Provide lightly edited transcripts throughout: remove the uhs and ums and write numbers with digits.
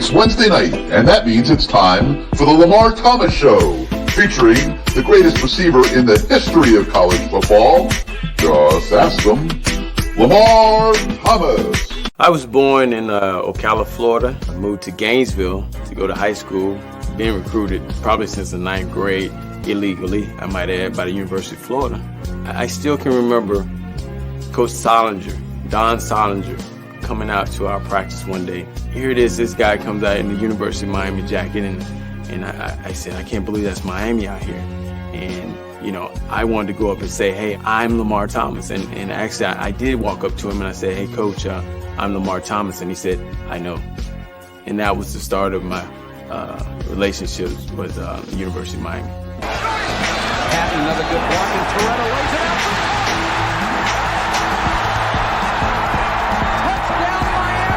It's Wednesday night, and that means it's time for the Lamar Thomas Show, featuring the greatest receiver in the history of college football. Just ask them, Lamar Thomas. I was born in Ocala, Florida. I moved to Gainesville to go to high school. Been recruited probably since the 9th grade, illegally, I might add, by the University of Florida. I still can remember Coach Solinger, Don Solinger, coming out to our practice one day. Here it is, this guy comes out in the University of Miami jacket, and I said, I can't believe that's Miami out here. And, you know, I wanted to go up and say, hey, I'm Lamar Thomas. And actually, I did walk up to him and I said, hey, Coach, I'm Lamar Thomas. And he said, I know. And that was the start of my relationship with the University of Miami. Patton, another good block, and Toretto lays it out. Touchdown, Miami.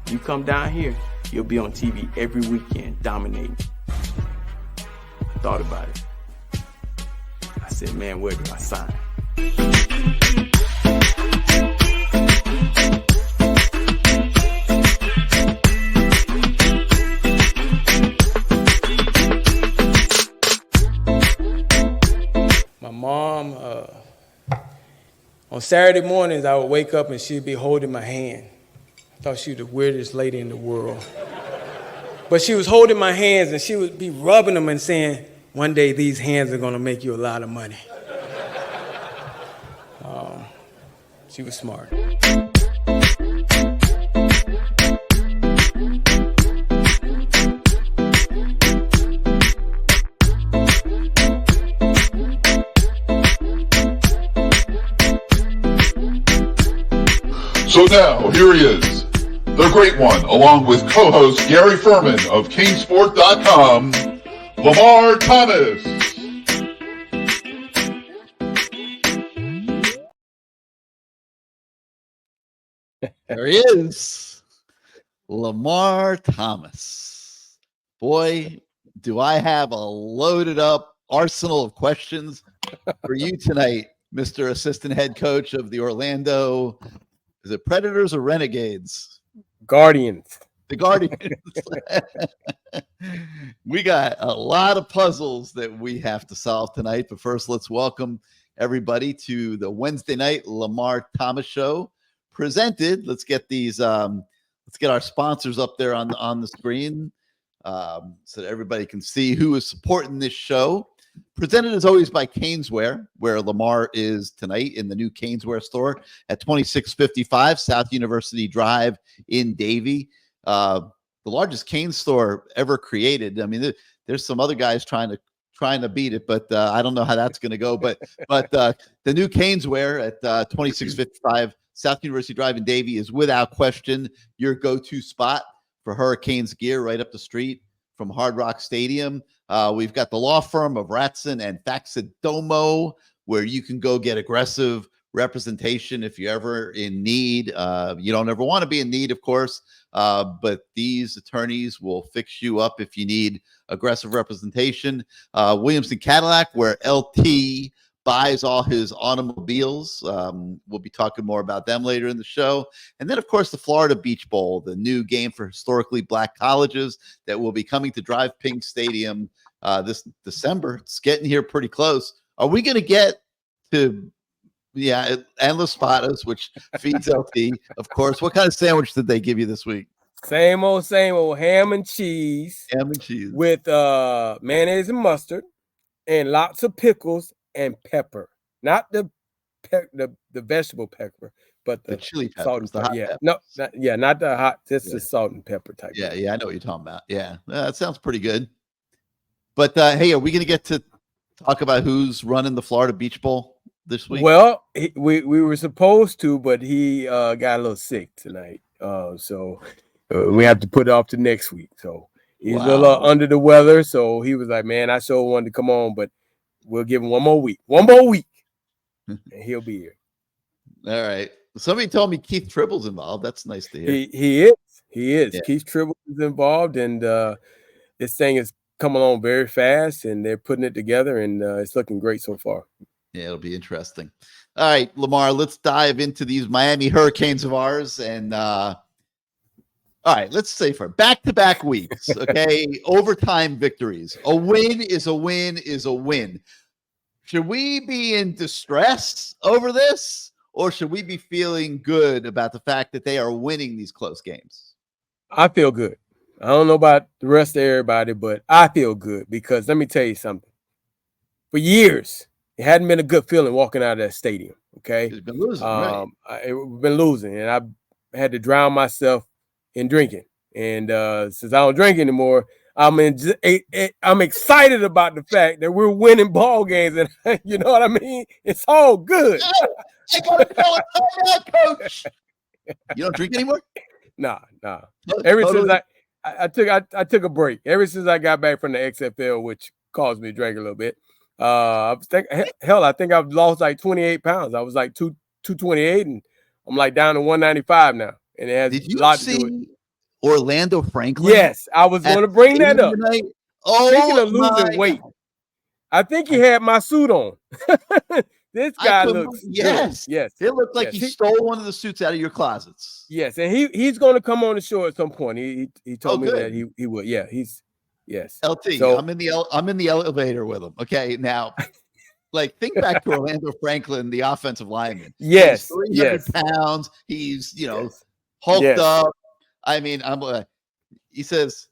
You come down here, you'll be on TV every weekend, dominating. I thought about it. I said, man, where do I sign? My mom, on Saturday mornings, I would wake up and she'd be holding my hand. I thought she was the weirdest lady in the world. But she was holding my hands and she would be rubbing them and saying, one day these hands are gonna make you a lot of money. She was smart. So now, here he is, the great one, along with co-host Gary Ferman of CaneSport.com, Lamar Thomas. There he is, Lamar Thomas. Boy, do I have a loaded up arsenal of questions for you tonight, Mr. Assistant Head Coach of the Orlando, is it Predators or Renegades? Guardians. The Guardians. We got a lot of puzzles that we have to solve tonight, but first let's welcome everybody to the Wednesday night Lamar Thomas Show. Presented. Let's get these. Let's get our sponsors up there on the screen so that everybody can see who is supporting this show. Presented as always by Caneswear, where Lamar is tonight in the new Caneswear store at 2655 South University Drive in Davie. The largest cane store ever created. I mean, there's some other guys trying to beat it, but I don't know how that's going to go. But the new Caneswear at 2655 South University Drive in Davie is without question your go-to spot for Hurricanes gear right up the street from Hard Rock Stadium. We've got the law firm of Ratson and Faxidomo, where you can go get aggressive representation if you're ever in need. You don't ever want to be in need, of course, but these attorneys will fix you up if you need aggressive representation. Williamson Cadillac, where LT buys all his automobiles. We'll be talking more about them later in the show. And then, of course, the Florida Beach Bowl, the new game for historically black colleges that will be coming to Drive Pink Stadium this December. It's getting here pretty close. Are we going to get to, Endless Spadas, which feeds LT, of course. What kind of sandwich did they give you this week? Same old ham and cheese. Ham and cheese. With mayonnaise and mustard and lots of pickles and pepper, not the vegetable pepper, but the chili pepper, salt and the pepper. Yeah, Not the hot, just the salt and pepper type. Yeah, I know what you're talking about. Yeah, that sounds pretty good. But hey, are we going to get to talk about who's running the Florida Beach Bowl this week? Well, we were supposed to, but he got a little sick tonight, so we have to put it off to next week. So he's a little under the weather, so he was like, "Man, I sure wanted to come on, but." We'll give him one more week, and he'll be here. All right. Somebody told me Keith Tribble's involved. That's nice to hear. He is. Yeah. Keith Tribble is involved, and this thing is coming along very fast, and they're putting it together, and it's looking great so far. Yeah, it'll be interesting. All right, Lamar, let's dive into these Miami Hurricanes of ours. And all right, let's say for back-to-back weeks, okay, overtime victories. A win is a win is a win. Should we be in distress over this, or should we be feeling good about the fact that they are winning these close games? I feel good. I don't know about the rest of everybody, but I feel good because let me tell you something. For years, it hadn't been a good feeling walking out of that stadium. Okay, It's been losing, right? I've been losing, and I had to drown myself in drinking. And since I don't drink anymore, I'm excited about the fact that we're winning ball games, and you know what I mean. It's all good. I gotta call a timeout, coach. You don't drink anymore? Nah. Since I took a break. Ever since I got back from the XFL, which caused me to drink a little bit. I think I've lost like 28 pounds. I was like 228, and I'm like down to 195 now. And it has a lot to do with Orlando Franklin? Yes, I was going to bring that up. Tonight? Speaking of losing weight, I think he had my suit on. This guy looks yes. Yes. It looked like he stole one of the suits out of your closets. Yes, and he's going to come on the show at some point. He told me that he would. Yeah, yes. LT, so, I'm in the elevator with him. Okay, now like think back to Orlando Franklin, the offensive lineman. Yes, he's 300 pounds. He's hulked up. I mean, he says,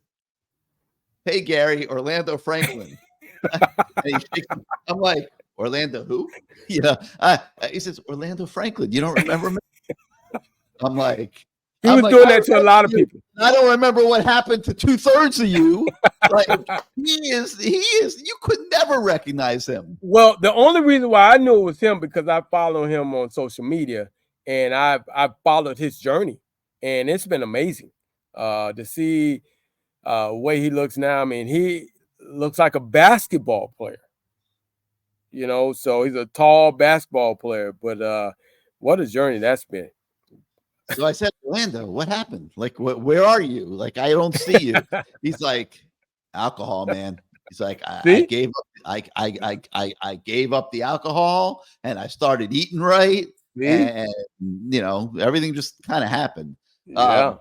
"Hey Gary, Orlando Franklin." I'm like, Orlando who? He says, Orlando Franklin. You don't remember me? I'm like, he was doing that to a lot of people. I don't remember what happened to 2/3 of you. Like he is. You could never recognize him. Well, the only reason why I knew it was him because I follow him on social media and I followed his journey, and it's been amazing to see the way he looks now. I mean, he looks like a basketball player. So he's a tall basketball player, but what a journey that's been. So I said, Orlando, what happened? Like, where are you? Like, I don't see you. He's like, alcohol, man. He's like, I gave up. I gave up the alcohol, and I started eating right, and everything just kind of happened. Yeah.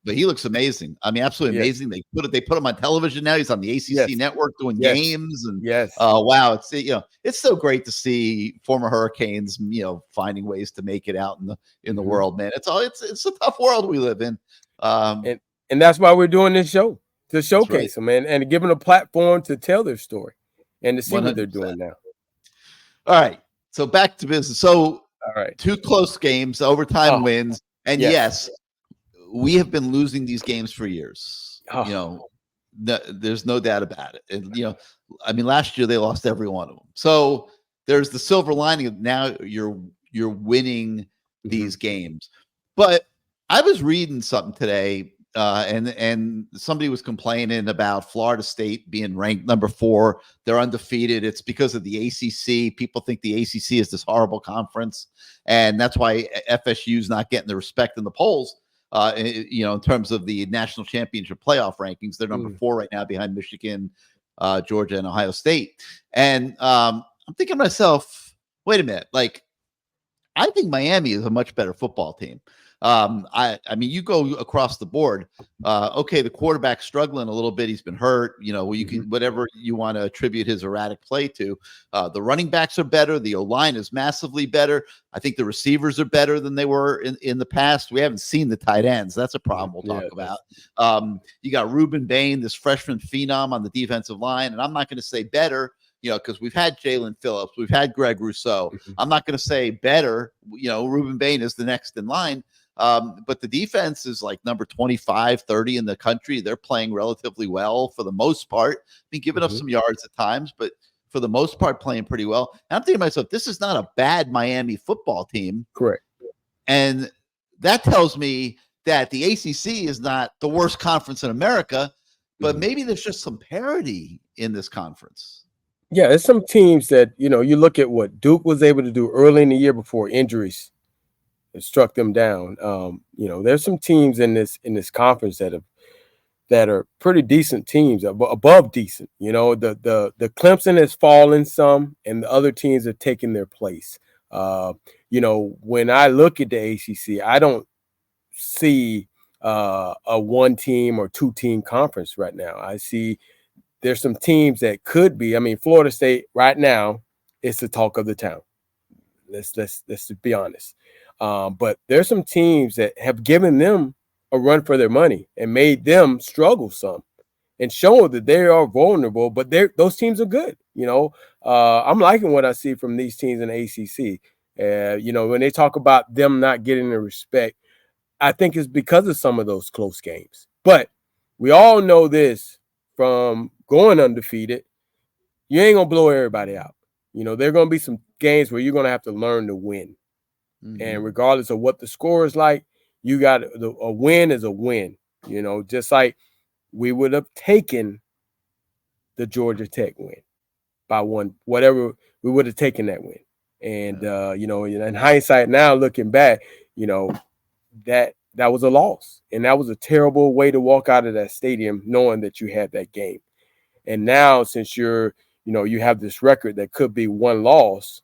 But he looks amazing. I mean, absolutely amazing. They put him on television now. He's on the ACC network doing games, and wow, it's so great to see former Hurricanes, finding ways to make it out in the world, man. It's a tough world we live in, and that's why we're doing this show to showcase them and give them a platform to tell their story and to see 100%. What they're doing now. All right, so back to business. So, all right, 2 close games, overtime wins, and yes, we have been losing these games for years. There's no doubt about it. And, I mean, last year they lost every one of them. So there's the silver lining of now you're winning these games. But I was reading something today, and somebody was complaining about Florida State being ranked number 4. They're undefeated. It's because of the ACC. People think the ACC is this horrible conference, and that's why FSU is not getting the respect in the polls. In terms of the national championship playoff rankings, they're number 4 right now behind Michigan, Georgia, and Ohio State. And I'm thinking to myself, wait a minute, like, I think Miami is a much better football team. I mean, you go across the board. Okay, the quarterback's struggling a little bit. He's been hurt. You can whatever you want to attribute his erratic play to. The running backs are better. The O-line is massively better. I think the receivers are better than they were in the past. We haven't seen the tight ends. That's a problem we'll talk about. You got Reuben Bain, this freshman phenom on the defensive line, and I'm not going to say better. Because we've had Jalen Phillips, we've had Greg Rousseau. I'm not going to say better. Reuben Bain is the next in line. But the defense is like number 25, 30 in the country. They're playing relatively well for the most part. I mean, giving up some yards at times, but for the most part, playing pretty well. And I'm thinking to myself, this is not a bad Miami football team. Correct. And that tells me that the ACC is not the worst conference in America, but maybe there's just some parity in this conference. Yeah, there's some teams that, you look at what Duke was able to do early in the year before injuries struck them down. There's some teams in this conference that that are pretty decent teams, above decent. You know, the Clemson has fallen some, and the other teams have taken their place. You know, when I look at the ACC, I don't see a 1-team or 2-team conference right now. I see there's some teams that could be. I mean, Florida State right now is the talk of the town. Let's be honest. But there's some teams that have given them a run for their money and made them struggle some, and shown that they are vulnerable. But those teams are good. You know, I'm liking what I see from these teams in the ACC. You know, when they talk about them not getting the respect, I think it's because of some of those close games. But we all know this from going undefeated. You ain't gonna blow everybody out. You know, there are gonna be some games where you're gonna have to learn to win. Mm-hmm. And regardless of what the score is like, you got a win is a win. You know, just like we would have taken the Georgia Tech win by one, whatever, we would have taken that win. And you know, in hindsight now, looking back, you know, that was a loss, and that was a terrible way to walk out of that stadium knowing that you had that game. And now, since you have this record that could be one loss,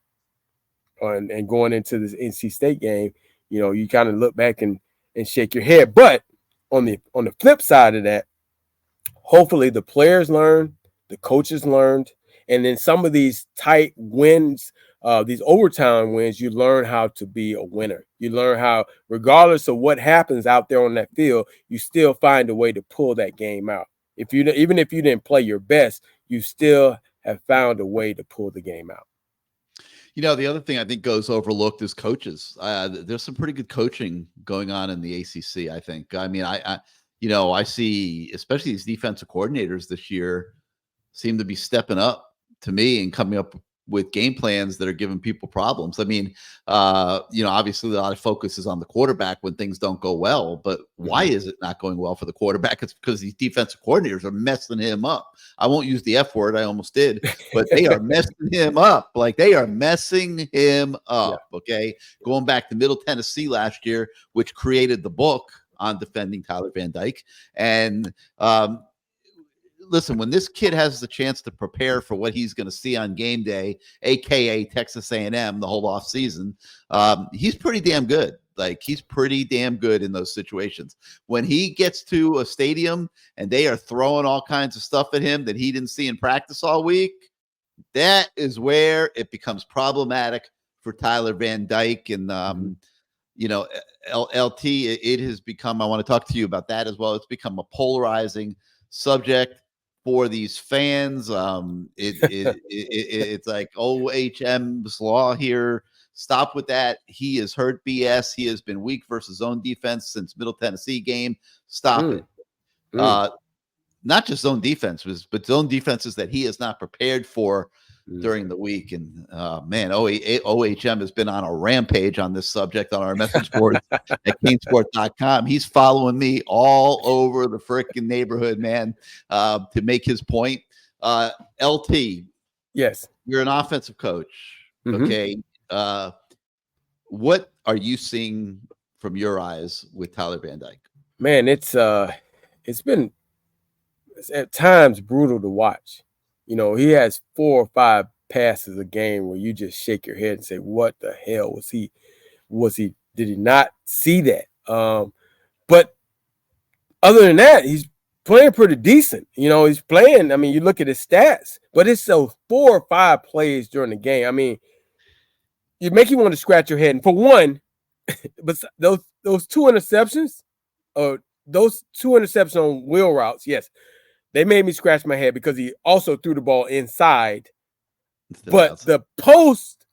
and going into this NC State game, you know, you kind of look back and shake your head. But on the flip side of that, hopefully the players learned, the coaches learned, and then some of these tight wins, these overtime wins, you learn how to be a winner. You learn how, regardless of what happens out there on that field, you still find a way to pull that game out. Even if you didn't play your best, you still have found a way to pull the game out. You know, the other thing I think goes overlooked is coaches. There's some pretty good coaching going on in the ACC, I think. I mean, I see, especially these defensive coordinators this year seem to be stepping up to me and coming up with game plans that are giving people problems. I mean, obviously a lot of focus is on the quarterback when things don't go well, but why is it not going well for the quarterback? It's because these defensive coordinators are messing him up. I won't use the F word. I almost did, but they are messing him up. Like, they are messing him up. Yeah. Okay. Going back to Middle Tennessee last year, which created the book on defending Tyler Van Dyke. And, listen, when this kid has the chance to prepare for what he's going to see on game day, aka Texas A&M, the whole off season, he's pretty damn good. Like, he's pretty damn good in those situations. When he gets to a stadium and they are throwing all kinds of stuff at him that he didn't see in practice all week, that is where it becomes problematic for Tyler Van Dyke. And LT, it has become, I want to talk to you about that as well. It's become a polarizing subject for these fans. It's like OHM's law here. Stop with that. He has heard BS. He has been weak versus zone defense since Middle Tennessee game. Stop it. Not just zone defenses, but zone defenses that he is not prepared for during the week. And OHM has been on a rampage on this subject on our message board at CaneSport.com. He's following me all over the freaking neighborhood, man, to make his point. LT, yes, you're an offensive coach. Okay. What are you seeing from your eyes with Tyler Van Dyke? Man, it's been at times brutal to watch. You know, he has 4 or 5 passes a game where you just shake your head and say, what the hell was he? Did he not see that? But other than that, he's playing pretty decent. You know, he's playing. I mean, you look at his stats, but it's those 4 or 5 plays during the game. I mean, you make you want to scratch your head. And for one, but those 2 interceptions, those 2 interceptions on wheel routes, yes, they made me scratch my head because he also threw the ball inside. But the post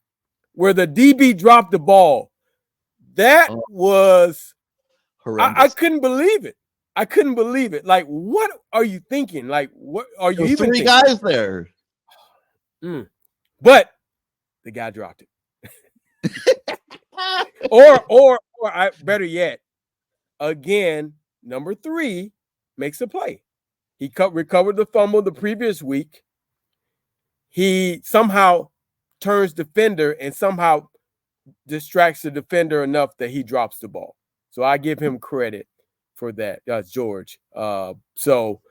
where the DB dropped the ball, that was horrendous. I couldn't believe it. I couldn't believe it. Like, what are you thinking? Like, what are you even 3 thinking? guys there. But the guy dropped it. or better yet, again, number 3 makes a play. He recovered the fumble the previous week. He somehow turns defender and somehow distracts the defender enough that he drops the ball. So I give him credit for that. George. So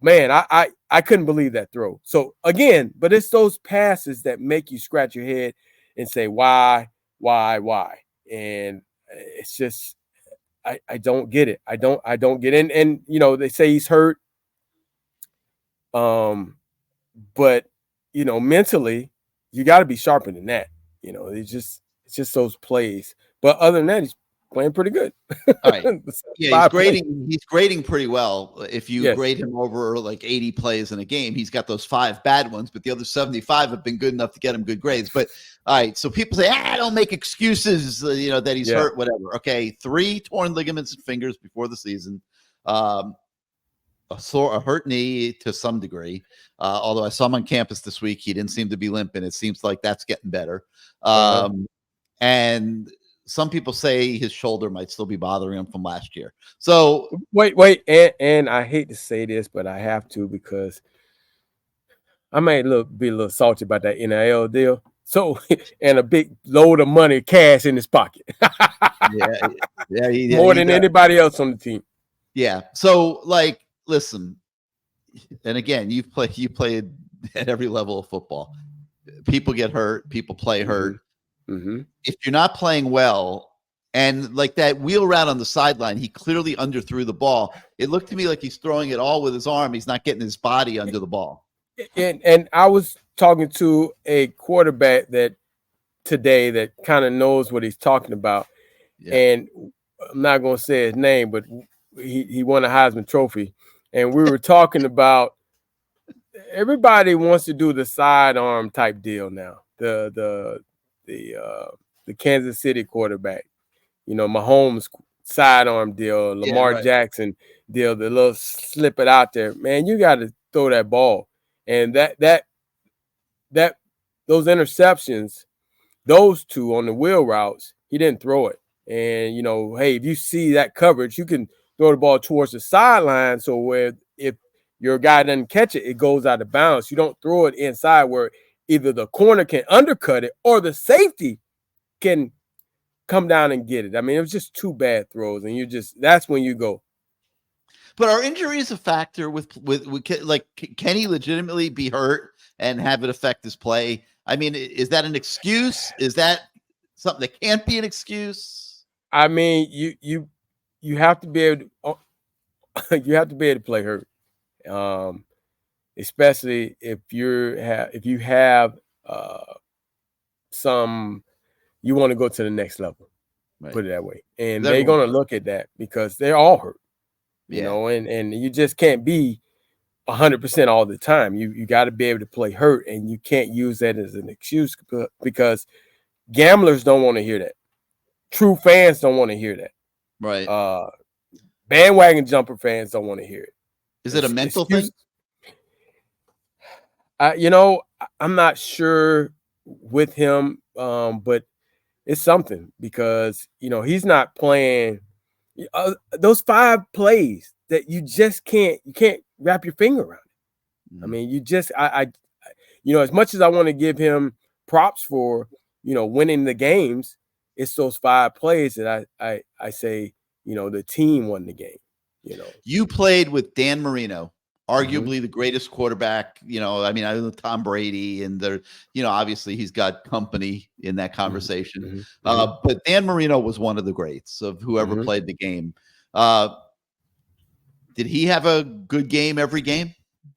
man, I couldn't believe that throw. So again, but it's those passes that make you scratch your head and say, why? And it's just, I don't get it. I don't get it. And you know, they say he's hurt. But you know, mentally, you got to be sharper than that. You know, it's just those plays. But other than that, he's playing pretty good. All right. Yeah, he's grading pretty well. If you grade him over like 80 plays in a game, he's got those 5 bad ones, but the other 75 have been good enough to get him good grades. But all right, so people say, don't make excuses, you know, that he's hurt, whatever. Okay, 3 torn ligaments and fingers before the season. A hurt knee to some degree. Although I saw him on campus this week, he didn't seem to be limping. It seems like that's getting better. And some people say his shoulder might still be bothering him from last year. So wait, and I hate to say this, but I have to because I might be a little salty about that NIL deal. So, and a big load of money, cash in his pocket. More than anybody else on the team. Yeah. So, like, listen, and again, you played at every level of football. People get hurt. People play hurt. Mm-hmm. If you're not playing well, and like that wheel route on the sideline, he clearly underthrew the ball. It looked to me like he's throwing it all with his arm. He's not getting his body under the ball. And I was talking to a quarterback today that kind of knows what he's talking about. Yeah. And I'm not going to say his name, but he won a Heisman Trophy. And we were talking about everybody wants to do the sidearm type deal now. The Kansas City quarterback, you know, Mahomes sidearm deal, Lamar Jackson deal, the little slip it out there. Man, you got to throw that ball. And that those interceptions, those 2 on the wheel routes, he didn't throw it. And, you know, hey, if you see that coverage, you can throw the ball towards the sideline. So where if your guy doesn't catch it, it goes out of bounds. You don't throw it inside where either the corner can undercut it or the safety can come down and get it. I mean, it was just 2 bad throws, and that's when you go. But are injuries a factor with like, can he legitimately be hurt and have it affect his play? I mean, is that an excuse? Is that something that can't be an excuse? I mean, you have to be able to to play hurt. Especially if you have some, you want to go to the next level, put it that way. And they're going to look at that because they're all hurt, you know, and you just can't be 100% all the time. You got to be able to play hurt, and you can't use that as an excuse because gamblers don't want to hear that. True fans don't want to hear that. Right. Bandwagon jumper fans don't want to hear it. Is it a mental thing? You know, I'm not sure with him, but it's something because, you know, he's not playing those 5 plays that you can't wrap your finger around it. I mean, you know, as much as I want to give him props for, you know, winning the games, it's those 5 plays that I say, you know, the team won the game. You know, you played with Dan Marino, arguably the greatest quarterback. You know, I mean, I know Tom Brady, and you know, obviously he's got company in that conversation. But Dan Marino was one of the greats of whoever played the game. Did he have a good game every game?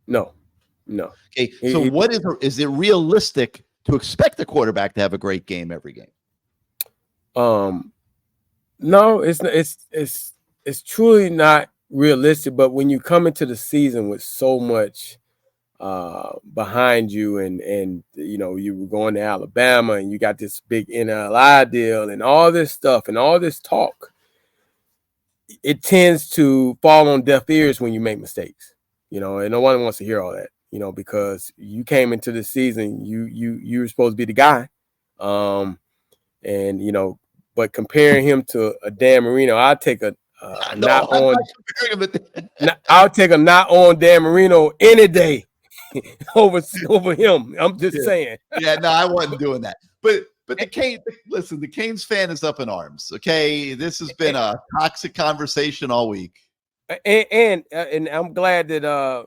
No. Okay, so is it realistic to expect a quarterback to have a great game every game? No, it's truly not realistic. But when you come into the season with so much behind you, and you know, you were going to Alabama, and you got this big NLI deal, and all this stuff, and all this talk, it tends to fall on deaf ears when you make mistakes. You know, and no one wants to hear all that. You know, because you came into the season, you were supposed to be the guy, and you know. But comparing him to a Dan Marino, I'll take a not on Dan Marino any day over him. I'm just saying. Yeah, no, I wasn't doing that. But But listen, the Canes fan is up in arms. Okay, this has been a toxic conversation all week. And I'm glad that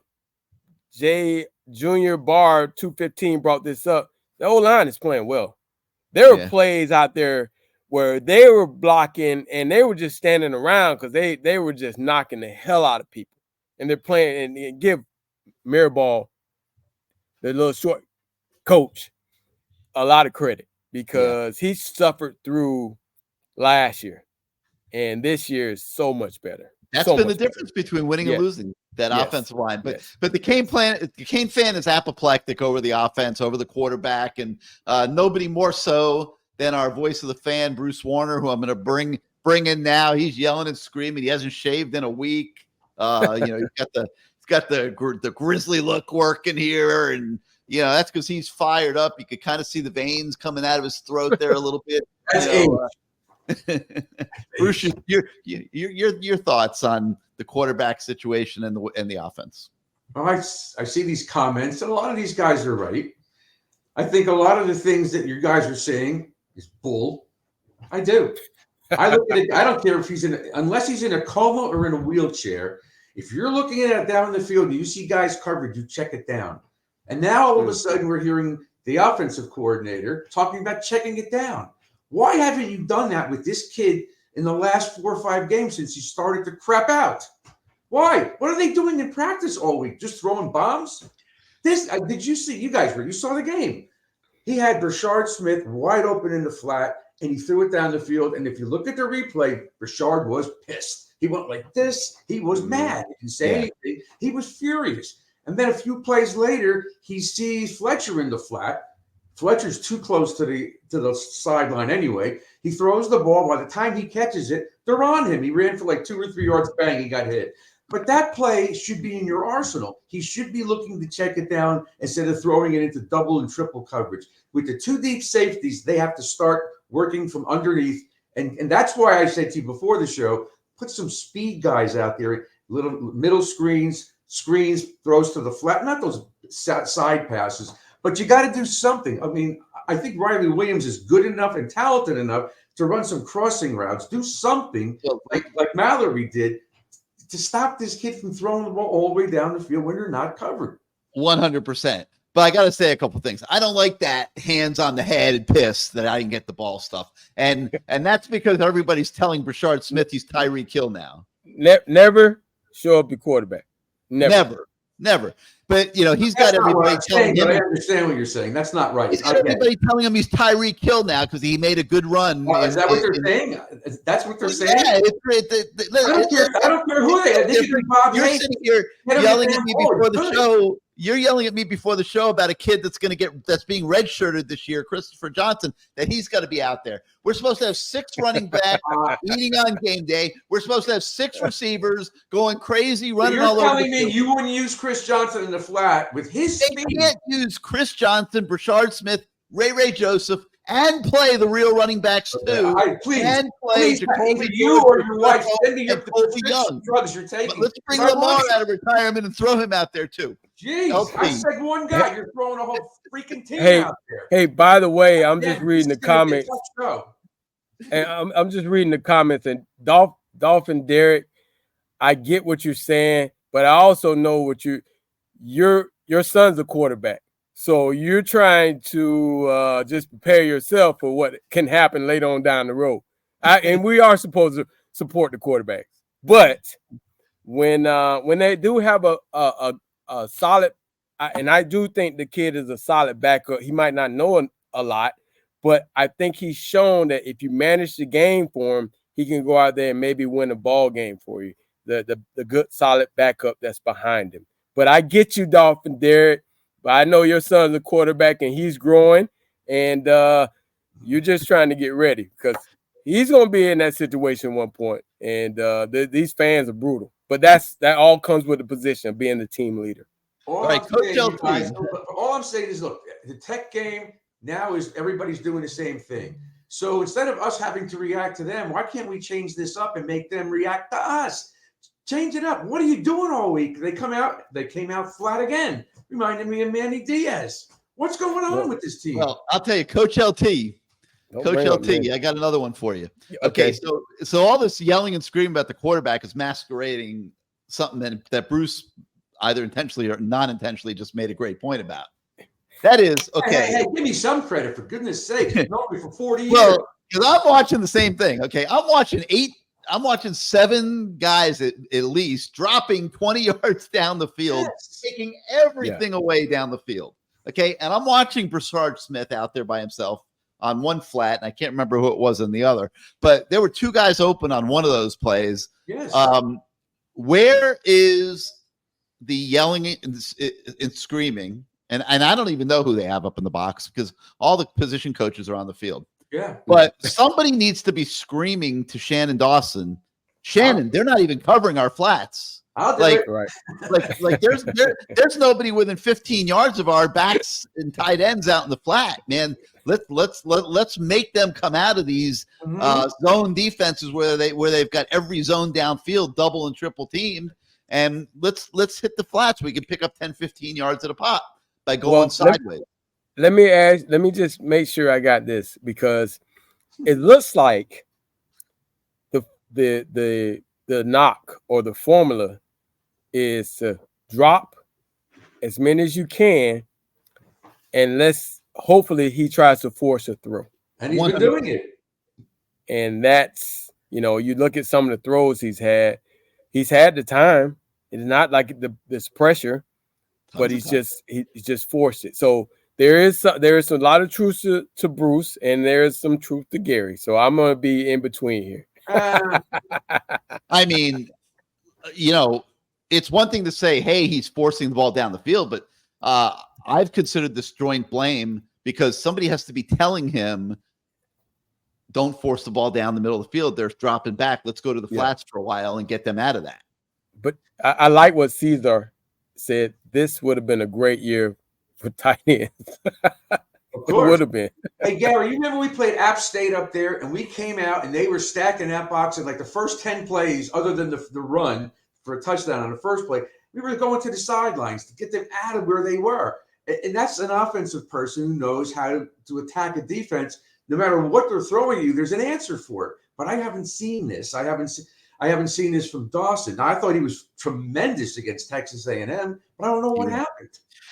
Jay Junior Bar 215 brought this up. The O-line is playing well. There were plays out there where they were blocking and they were just standing around because they were just knocking the hell out of people. And they're playing and give Mirabal, the little short coach, a lot of credit because he suffered through last year. And this year is so much better. That's been the difference between winning and losing, that offensive line. But the Cane fan is apoplectic over the offense, over the quarterback, and nobody more so than our voice of the fan, Bruce Warner, who I'm going to bring in now. He's yelling and screaming. He hasn't shaved in a week. He's got the grizzly look working here, and that's because he's fired up. You could kind of see the veins coming out of his throat there a little bit. Bruce, your thoughts on the quarterback situation and the offense? Well, I see these comments, and a lot of these guys are right. I think a lot of the things that you guys are saying is bull. I do. I look at it. I don't care if unless he's in a coma or in a wheelchair. If you're looking at it down the field and you see guys covered, you check it down. And now all of a sudden we're hearing the offensive coordinator talking about checking it down. Why haven't you done that with this kid in the last 4 or 5 games since he started to crap out? Why? What are they doing in practice all week? Just throwing bombs? Did you see? You saw the game. He had Brashard Smith wide open in the flat, and he threw it down the field. And if you look at the replay, Brashard was pissed. He went like this. He was mad. He didn't say anything. He was furious. And then a few plays later, he sees Fletcher in the flat. Fletcher's too close to the sideline anyway. He throws the ball. By the time he catches it, they're on him. He ran for like 2 or 3 yards. Bang, he got hit. But that play should be in your arsenal. He should be looking to check it down instead of throwing it into double and triple coverage. With the 2 deep safeties, they have to start working from underneath. And that's why I said to you before the show, put some speed guys out there, little middle screens, throws to the flat, not those side passes. But you got to do something. I mean, I think Riley Williams is good enough and talented enough to run some crossing routes. Do something like Mallory did to stop this kid from throwing the ball all the way down the field when you're not covered. 100%. But I got to say a couple things. I don't like that hands on the head and piss that I didn't get the ball stuff. And that's because everybody's telling Brashard Smith he's Tyreek Hill now. Never show up your quarterback. Never. But he's got everybody telling him. I understand what you're saying. That's not right. He's got everybody telling him he's Tyreek Hill now because he made a good run. Oh, is that what they're saying? That's what they're saying. Yeah, I don't care who they are. You're sitting here yelling at me before the show. You're yelling at me before the show about a kid that's being redshirted this year, Christopher Johnson, that he's got to be out there. We're supposed to have 6 running backs eating on game day. We're supposed to have 6 receivers going crazy, running all over. You're telling me you wouldn't use Chris Johnson in the flat with his speed? They can't use Chris Johnson, Brashard Smith, Ray Joseph, and play the real running backs too. Please, either you or your wife send me your drugs you're taking. But let's bring Lamar out of retirement and throw him out there too. Jeez, I said one guy. You're throwing a whole freaking team out there. Hey, by the way, I'm just reading the comments. And I'm just reading the comments. And Dolphin Derek, I get what you're saying, but I also know what your son's a quarterback. So you're trying to just prepare yourself for what can happen later on down the road. And we are supposed to support the quarterbacks. But when they do have a solid, and I do think the kid is a solid backup. He might not know a lot, but I think he's shown that if you manage the game for him, he can go out there and maybe win a ball game for you. The good solid backup that's behind him. But I get you, Dolphin Derek. But I know your son's a quarterback and he's growing, and you're just trying to get ready because he's going to be in that situation at one point. And these fans are brutal. But that all comes with the position of being the team leader. All I'm saying is, look, the Tech game now is everybody's doing the same thing. So instead of us having to react to them, why can't we change this up and make them react to us? Change it up. What are you doing all week? They came out flat again. Reminded me of Manny Diaz. What's going on with this team? Well, I'll tell you, Coach LT, Don't Coach bring up LT, men. I got another one for you. Okay. So all this yelling and screaming about the quarterback is masquerading something that Bruce either intentionally or non-intentionally just made a great point about. That is, okay. Hey, give me some credit, for goodness sake. Known me for 40 years. Well, because I'm watching the same thing. Okay. I'm watching 7 guys at least dropping 20 yards down the field, taking everything away down the field. Okay. And I'm watching Broussard Smith out there by himself on one flat, and I can't remember who it was on the other, but there were 2 guys open on one of those plays. Yes. Where is the yelling and screaming? And I don't even know who they have up in the box because all the position coaches are on the field. Yeah. But somebody needs to be screaming to Shannon Dawson. Shannon, they're not even covering our flats. I'll do like, it. Right. like there's nobody within 15 yards of our backs and tight ends out in the flat, man. Let's make them come out of these zone defenses where they've got every zone downfield, double and triple teamed, and let's hit the flats. We can pick up 10, 15 yards at a pop by going sideways. Let me just make sure I got this, because it looks like the knock or the formula is to drop as many as you can, and hopefully he tries to force a throw. And he's been doing it. And that's, you look at some of the throws he's had the time. It's not like this pressure, but he's just forced it. So there is a lot of truth to Bruce, and there is some truth to Gary. So I'm going to be in between here. I mean, it's one thing to say, hey, he's forcing the ball down the field, but I've considered this joint blame because somebody has to be telling him, don't force the ball down the middle of the field. They're dropping back. Let's go to the flats for a while and get them out of that. But I like what Caesar said. This would have been a great year for tight ends. Of course. It would have been. Hey, Gary, you remember we played App State up there, and we came out, and they were stacking that box in like the first 10 plays, other than the run for a touchdown on the first play. We were going to the sidelines to get them out of where they were. And that's an offensive person who knows how to attack a defense. No matter what they're throwing you, there's an answer for it. But I haven't seen this. I haven't seen this from Dawson. Now, I thought he was tremendous against Texas A&M, but I don't know what happened.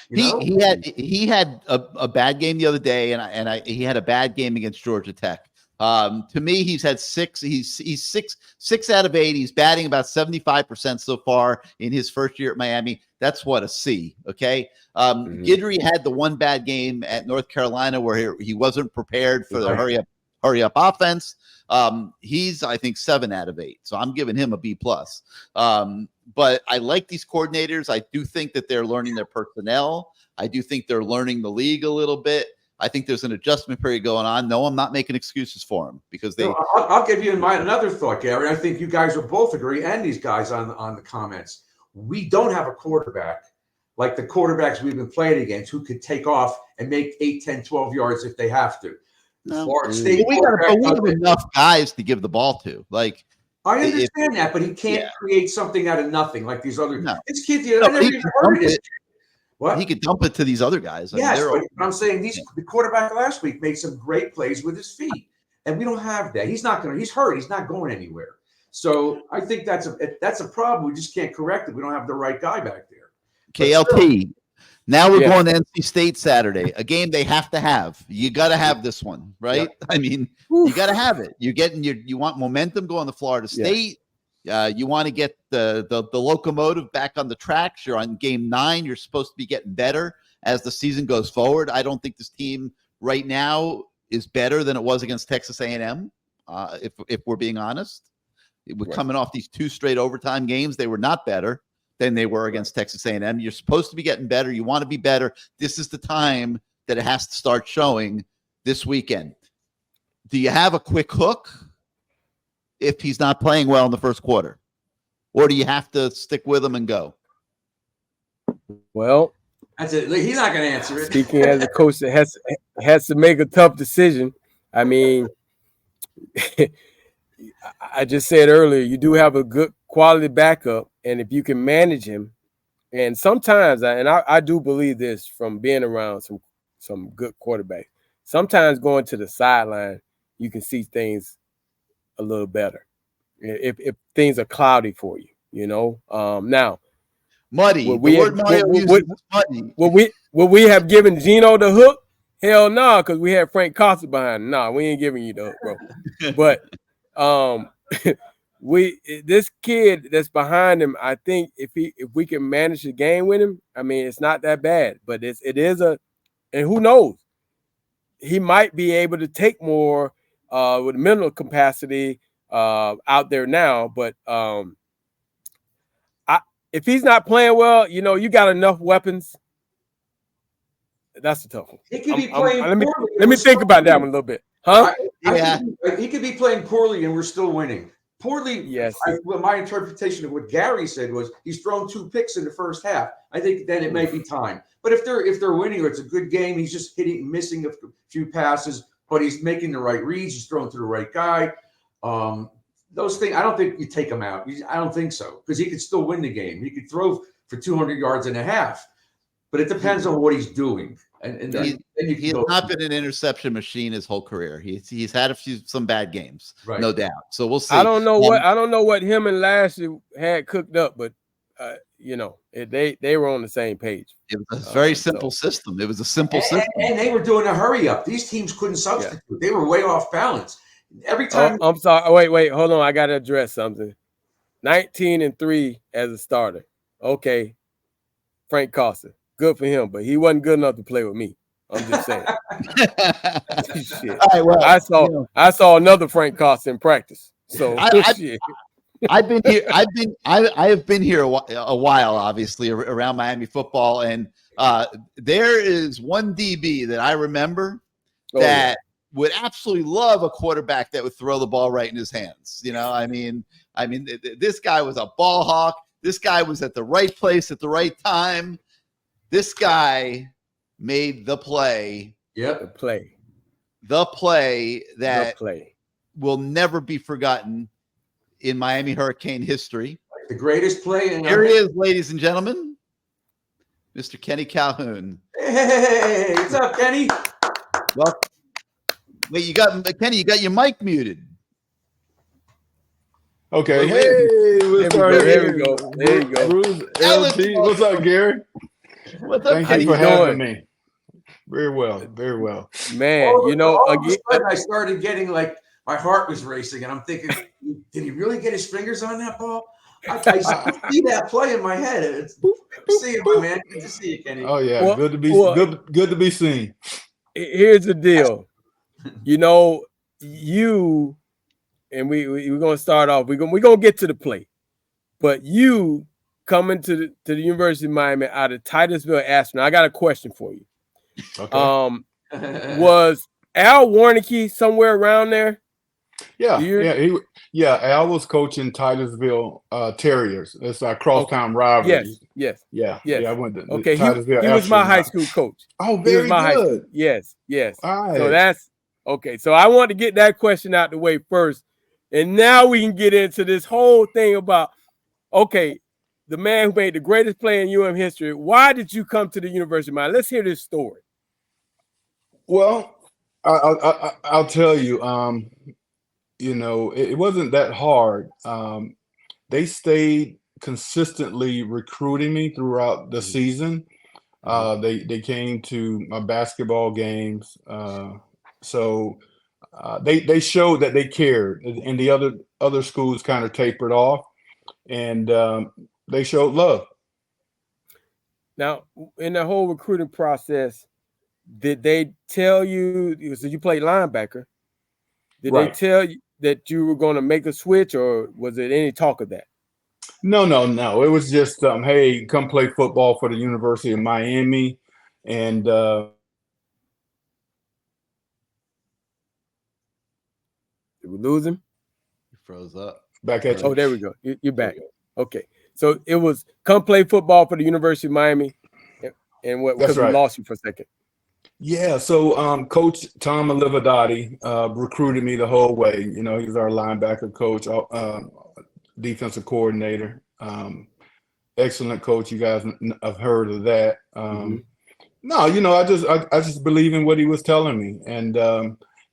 He had a bad game the other day, and he had a bad game against Georgia Tech. To me, he's had 6. He's 6 out of 8. He's batting about 75% so far in his first year at Miami. That's a C. Okay. Guidry had the one bad game at North Carolina where he wasn't prepared for the hurry up offense. He's, I think, 7 out of 8. So I'm giving him a B+. But I like these coordinators. I do think that they're learning their personnel. I do think they're learning the league a little bit. I think there's an adjustment period going on. No, I'm not making excuses for them because they. No, I'll give you another thought, Gary. I think you guys will both agree, and these guys on the comments. We don't have a quarterback like the quarterbacks we've been playing against who could take off and make 8, 10, 12 yards if they have to. No. We have enough guys to give the ball to. Like, I understand that, but he can't create something out of nothing like these other. No. This kid, I never even heard of this. What? He could dump it to these other guys. Yes, but I'm saying the quarterback last week made some great plays with his feet, and we don't have that. He's hurt. He's not going anywhere. So I think that's a problem. We just can't correct it. We don't have the right guy back there. KLT. Now we're going to NC State Saturday, a game they have to have. You got to have this one, right? Yep. I mean, you got to have it. You want momentum going to Florida State. You want to get the locomotive back on the tracks. You're on game 9. You're supposed to be getting better as the season goes forward. I don't think this team right now is better than it was against Texas A&M. If we're being honest, we're coming off these 2 straight overtime games. They were not better than they were against Texas A&M. You're supposed to be getting better. You want to be better. This is the time that it has to start showing this weekend. Do you have a quick hook if he's not playing well in the first quarter? Or do you have to stick with him and go? Well, that's it. He's not going to answer it. Speaking as a coach that has to make a tough decision. I mean, I just said earlier, you do have a good quality backup, and if you can manage him, and sometimes, I do believe this from being around some good quarterbacks, sometimes going to the sideline you can see things a little better. If things are cloudy for you, now Muddy. would The we word Mario uses is muddy. would we have given Gino the hook? Hell no, because we had Frank Costa behind him. No, we ain't giving you the hook, bro. But this kid that's behind him, I think if we can manage the game with him, I mean, it's not that bad. But it is and who knows, he might be able to take more with mental capacity out there now. But if he's not playing well, you got enough weapons. That's a tough one. He could be playing poorly. Let me think about that one a little bit. Huh? I think he could be playing poorly and we're still winning. Poorly, yes. My interpretation of what Gary said was he's thrown 2 picks in the first half. I think then it may be time. But if they're winning or it's a good game, he's just missing a few passes, but he's making the right reads. He's throwing to the right guy. Those things, I don't think you take him out. I don't think so, because he could still win the game. He could throw for 200 yards and a half, but it depends on what he's doing. And then he has not been an interception machine his whole career. He's had some bad games, right. No doubt. So we'll see. I don't know what him and Lashley had cooked up, but they were on the same page. It was a very simple system. It was a simple system, and they were doing a hurry up. These teams couldn't substitute. Yeah. They were way off balance every time. I'm sorry. Wait, hold on. I got to address something. 19-3 as a starter. Okay, Frank Costa. Good for him, but he wasn't good enough to play with me. I'm just saying. Shit. All right, well, I saw another Frank Costa in practice. So I've been here. I have been here a while, obviously, around Miami football, and there is one DB that I remember that would absolutely love a quarterback that would throw the ball right in his hands. I mean, this guy was a ball hawk. This guy was at the right place at the right time. This guy made the play. Yep. The play that will never be forgotten in Miami Hurricane history. The greatest play. Here he is, ladies and gentlemen, Mr. Kenny Calhoun. Hey, what's up, Kenny? Well, wait, Kenny, you got your mic muted. Okay. There we go. Bruce, LT. What's up, Gary? What's up? Thank you for having me. Very well. Man, again, I started getting my heart was racing, and I'm thinking, did he really get his fingers on that ball? I see that play in my head. See you, my man. Good to see you, Kenny. Oh yeah, good to be seen. Here's the deal. You and we're gonna start off. We're gonna get to the play, but you coming to the University of Miami out of Titusville, Ashland. I got a question for you. Okay. Was Al Warnicki somewhere around there? Yeah. Al was coaching Titusville Terriers. It's our crosstown rivalry. Yes. Yeah. I went to Titusville. He was my high school coach. Oh, very good. Yes. All right. So that's okay. So I want to get that question out the way first, and now we can get into this whole thing about the man who made the greatest play in UM history. Why did you come to the University of Miami? Let's hear this story. Well, I'll tell you. It wasn't that hard. They stayed consistently recruiting me throughout the season. They came to my basketball games. So they showed that they cared, and the other schools kind of tapered off, and they showed love. Now, in the whole recruiting process, did they tell you? So you played linebacker. Did they tell you that you were going to make a switch, or was it any talk of that? No. It was just, hey, come play football for the University of Miami. And did we lose him? He froze up. Back at you. Oh, there we go. You're back. Okay. So it was come play football for the University of Miami. And what? Because we lost you for a second. Yeah, so Coach Tom Olivadotti recruited me the whole way. He's our linebacker coach, defensive coordinator. Excellent coach. You guys have heard of that. No, I just believe in what he was telling me, and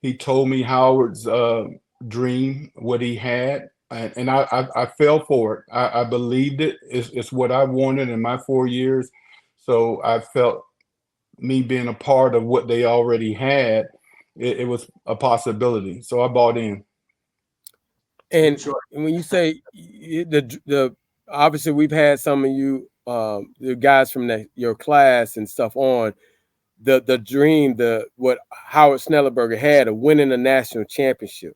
He told me Howard's dream, what he had, and I fell for it. I believed it. It's what I wanted in my 4 years. So I felt me being a part of what they already had, it was a possibility. So I bought in. And when you say the obviously we've had some of you the guys from your class and stuff on the dream, what Howard Snellenberger had of winning a national championship.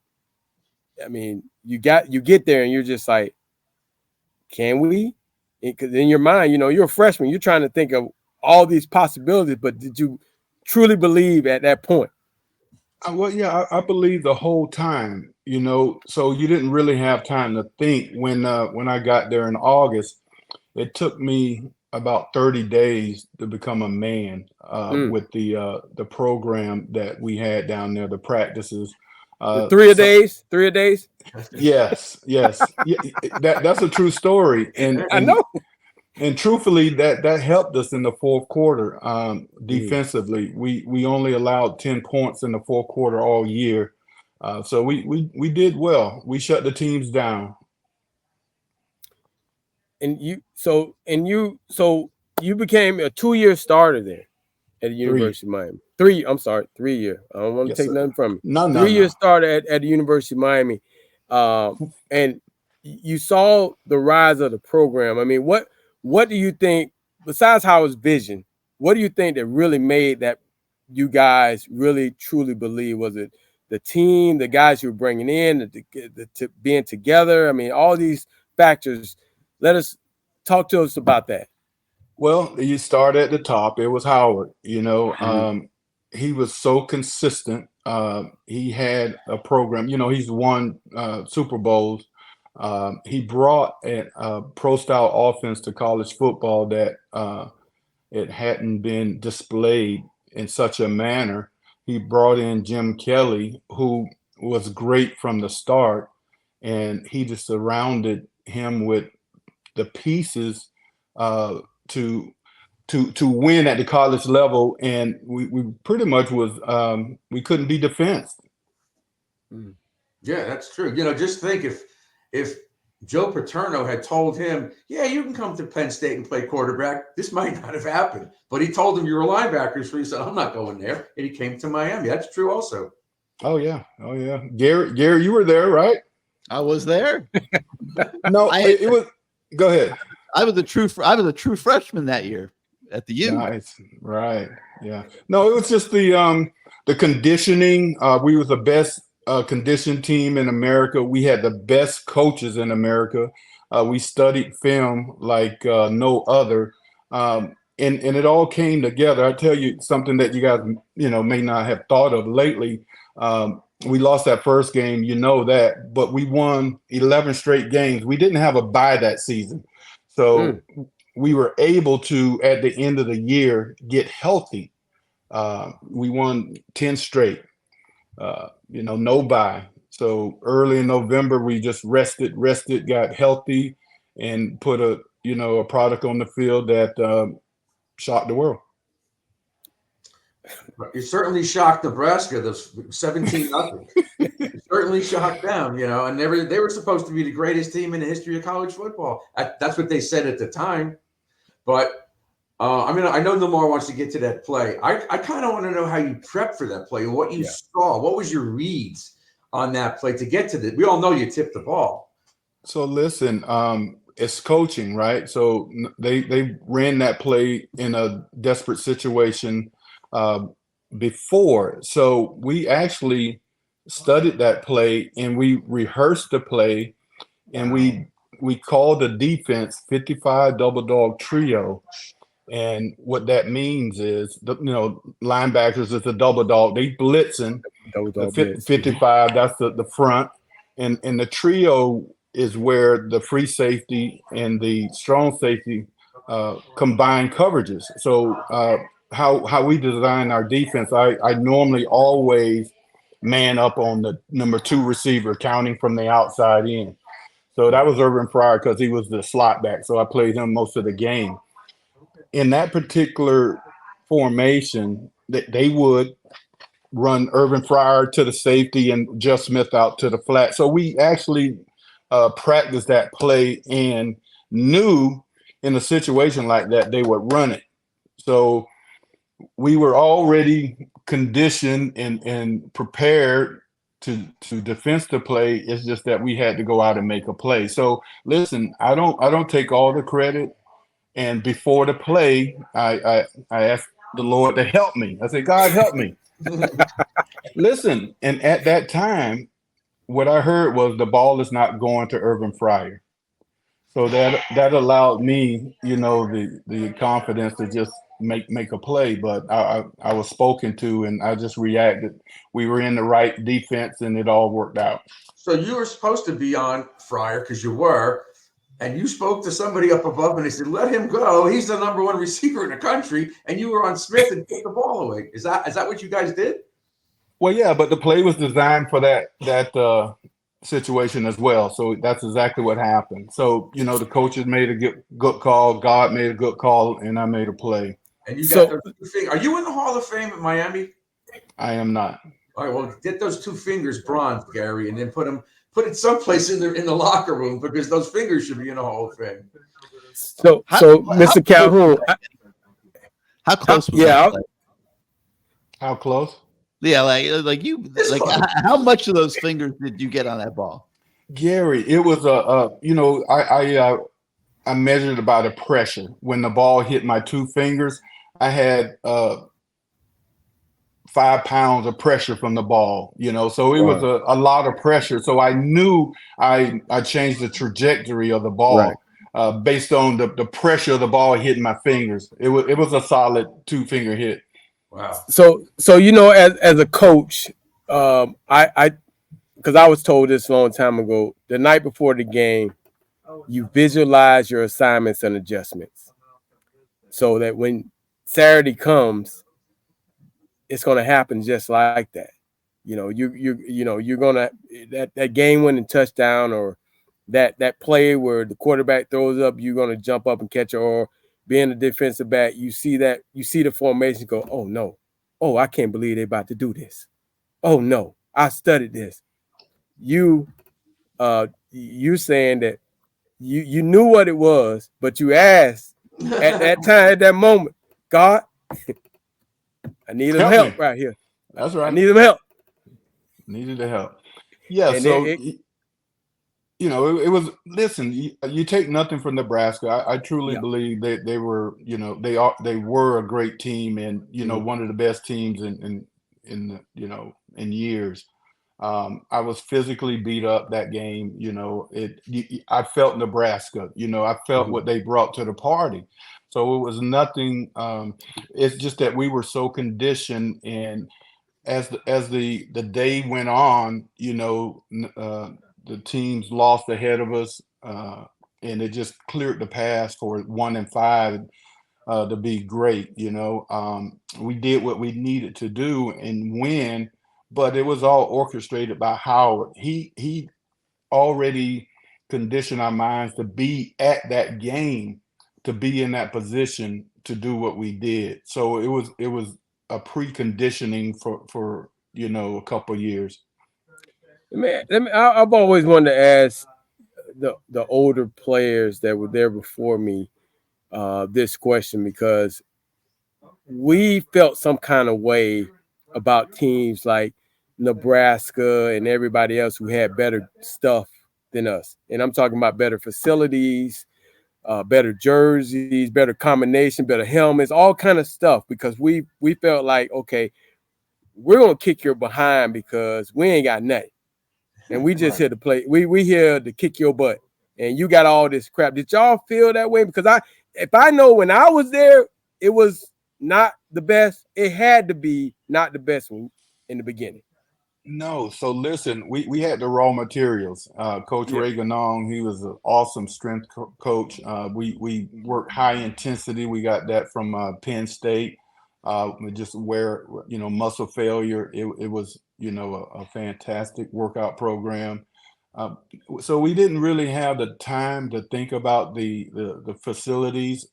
I mean, you get there and you're just like, can we? Because in your mind, you're a freshman, you're trying to think of all these possibilities, but did you truly believe at that point? Well, yeah, I believe the whole time, so you didn't really have time to think when I got there in August. It took me about 30 days to become a man with the program that we had down there, the practices. Three a days? Yes. Yeah, that's a true story. And I know. And truthfully, that helped us in the fourth quarter defensively. We only allowed 10 points in the fourth quarter all year. So we did well. We shut the teams down. And you became a 2-year starter there at the University of Miami. 3 year. I don't want to take nothing from you. No. 3-year starter at the University of Miami. And you saw the rise of the program. I mean, what do you think, besides Howard's vision, what do you think that really made that you guys really truly believe? Was it the team, the guys you were bringing in, the being together? I mean, all these factors. Talk to us about that. Well, you start at the top. It was Howard. He was so consistent. He had a program. He's won Super Bowls. He brought a pro-style offense to college football that it hadn't been displayed in such a manner. He brought in Jim Kelly, who was great from the start, and he just surrounded him with the pieces to win at the college level, and we pretty much we couldn't be defensed. Yeah, that's true. Just think if Joe Paterno had told him, yeah, you can come to Penn State and play quarterback, this might not have happened. But he told him you're a linebacker, so he said, I'm not going there. And he came to Miami. That's true also. Oh, yeah. Gary, you were there, right? I was there. No, it was – go ahead. I was a true freshman that year at the U. Nice. Right. Yeah. No, it was just the conditioning. We was the best conditioned team in America. We had the best coaches in America. We studied film like no other. And it all came together. I tell you something that you guys, may not have thought of lately. We lost that first game, that, but we won 11 straight games. We didn't have a bye that season. So we were able to, at the end of the year, get healthy. We won 10 straight, no bye. So early in November, we just rested, got healthy, and put a product on the field that shocked the world. You certainly shocked Nebraska, the 17-0. You certainly shocked them, and they were supposed to be the greatest team in the history of college football. That's what they said at the time. But, I know Lamar wants to get to that play. I kind of want to know how you prepped for that play and what you saw. What was your reads on that play to get to the – we all know you tipped the ball. So, listen, it's coaching, right? So they ran that play in a desperate situation before. So we actually studied that play and we rehearsed the play, and we called the defense 55 double dog trio. And what that means is, linebackers is a double dog. They blitzing. 55, that's the front. And the trio is where the free safety and the strong safety combine coverages. So how we design our defense, I normally always man up on the number 2 receiver, counting from the outside in. So that was Irvin Fryer because he was the slot back. So I played him most of the game. In that particular formation, they would run Irvin Fryer to the safety and Jeff Smith out to the flat. So we actually practiced that play and knew in a situation like that they would run it. So we were already conditioned and prepared to defense the play. It's just that we had to go out and make a play. So listen, I don't take all the credit. And before the play, I asked the Lord to help me. I said, God, help me. Listen, and at that time, what I heard was the ball is not going to Irvin Fryer. So that allowed me, the confidence to just make a play. But I was spoken to, and I just reacted. We were in the right defense, and it all worked out. So you were supposed to be on Fryer because you were, and you spoke to somebody up above, and they said, "Let him go. He's the number one receiver in the country." And you were on Smith and took the ball away. Is that what you guys did? Well, yeah, but the play was designed for that situation as well. So that's exactly what happened. So the coaches made a good call, God made a good call, and I made a play. And you got those two fingers. Are you in the Hall of Fame at Miami? I am not. All right, well, get those two fingers bronze, Gary, and then put it someplace in the locker room, because those fingers should be in the Hall of Fame. So Mr. Calhoun, how close was that play? How close? Yeah, how much of those fingers did you get on that ball? Gary, it was I measured by the pressure. When the ball hit my two fingers, I had 5 pounds of pressure from the ball, so it was a lot of pressure. So I knew I changed the trajectory of the ball based on the pressure of the ball hitting my fingers. It was a solid 2-finger hit. Wow. So as a coach, I because I was told this a long time ago, the night before the game, you visualize your assignments and adjustments so that when Saturday comes, it's going to happen just like that. You're gonna that game-winning touchdown, or that play where the quarterback throws up, you're gonna jump up and catch it, or being a defensive back, you see the formation, go, oh no, oh, I can't believe they're about to do this. Oh no, I studied this. You saying that you knew what it was, but you asked at that time, at that moment, God, I need him help right here. That's right. I need him help. Needed the help. Yeah. And so it was. Listen, you take nothing from Nebraska. I truly believe that they were. They were a great team, and one of the best teams in years. I was physically beat up that game. I felt Nebraska. I felt what they brought to the party. So it was nothing. It's just that we were so conditioned, and as the day went on, the teams lost ahead of us, and it just cleared the path for 1-5 to be great. We did what we needed to do and win. But it was all orchestrated by Howard. He already conditioned our minds to be at that game, to be in that position to do what we did. So it was a preconditioning for a couple of years. I've always wanted to ask the older players that were there before me this question, because we felt some kind of way about teams like Nebraska and everybody else who had better stuff than us. And I'm talking about better facilities, better jerseys, better combination, better helmets, all kind of stuff, because we felt like, okay, we're going to kick your behind because we ain't got nothing. And we just here to play. We here to kick your butt. And you got all this crap. Did y'all feel that way? Because if I know when I was there, it was not the best. It had to be not the best one in the beginning. No. So listen, we had the raw materials. Coach Ray Ganong, he was an awesome strength coach. We worked high intensity. We got that from Penn State. Just where, muscle failure. It was, a fantastic workout program. So we didn't really have the time to think about the facilities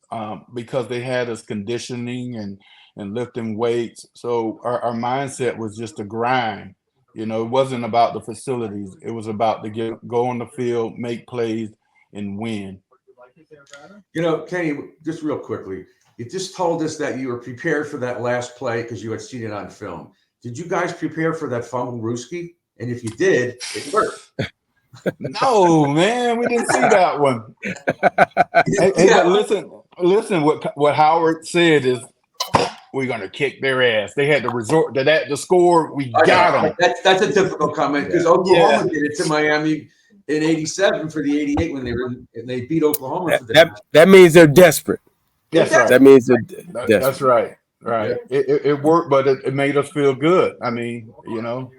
because they had us conditioning and lifting weights. So our mindset was just to grind. You know, it wasn't about the facilities. It was about to go on the field, make plays, and win. You know, Kenny, just real quickly, you just told us that you were prepared for that last play because you had seen it on film. Did you guys prepare for that fumble Ruski? And if you did, it worked. No, man, we didn't see that one. Hey, but listen. What Howard said is, we're gonna kick their ass. They had to resort to that to score. We got them. That's a difficult comment because Oklahoma did it to Miami in '87 for the '88 when they beat Oklahoma. That means they're desperate. That's right. That means they're desperate. That's right. Right. Yeah. It worked, but it made us feel good. I mean, you know.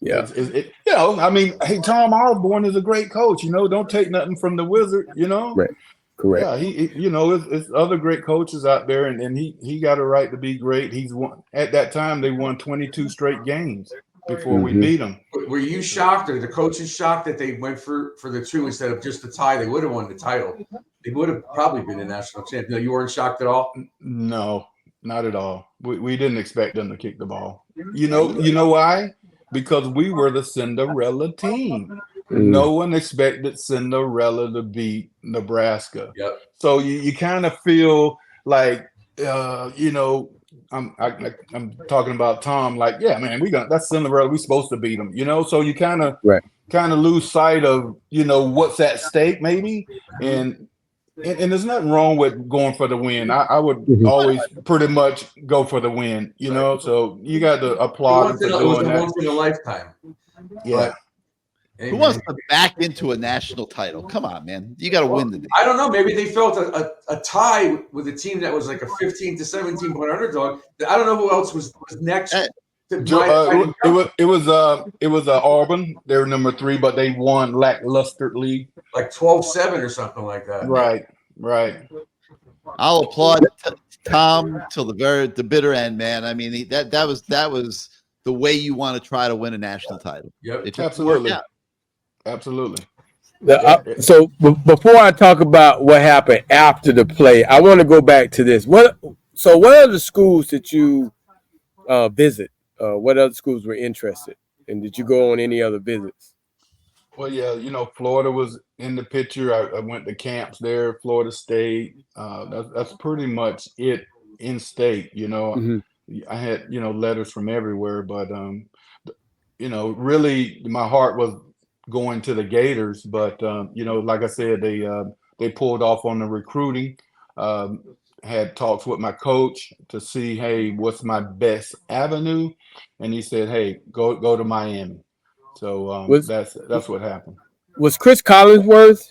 Yeah. You know, I mean, hey, Tom Osborne is a great coach. You know, don't take nothing from the Wizard. You know. Right. Correct. Yeah, he you know, it's other great coaches out there, and he got a right to be great. He's won at that time. They won 22 straight games before we beat them. Were you shocked, or the coaches shocked that they went for the 2 instead of just the tie? They would have won the title. They would have probably been a national champion. No, you weren't shocked at all? No, not at all. We didn't expect them to kick the ball. You know why? Because we were the Cinderella team. No one expected Cinderella to beat Nebraska. Yep. So you kind of feel like, you know, I'm talking about Tom. Like, yeah, man, that's Cinderella. We're supposed to beat them. You know, so you kind of lose sight of, you know, what's at stake maybe, and there's nothing wrong with going for the win. I would always pretty much go for the win. You know, so you got to applaud them for doing that. Once in a lifetime. Yeah. Who wants to back into a national title? Come on, man. You got to win today. I don't know. Maybe they felt a tie with a team that was like a 15 to 17 point underdog. I don't know who else was next. It was Auburn. They were number 3, but they won lacklusterly, like 12-7 or something like that. Right. I'll applaud Tom till the bitter end, man. I mean, that was the way you want to try to win a national title. Yep, absolutely. So before I talk about what happened after the play, I want to go back to this. What are the schools that you visit? What other schools were interested? And did you go on any other visits? Well, yeah, you know, Florida was in the picture. I went to camps there, Florida State. That's pretty much it in state, you know. I had, you know, letters from everywhere, but, you know, really my heart was going to the Gators. But, you know, like I said, they pulled off on the recruiting. Had talks with my coach to see, hey, what's my best avenue? And he said, hey, go to Miami. So that's what happened. Was Chris Collinsworth?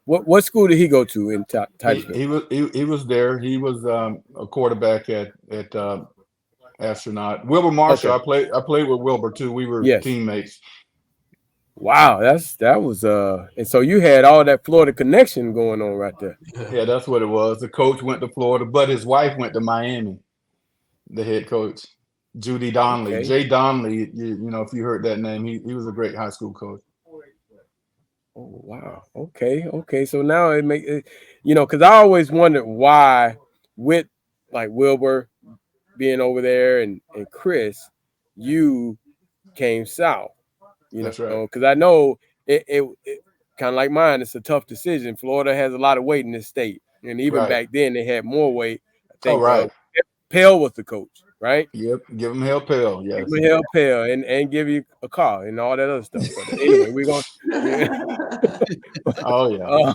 What school did he go to in Titusville? He was there. He was a quarterback at Astronaut. Wilbur Marshall. Okay. I played with Wilbur too. We were teammates. Wow, that was and so you had all that Florida connection going on right there. Yeah, that's what it was. The coach went to Florida, but his wife went to Miami. The head coach, Judy Donnelly, Jay Donnelly. You know, if you heard that name, he was a great high school coach. Oh wow. Okay. So now it makes it, you know, because I always wondered why, with like Wilbur being over there and Chris, you came south. You know, because I know it kind of like mine. It's a tough decision. Florida has a lot of weight in this state, and even back then they had more weight. I think. Pell was the coach, right? Yep. Give him Hell Pell. Yes. Give him Hell Pell and give you a car and all that other stuff. But anyway, we're gonna. Oh yeah.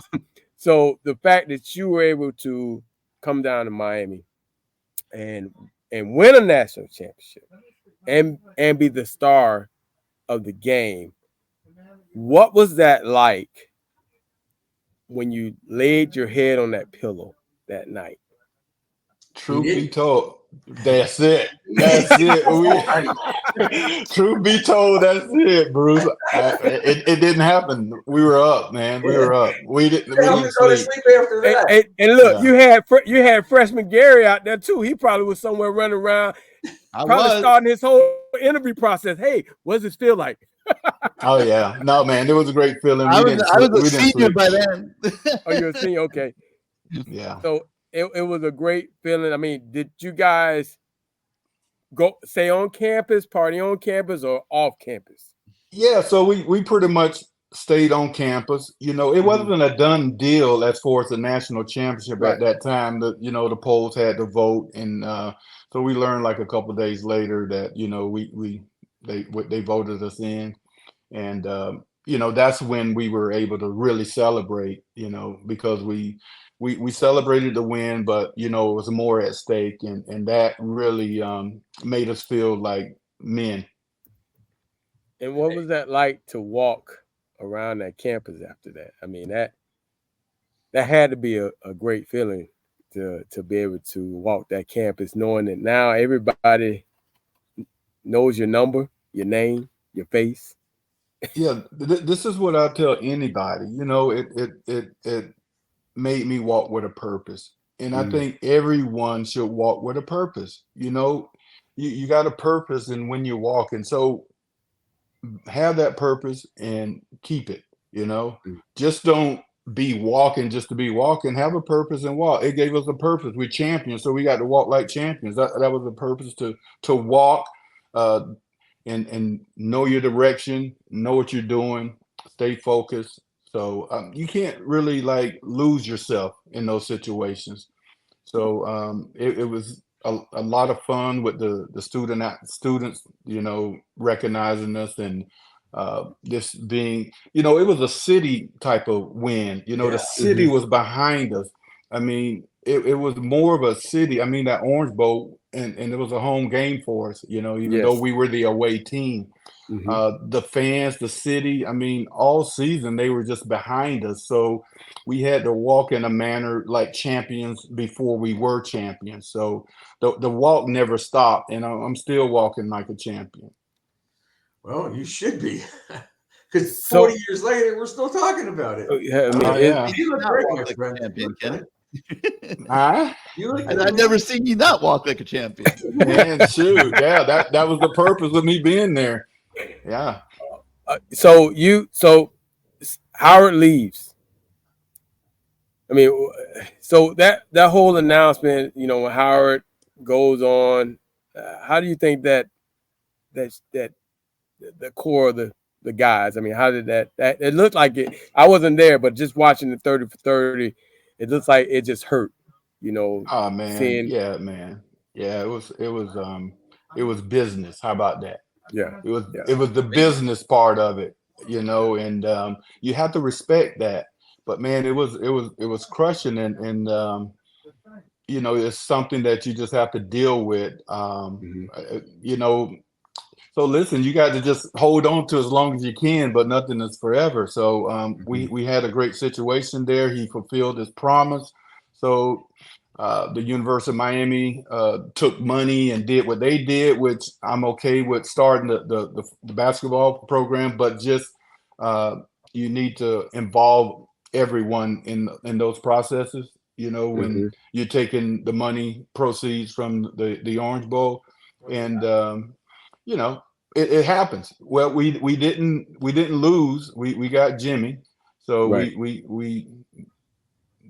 So the fact that you were able to come down to Miami and win a national championship and be the star of the game, what was that like when you laid your head on that pillow that night? Truth be told, that's it. That's it. Truth be told, that's it, Bruce. It didn't happen. We were up, man. We were up. We didn't sleep after that. And look, you had freshman Gary out there too. He probably was somewhere running around, starting his whole interview process. Hey, what does it feel like? Oh yeah, no man, it was a great feeling. I was a senior by then. Oh, you're a senior, okay. Yeah. So it was a great feeling. I mean, did you guys stay on campus, party on campus, or off campus? Yeah, so we pretty much stayed on campus. It wasn't a done deal as far as the national championship Right. at that time. The polls had to vote, and so we learned like a couple of days later that they voted us in, and that's when we were able to really celebrate. Because we celebrated the win, but it was more at stake, and that really made us feel like men. And what was that like to walk around that campus after that? I mean, that had to be a great feeling to be able to walk that campus, knowing that now everybody knows your number, your name, your face. Yeah, this is what I tell anybody. It made me walk with a purpose, and I think everyone should walk with a purpose. You got a purpose, and when you're walking, so have that purpose and keep it. Just don't be walking just to be walking. Have a purpose and walk. It gave us a purpose. We're champions, so we got to walk like champions. That was the purpose, to walk. And know your direction, know what you're doing, stay focused. So you can't really like lose yourself in those situations. So it was a lot of fun with the students, recognizing us, and this being, it was a city type of win. The city was behind us. I mean, it was more of a city. I mean, that Orange Bowl, and it was a home game for us, even though we were the away team. The fans, the city, I mean, all season they were just behind us. So we had to walk in a manner like champions before we were champions. So the walk never stopped, and I'm still walking like a champion. Well, you should be. Because 40 years later, we're still talking about it. You look great, my friend. Champion, Kenny. I've never seen you not walk like a champion. Man, shoot, yeah, that was the purpose of me being there. Yeah. So Howard leaves. I mean, so that whole announcement, when Howard goes on, how do you think that the core of the guys? I mean, how did that it looked like it? I wasn't there, but just watching the 30 for 30, it looks like it just hurt. Oh man, yeah, man, yeah. It was business. How about that? Yeah, it was the business part of it, and you have to respect that. But man, it was crushing, and it's something that you just have to deal with. So listen, you got to just hold on to as long as you can, but nothing is forever. So we had a great situation there. He fulfilled his promise. So the University of Miami took money and did what they did, which I'm okay with starting the basketball program, but just you need to involve everyone in those processes. When you're taking the money proceeds from the Orange Bowl, and it happens. Well, we didn't lose. We got Jimmy, so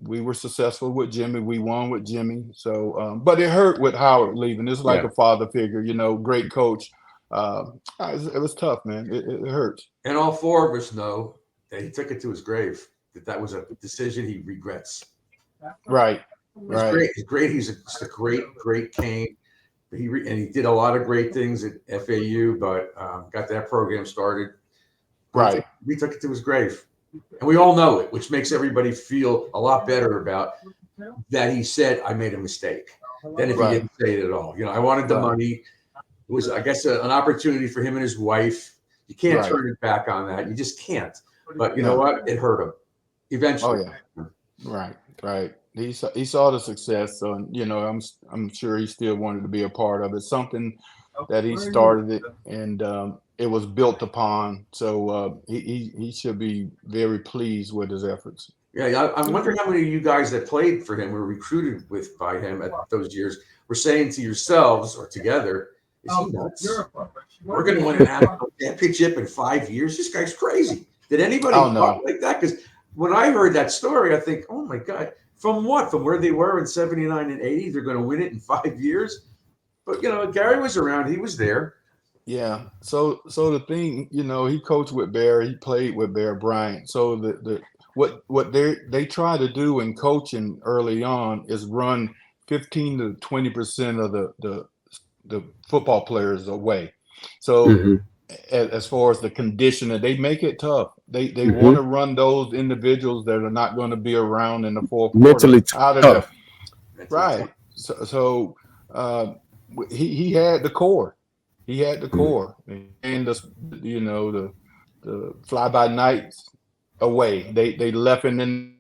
we were successful with Jimmy. We won with Jimmy. So, but it hurt with Howard leaving. It's like a father figure, great coach. It was tough, man. It hurts. And all four of us know that he took it to his grave. That was a decision he regrets. Right. It's great. He's a great Cane. He did a lot of great things at FAU, but got that program started. Right. We took it to his grave. And we all know it, which makes everybody feel a lot better about that he said, I made a mistake, than if he didn't say it at all. I wanted the money. It was, I guess, an opportunity for him and his wife. You can't turn it back on that. You just can't. But you know what? It hurt him eventually. Oh, yeah. Right. He saw the success. So, I'm sure he still wanted to be a part of it. Something that he started it, and it was built upon. So he should be very pleased with his efforts. Yeah, I'm wondering how many of you guys that played for him were recruited by him at those years were saying to yourselves or together, is he nuts? We're going to win a national championship in 5 years. This guy's crazy. Did anybody talk like that? Because when I heard that story, I think, oh my God, from what? From where they were in 79 and 80, they're going to win it in 5 years. But, Gary was around. He was there. Yeah. So the thing, he coached with Bear, he played with Bear Bryant. So what they try to do in coaching early on is run 15 to 20% of the football players away. So as far as the conditioning, they make it tough. They want to run those individuals that are not going to be around in the fourth Mentally quarter out of tough. right. So he had the core. He had the core, and the fly by nights away. They left him in.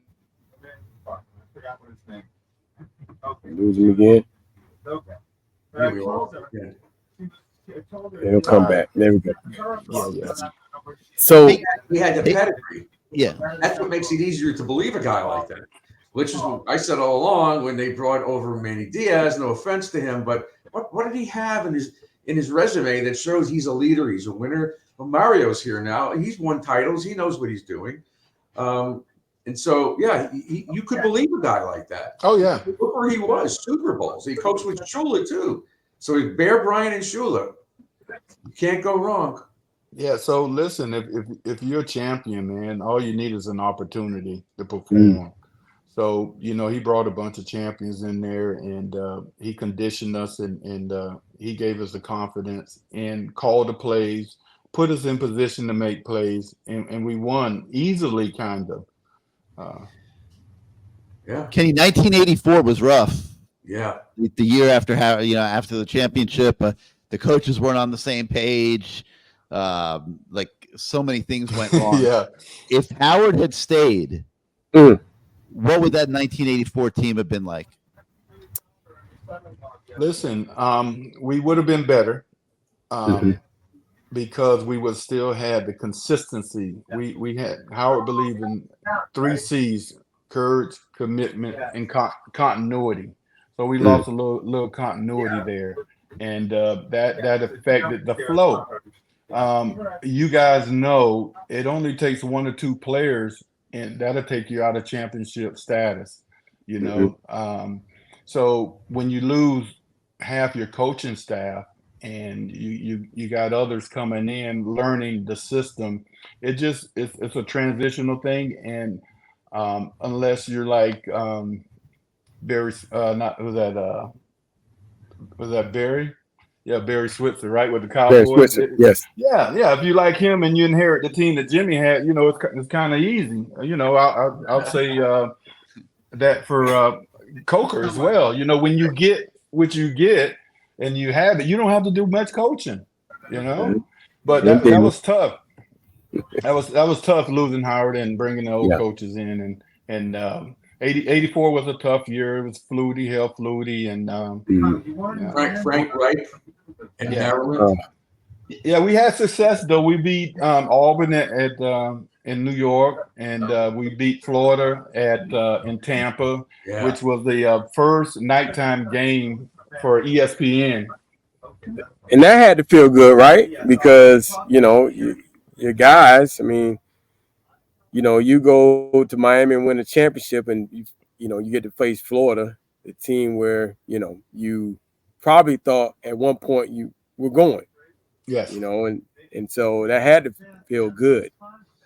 Lose him again. He'll come back. There we go. Yeah. So He had the pedigree. Yeah. That's what makes it easier to believe a guy like that. Which is what I said all along when they brought over Manny Diaz. No offense to him, but what did he have in his resume that shows he's a leader? He's a winner. Well, Mario's here now. He's won titles. He knows what he's doing. And so, yeah, you could believe a guy like that. Oh yeah. Look where he was. Super Bowls. He coached with Shula too. So he's Bear Bryant and Shula. You can't go wrong. Yeah, so listen, if you're a champion, man, all you need is an opportunity to perform. So, he brought a bunch of champions in there, and he conditioned us, and he gave us the confidence and called the plays, put us in position to make plays, and we won easily, kind of. Yeah. Kenny, 1984 was rough. Yeah. The year after after the championship, the coaches weren't on the same page. Like so many things went wrong. Yeah. If Howard had stayed, what would that 1984 team have been like? Listen, we would have been better because we would still had the consistency. We had Howard believed in 3 C's: courage, commitment, and continuity. So we lost a little continuity there, and that affected the flow. You guys know it only takes 1 or 2 players, and that'll take you out of championship status. So when you lose half your coaching staff and you got others coming in learning the system, it's a transitional thing. And unless you're like Barry, was that Barry? Yeah, Barry Switzer, right, with the Cowboys. Yes. Yeah. If you like him and you inherit the team that Jimmy had, it's kind of easy. I'll say that for Coker as well. When you get what you get and you have it, you don't have to do much coaching. But that was tough. That was tough losing Howard and bringing the old coaches in, and 84 was a tough year. It was Flutie, and Frank Wright and Maryland. Yeah, we had success though. We beat Auburn in New York, and we beat Florida in Tampa, which was the first nighttime game for ESPN. And that had to feel good, right? Because your guys. I mean, you go to Miami and win a championship, and you get to face Florida, the team where you probably thought at one point you were going. Yes. And so that had to feel good,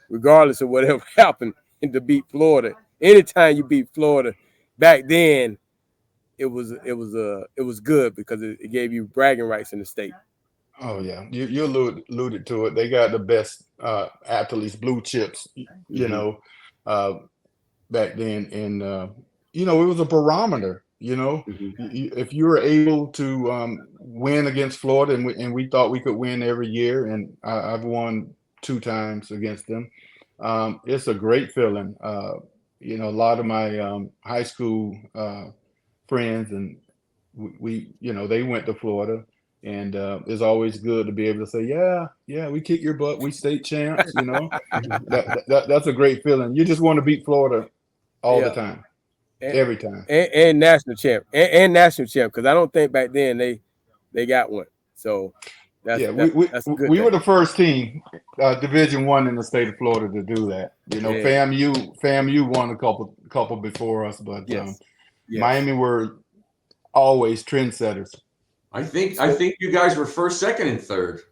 regardless of whatever happened, and to beat Florida. Anytime you beat Florida, back then, it was good because it gave you bragging rights in the state. Oh yeah, you alluded to it. They got the best athletes, blue chips, back then, and it was a barometer. If you were able to win against Florida, and we thought we could win every year, and I've won 2 times against them. It's a great feeling. A lot of my high school friends, and we they went to Florida. And it's always good to be able to say, yeah, we kick your butt. We state champs, that's a great feeling. You just want to beat Florida all the time, every time. And national champ, and national champ, because I don't think back then they got one. So That's good. We were the first team, Division I in the state of Florida to do that. You know, Yeah. FAMU won a couple before us, but Yes. Miami were always trendsetters. I think you guys were first, second, and third.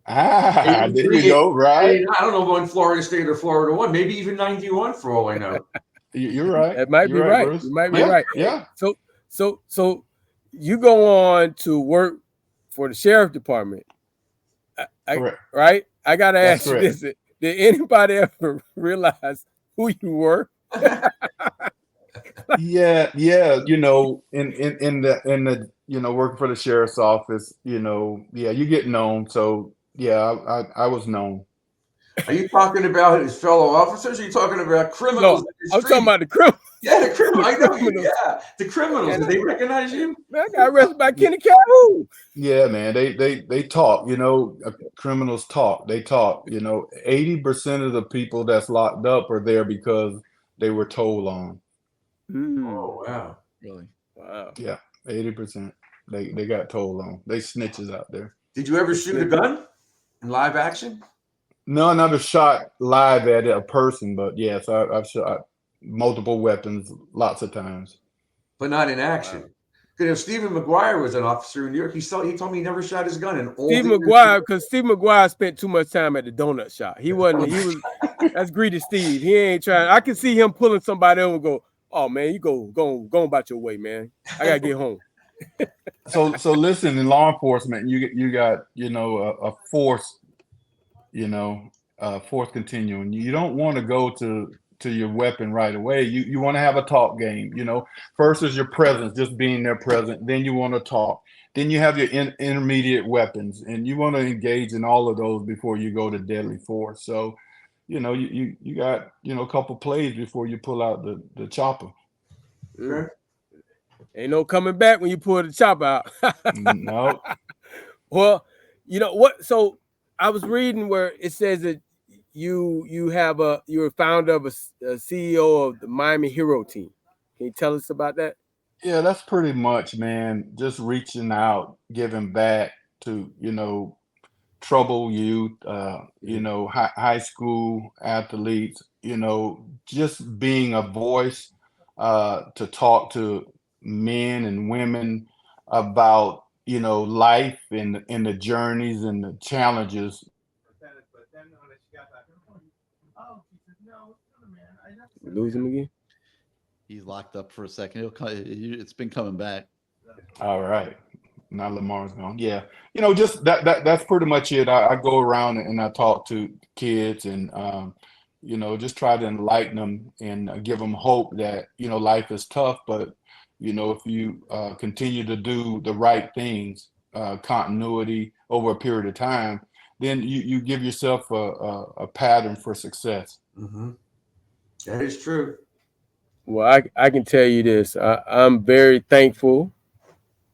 There you go, right? I don't know when Florida State or Florida won. Maybe even 91 for all I know. You're right. That might be right. Bruce. You might be right. Yeah. So you go on to work for the sheriff department. Right? I gotta ask you this: did anybody ever realize who you were? Yeah. You know, in the working for the sheriff's office, you get known. So yeah, I was known. Are you talking about his fellow officers? Or are you talking about criminals? No, I'm talking about the criminals. Yeah, the criminals. I know you. Yeah, the criminals. Did they recognize you? Man, I got arrested by Kenny Calhoun. Yeah, man. They talk. You know, criminals talk. They talk. You know, 80% of the people that's locked up are there because they were told on. Oh wow, Really? Wow. Yeah, 80%. They got told on. They snitches out there. Did you ever shoot a gun in live action? No, I never shot live at a person, but yes, I've shot multiple weapons lots of times. But not in action. Because if Stephen McGuire was an officer in New York, he told me he never shot his gun in all. Steve McGuire spent too much time at the donut shop. He was that's greedy Steve. He ain't trying. I can see him pulling somebody over and go, "Oh man, you go about your way, man. I gotta get home." So listen, in law enforcement, you got a force, fourth continuum. You don't want to go to your weapon right away. You want to have a talk game. First is your presence, just being there present. Then you want to talk. Then you have your intermediate weapons, and you want to engage in all of those before you go to deadly force. So, you got a couple plays before you pull out the chopper. Sure. Ain't no coming back when you pull the chopper out. No. Well, you know what? So I was reading where it says that you're a founder of a CEO of the Miami Hero Team. Can you tell us about that? Yeah, that's pretty much, man, just reaching out, giving back to, troubled youth, high school athletes, just being a voice to talk to men and women about, life and the journeys and the challenges. Lose him again? He's locked up for a second. It's been coming back. All right. Now Lamar's gone. Yeah. Just that's pretty much it. I go around and I talk to kids and, just try to enlighten them and give them hope that, life is tough, but, if you continue to do the right things, continuity over a period of time, then you give yourself a pattern for success. Mm-hmm. That is true. Well, I can tell you this. I'm very thankful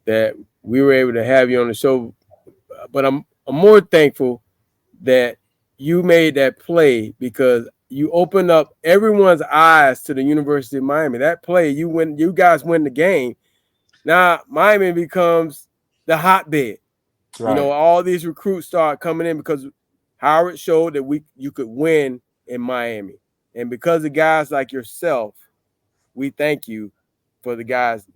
that we were able to have you on the show, but I'm more thankful that you made that play because you opened up everyone's eyes to the University of Miami. That play, you guys win the game. Now Miami becomes the hotbed. Right. All these recruits start coming in because Howard showed that you could win in Miami. And because of guys like yourself, we thank you for the guys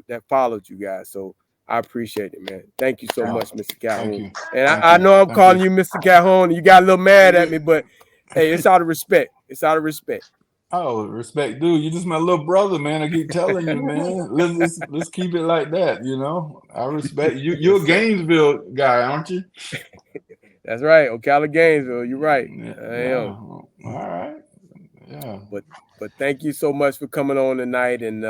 that followed you guys. So I appreciate it, man. Thank you so much, Mr. Calhoun. And I know I'm calling you Mr. Calhoun. You got a little mad at me, but hey, it's out of respect. It's out of respect. Oh, respect, dude. You're just my little brother, man. I keep telling you, man. Let's keep it like that, I respect you. You're a Gainesville guy, aren't you? That's right. Ocala, Gainesville. You're right. I am. All right. Yeah. But thank you so much for coming on tonight and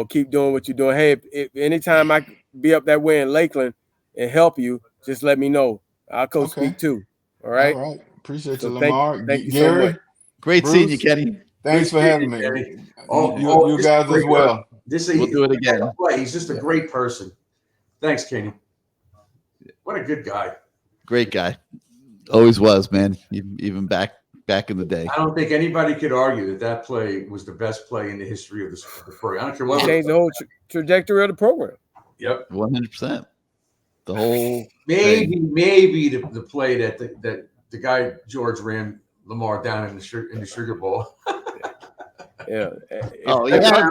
keep doing what you're doing. Hey, if anytime I be up that way in Lakeland and help you, just let me know. I'll speak too. All right. All right. Appreciate you, Lamar. Thank you Gary, so much. Great Bruce, seeing you, Kenny. Thanks for having me. You guys as well. We'll do it again. He's just a great person. Thanks, Kenny. What a good guy. Great guy. Always was, man. Even back in the day. I don't think anybody could argue that play was the best play in the history of the program. I don't care what. Changed the whole trajectory of the program. Yep. 100%. The whole maybe the play that the guy George ran Lamar down in the Sugar Bowl. Yeah. Oh yeah,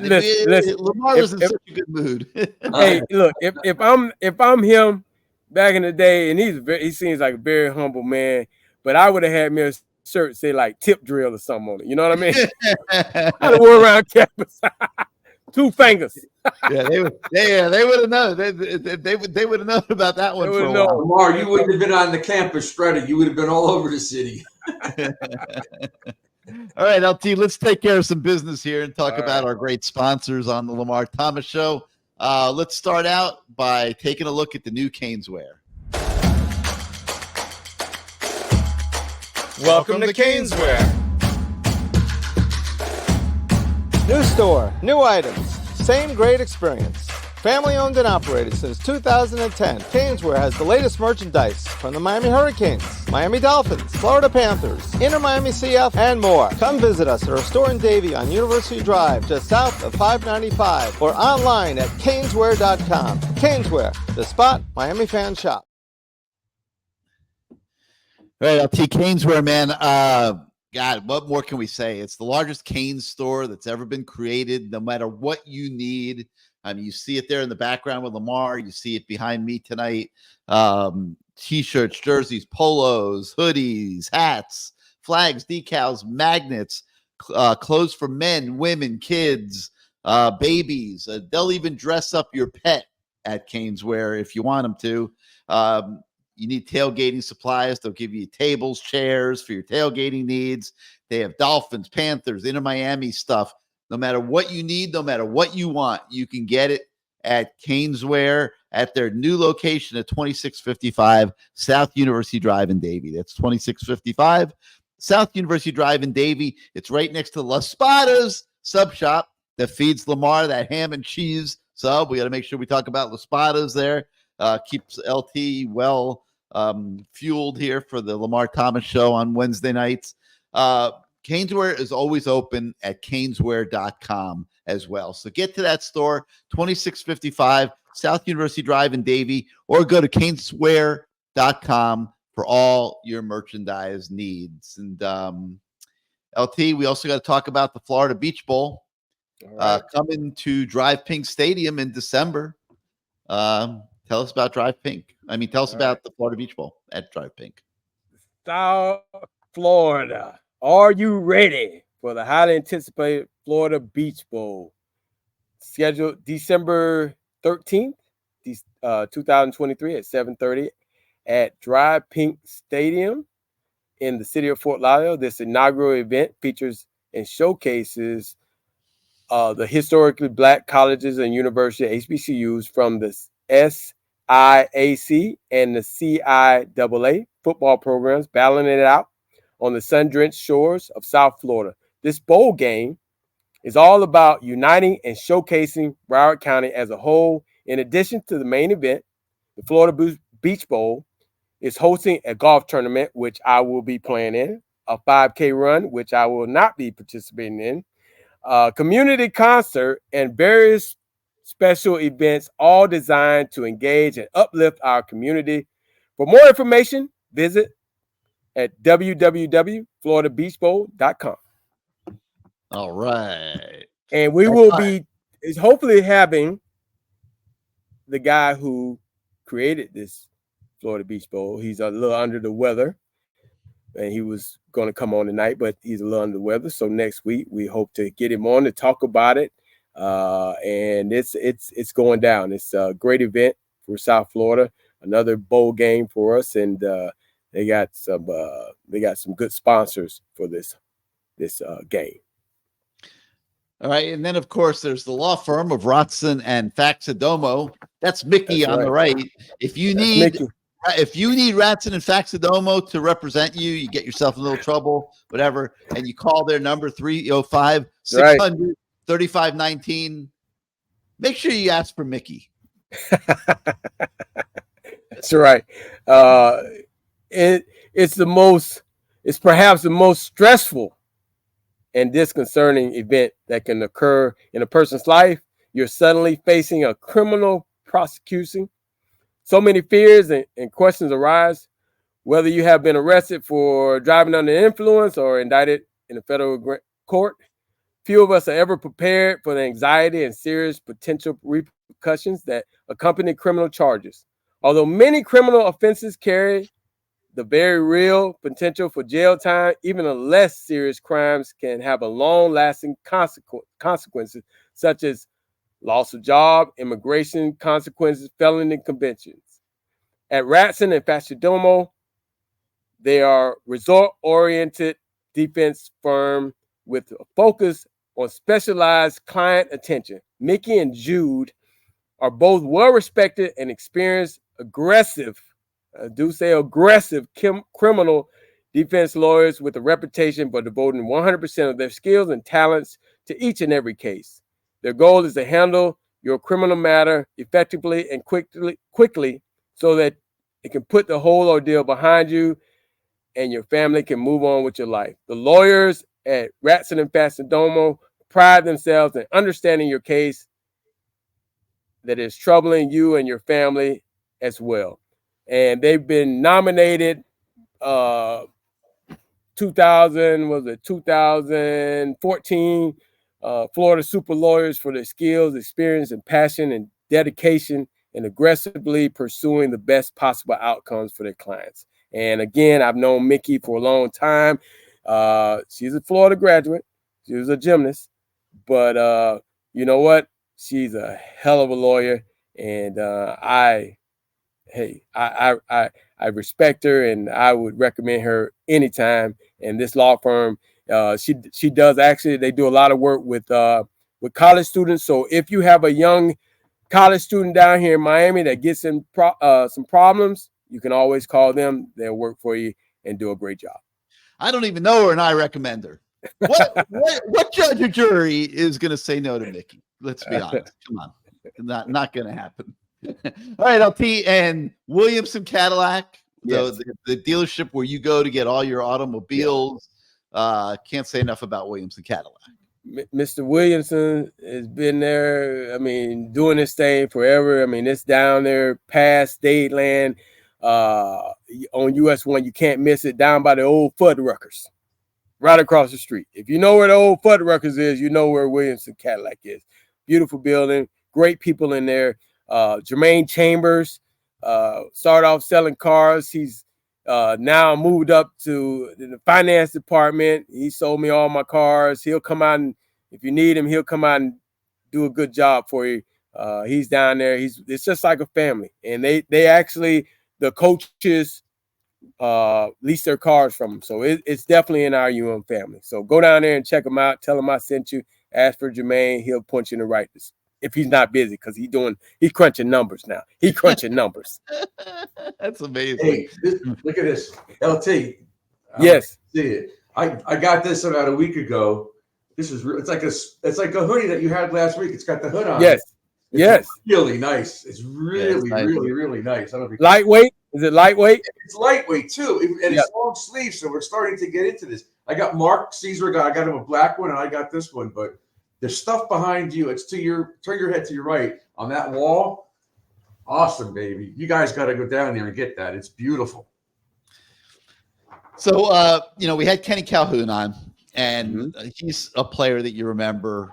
Lamar was in such a good mood. Hey, look, if I'm him back in the day, and he seems like a very humble man, but I would have had me a shirt say like tip drill or something on it. You know what I mean? I'd have wore around campus. 2 fingers. Yeah, they would have known. They would have known about that one for a while. Lamar, you wouldn't have been on the campus shredded. You would have been all over the city. All right, LT, let's take care of some business here and talk about our great sponsors on the Lamar Thomas Show. Let's start out by taking a look at the new CaneSwear. Welcome to CaneSport. New store, new items, same great experience. Family owned and operated since 2010, CaneSport has the latest merchandise from the Miami Hurricanes, Miami Dolphins, Florida Panthers, Inter Miami CF, and more. Come visit us at our store in Davie on University Drive, just south of 595, or online at caneswear.com. CaneSport, the spot Miami fans shop. All right, LT, CaneSwear, man. God, what more can we say? It's the largest Canes store that's ever been created, no matter what you need. I mean, you see it there in the background with Lamar. You see it behind me tonight. T-shirts, jerseys, polos, hoodies, hats, flags, decals, magnets, clothes for men, women, kids, babies. They'll even dress up your pet at CaneSwear if you want them to. You need tailgating supplies. They'll give you tables, chairs for your tailgating needs. They have Dolphins, Panthers, Inter Miami stuff. No matter what you need, no matter what you want, you can get it at CaneSwear at their new location at 2655 South University Drive in Davie. That's 2655 South University Drive in Davie. It's right next to La Spada's sub shop that feeds Lamar that ham and cheese sub. We got to make sure we talk about La Spada's there. Keeps LT well fueled here for the Lamar Thomas Show on Wednesday nights. CaneSwear is always open at caneswear.com as well. So get to that store, 2655 South University Drive in Davie, or go to caneswear.com for all your merchandise needs. And LT, we also got to talk about the Florida Beach Bowl coming to Drive Pink Stadium in December. Tell us about Drive Pink. Tell us about the Florida Beach Bowl at Drive Pink. South Florida. Are you ready for the highly anticipated Florida Beach Bowl? Scheduled December 13th, 2023 at 7:30 at Drive Pink Stadium in the city of Fort Lauderdale. This inaugural event features and showcases the historically Black colleges and universities, HBCUs, from the SIAC and the CIAA football programs, battling it out on the sun-drenched shores of South Florida. This bowl game is all about uniting and showcasing Broward County as a whole. In addition to the main event, the Florida Beach Bowl is hosting a golf tournament, which I will be playing in, a 5K run, which I will not be participating in, a community concert, and various special events, all designed to engage and uplift our community. For more information, visit at www.floridabeachbowl.com. All right. And we will be hopefully having the guy who created this Florida Beach Bowl. He's a little under the weather, and he was going to come on tonight, but he's a little under the weather. So next week, we hope to get him on to talk about it. And it's going down. It's a great event for South Florida, another bowl game for us, and they got some good sponsors for this game. All right, and then of course there's the law firm of Rotson and Faxadomo. That's Mickey on the right. If you need Ratson and Faxadomo to represent you, you get yourself in a little trouble, whatever, and you call their number 305-600-3519. Make sure you ask for Mickey. That's right. It's perhaps the most stressful and disconcerting event that can occur in a person's life. You're suddenly facing a criminal prosecution So many fears and questions arise, whether you have been arrested for driving under influence or indicted in a federal court. Few of us are ever prepared for the anxiety and serious potential repercussions that accompany criminal charges. Although many criminal offenses carry the very real potential for jail time, even the less serious crimes can have a long-lasting consequences, such as loss of job, immigration consequences, felony convictions. At Ratson and Fascidomo, they are result-oriented defense firm with a focus on specialized client attention. Mickey and Jude are both well-respected and experienced aggressive criminal defense lawyers with a reputation for devoting 100% of their skills and talents to each and every case. Their goal is to handle your criminal matter effectively and quickly so that it can put the whole ordeal behind you and your family can move on with your life. The lawyers at Ratson and Fascidomo pride themselves in understanding your case that is troubling you and your family as well. And they've been nominated 2014 Florida Super Lawyers for their skills, experience, and passion and dedication in aggressively pursuing the best possible outcomes for their clients. And again, I've known Mickey for a long time. She's a Florida graduate. She was a gymnast. But you know what? She's a hell of a lawyer. And I respect her, and I would recommend her anytime. And this law firm, she does actually, they do a lot of work with college students. So if you have a young college student down here in Miami that gets in some problems, you can always call them. They'll work for you and do a great job. I don't even know her, and I recommend her. What judge or jury is going to say no to Mickey? Let's be honest. Come on, not going to happen. All right, LT and Williamson Cadillac, Yes. the dealership where you go to get all your automobiles. Can't say enough about Williamson Cadillac. Mr. Williamson has been there, I mean, doing this thing forever. I mean, it's down there past Dadeland on US 1. You can't miss it, down by the old Fuddruckers, right across the street. If you know where the old Fuddruckers is, you know where Williamson Cadillac is. Beautiful building, great people in there. Jermaine Chambers started off selling cars. He's now moved up to the finance department. He sold me all my cars. He'll come out, and if you need him, he'll come out and do a good job for you. He's down there. It's just like a family. And they actually, the coaches lease their cars from him. So it's definitely in our family. So go down there and check him out. Tell him I sent you. Ask for Jermaine. He'll point you in the right if he's not busy, because he's crunching numbers now. He's crunching numbers. That's amazing. Hey, look at this. LT. Yes. See it. I got this about a week ago. This is it's like a hoodie that you had last week. It's got the hood on. Yes. It's yes. Really nice. It's really, nice. really nice. I don't know if Lightweight? Is it lightweight? It's lightweight too, and it's long sleeves. So we're starting to get into this. I got Mark Caesar. I got him a black one, and I got this one. But there's stuff behind you. It's turn your head to your right on that wall. Awesome, baby. You guys got to go down there and get that. It's beautiful. So, we had Kenny Calhoun on, and he's a player that you remember.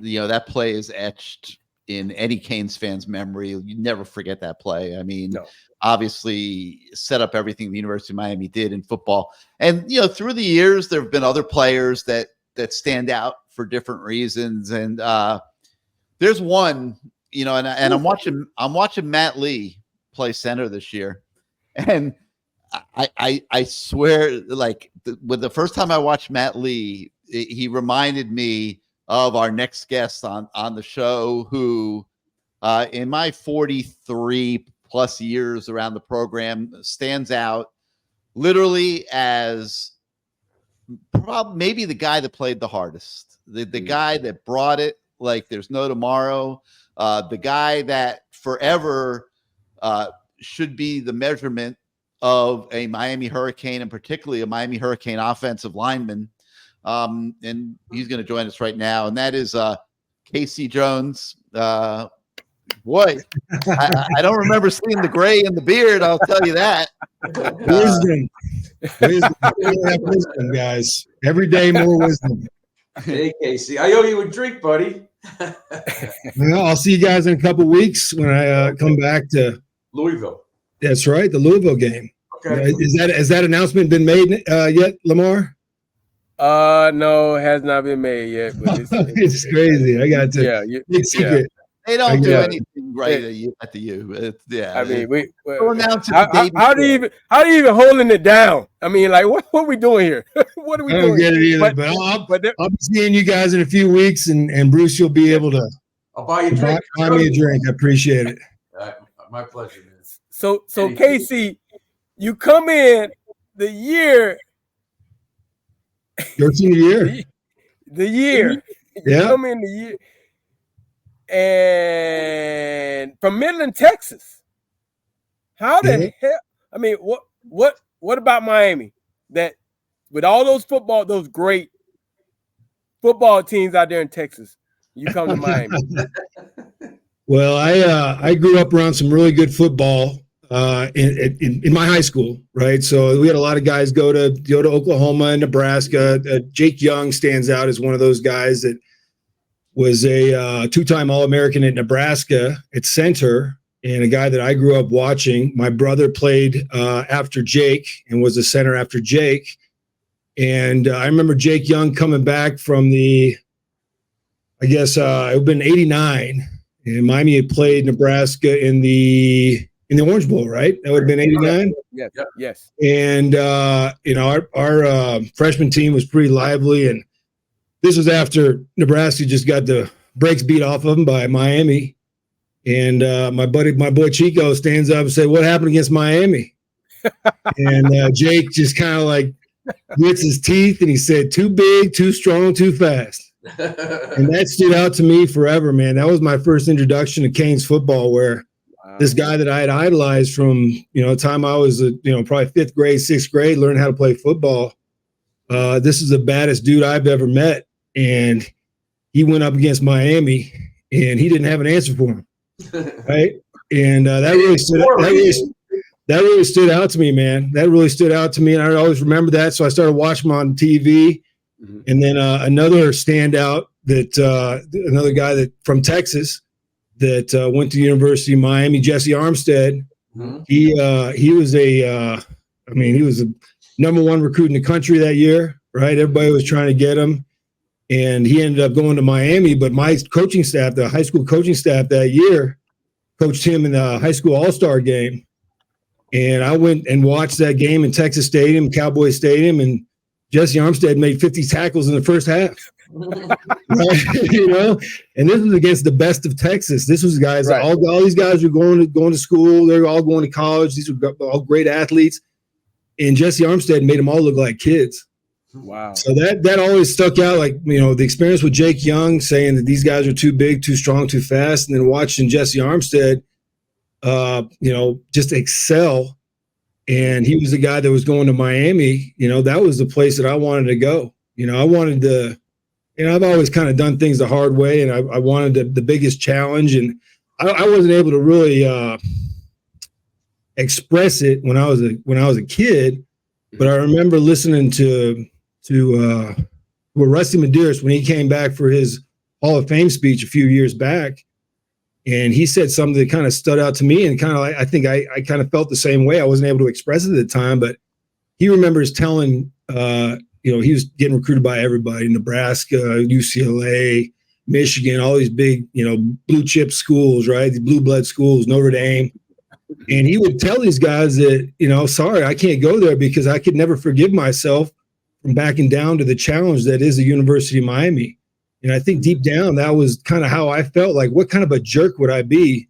That play is etched in any Canes fan's memory. You never forget that play. I mean, obviously set up everything the University of Miami did in football. And, through the years, there have been other players that stand out for different reasons. And there's one, and I'm watching Matt Lee play center this year. And I swear, with the first time I watched Matt Lee, he reminded me of our next guest on the show, who in my 43 plus years around the program stands out literally as maybe the guy that played the hardest, the guy that brought it like there's no tomorrow, the guy that forever should be the measurement of a Miami Hurricane, and particularly a Miami Hurricane offensive lineman. And he's going to join us right now. And that is Casey Jones. Boy, I don't remember seeing the gray in the beard. I'll tell you that. Wisdom. Wisdom, guys. Every day more wisdom. Hey, Casey, I owe you a drink, buddy. Well, I'll see you guys in a couple weeks when I come back to Louisville. That's right, the Louisville game. Okay. Has that announcement been made yet, Lamar? No, it has not been made yet. But It's crazy. I got to. Big secret. They don't do anything right at the U. I mean, how do you even holding it down? I mean, like, what are we doing here? What are we doing? I don't get it either. But I'll be seeing you guys in a few weeks, and Bruce, you'll be able to. I'll buy you a drink. Buy me a drink. I appreciate it. My pleasure, man. So Casey, you come in the year. Your senior year. The year. Yeah. You come in the year. And from Midland, Texas. How the hell? I mean, what about Miami? That with all those great football teams out there in Texas, you come to Miami. Well, I grew up around some really good football in my high school, right? So we had a lot of guys go to Oklahoma and Nebraska. Jake Young stands out as one of those guys that was a two-time All-American at Nebraska at center, and a guy that I grew up watching. My brother played after Jake and was a center after Jake. And I remember Jake Young coming back from it would have been 89, and Miami had played Nebraska in the Orange Bowl, right? That would have been 89? Yes. And, our freshman team was pretty lively, and this was after Nebraska just got the brakes beat off of them by Miami. And my boy Chico stands up and said, "What happened against Miami?" And Jake just kind of like grits his teeth, and he said, "Too big, too strong, too fast." And that stood out to me forever, man. That was my first introduction to Canes football, where this guy that I had idolized from, the time I was, probably 5th grade, 6th grade, learned how to play football. This is the baddest dude I've ever met. And he went up against Miami, and he didn't have an answer for him, right? And that really stood out to me, man. That really stood out to me, and I always remember that. So I started watching him on TV. Mm-hmm. And then another standout another guy that from Texas that went to the University of Miami, Jesse Armstead. Mm-hmm. He was he was the number 1 recruit in the country that year, right? Everybody was trying to get him. And he ended up going to Miami, but my coaching staff, the high school coaching staff that year, coached him in the high school all-star game. And I went and watched that game in Texas Stadium, Cowboy Stadium, and Jesse Armstead made 50 tackles in the first half. Right? And this was against the best of Texas. This was guys, right. all these guys were going to school. They're all going to college. These were all great athletes. And Jesse Armstead made them all look like kids. Wow. So that always stuck out, like, the experience with Jake Young saying that these guys are too big, too strong, too fast, and then watching Jesse Armstead, just excel. And he was the guy that was going to Miami. That was the place that I wanted to go. I wanted to, I've always kind of done things the hard way, and I wanted the biggest challenge. And I wasn't able to really express it when I was a kid, but I remember listening to Rusty Medeiros when he came back for his Hall of Fame speech a few years back, and he said something that kind of stood out to me, and kind of I think I kind of felt the same way. I wasn't able to express it at the time, but he remembers telling he was getting recruited by everybody: Nebraska, UCLA, Michigan, all these big blue chip schools, right? The blue blood schools, Notre Dame. And he would tell these guys that, sorry, I can't go there because I could never forgive myself from backing down to the challenge that is the University of Miami. And I think deep down, that was kind of how I felt. Like, what kind of a jerk would I be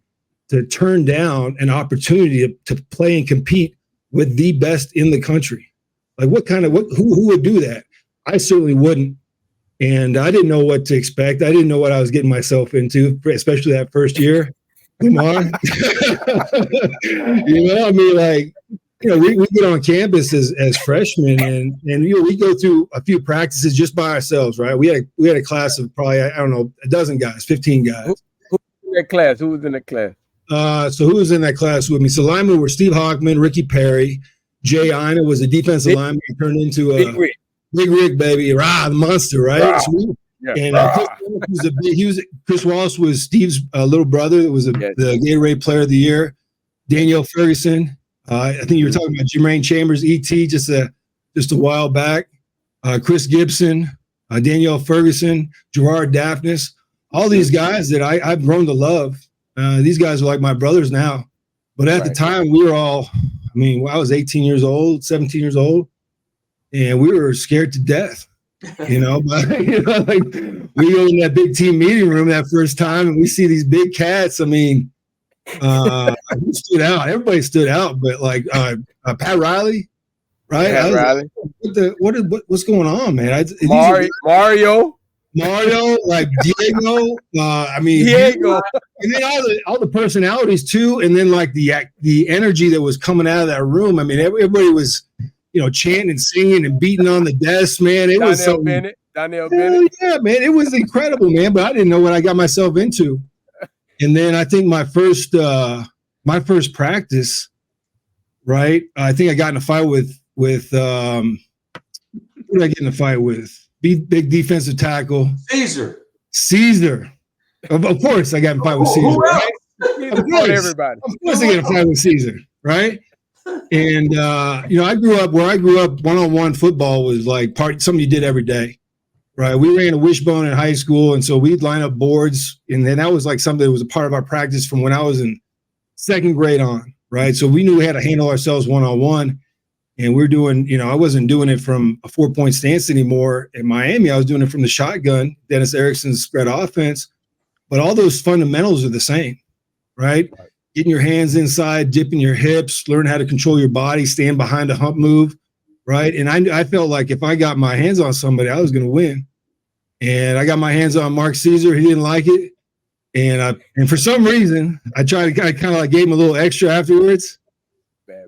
to turn down an opportunity to play and compete with the best in the country? Like, who would do that? I certainly wouldn't. And I didn't know what to expect. I didn't know what I was getting myself into, especially that first year. Lamar. We get on campus as freshmen, and we go through a few practices just by ourselves, right? We had a class of probably, I don't know, a dozen guys, 15 guys. that class? Who was in that class? So who was in that class with me? So linemen were Steve Hockman, Ricky Perry, Jay Ina was a defensive lineman. He turned into a Big Rig, baby. Rah, the monster, right? So Chris Wallace was Steve's little brother. It was the Gatorade Player of the Year. Danielle Ferguson. I think you were talking about Jermaine Chambers, ET, just a while back. Chris Gibson, Danielle Ferguson, Gerard Daphnis. All these guys that I've grown to love. These guys are like my brothers now. But at the time, we were all, I was 18 years old, 17 years old, and we were scared to death. But we go in that big team meeting room that first time, and we see these big cats. Who stood out? Everybody stood out, but Pat Riley, right? Pat Riley. What's going on, man? Mario, like Diego. Diego, and then all the personalities too, and then like the energy that was coming out of that room. Everybody was, chanting and singing and beating on the desk, man. It was so Donnell Bennett. Yeah, man, it was incredible, man. But I didn't know what I got myself into. And then I think my first practice, right? I think I got in a fight with who did I get in a fight with? Big defensive tackle. Caesar. Of course I got in a fight with Caesar. Right? Everybody. Of course I got in a fight with Caesar, right? And I grew up one-on-one football was like something you did every day. Right. We ran a wishbone in high school. And so we'd line up boards. And then that was like something that was a part of our practice from when I was in second grade on. Right. So we knew we had to handle ourselves one-on-one. And we're doing, I wasn't doing it from a 4-point stance anymore in Miami. I was doing it from the shotgun, Dennis Erickson's spread offense. But all those fundamentals are the same. Right. Getting your hands inside, dipping your hips, learn how to control your body, stand behind a hump move. Right. And I felt like if I got my hands on somebody, I was going to win. And I got my hands on Mark Caesar. He didn't like it. And for some reason, I kind of like gave him a little extra afterwards.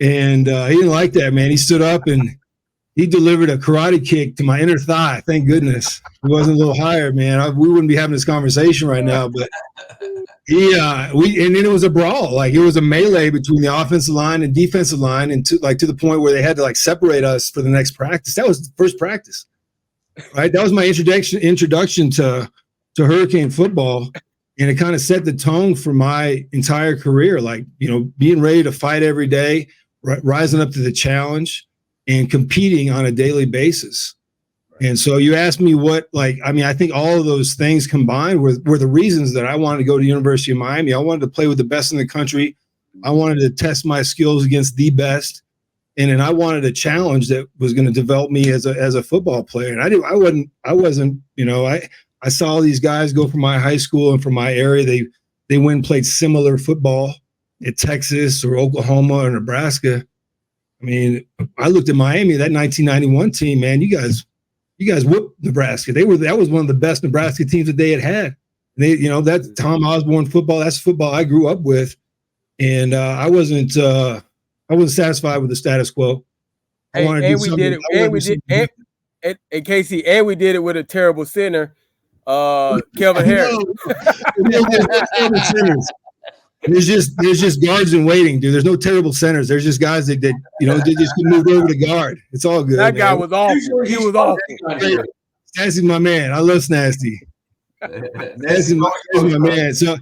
And he didn't like that, man. He stood up and he delivered a karate kick to my inner thigh. Thank goodness. He wasn't a little higher, man. We wouldn't be having this conversation right now. But and then it was a brawl. Like it was a melee between the offensive line and defensive line, and to the point where they had to separate us for the next practice. That was the first practice, right? That was my introduction to Hurricane football, and it kind of set the tone for my entire career. Being ready to fight every day, rising up to the challenge, and competing on a daily basis. And so you asked me I think all of those things combined were the reasons that I wanted to go to the University of Miami. I wanted to play with the best in the country. I wanted to test my skills against the best. And then I wanted a challenge that was going to develop me as a football player. And I saw these guys go from my high school and from my area. They went and played similar football at Texas or Oklahoma or Nebraska. I looked at Miami, that 1991 team, man, you guys whooped Nebraska. That was one of the best Nebraska teams that they had. And that's Tom Osborne football. That's football I grew up with. And I wasn't satisfied with the status quo. We did it with a terrible center, Kelvin Harris. There's just guards in waiting, dude. There's no terrible centers. There's just guys that they just moved over to guard. It's all good. That guy was awful. He was awful. Snasty's my man. I love Snasty. Snasty's my man. So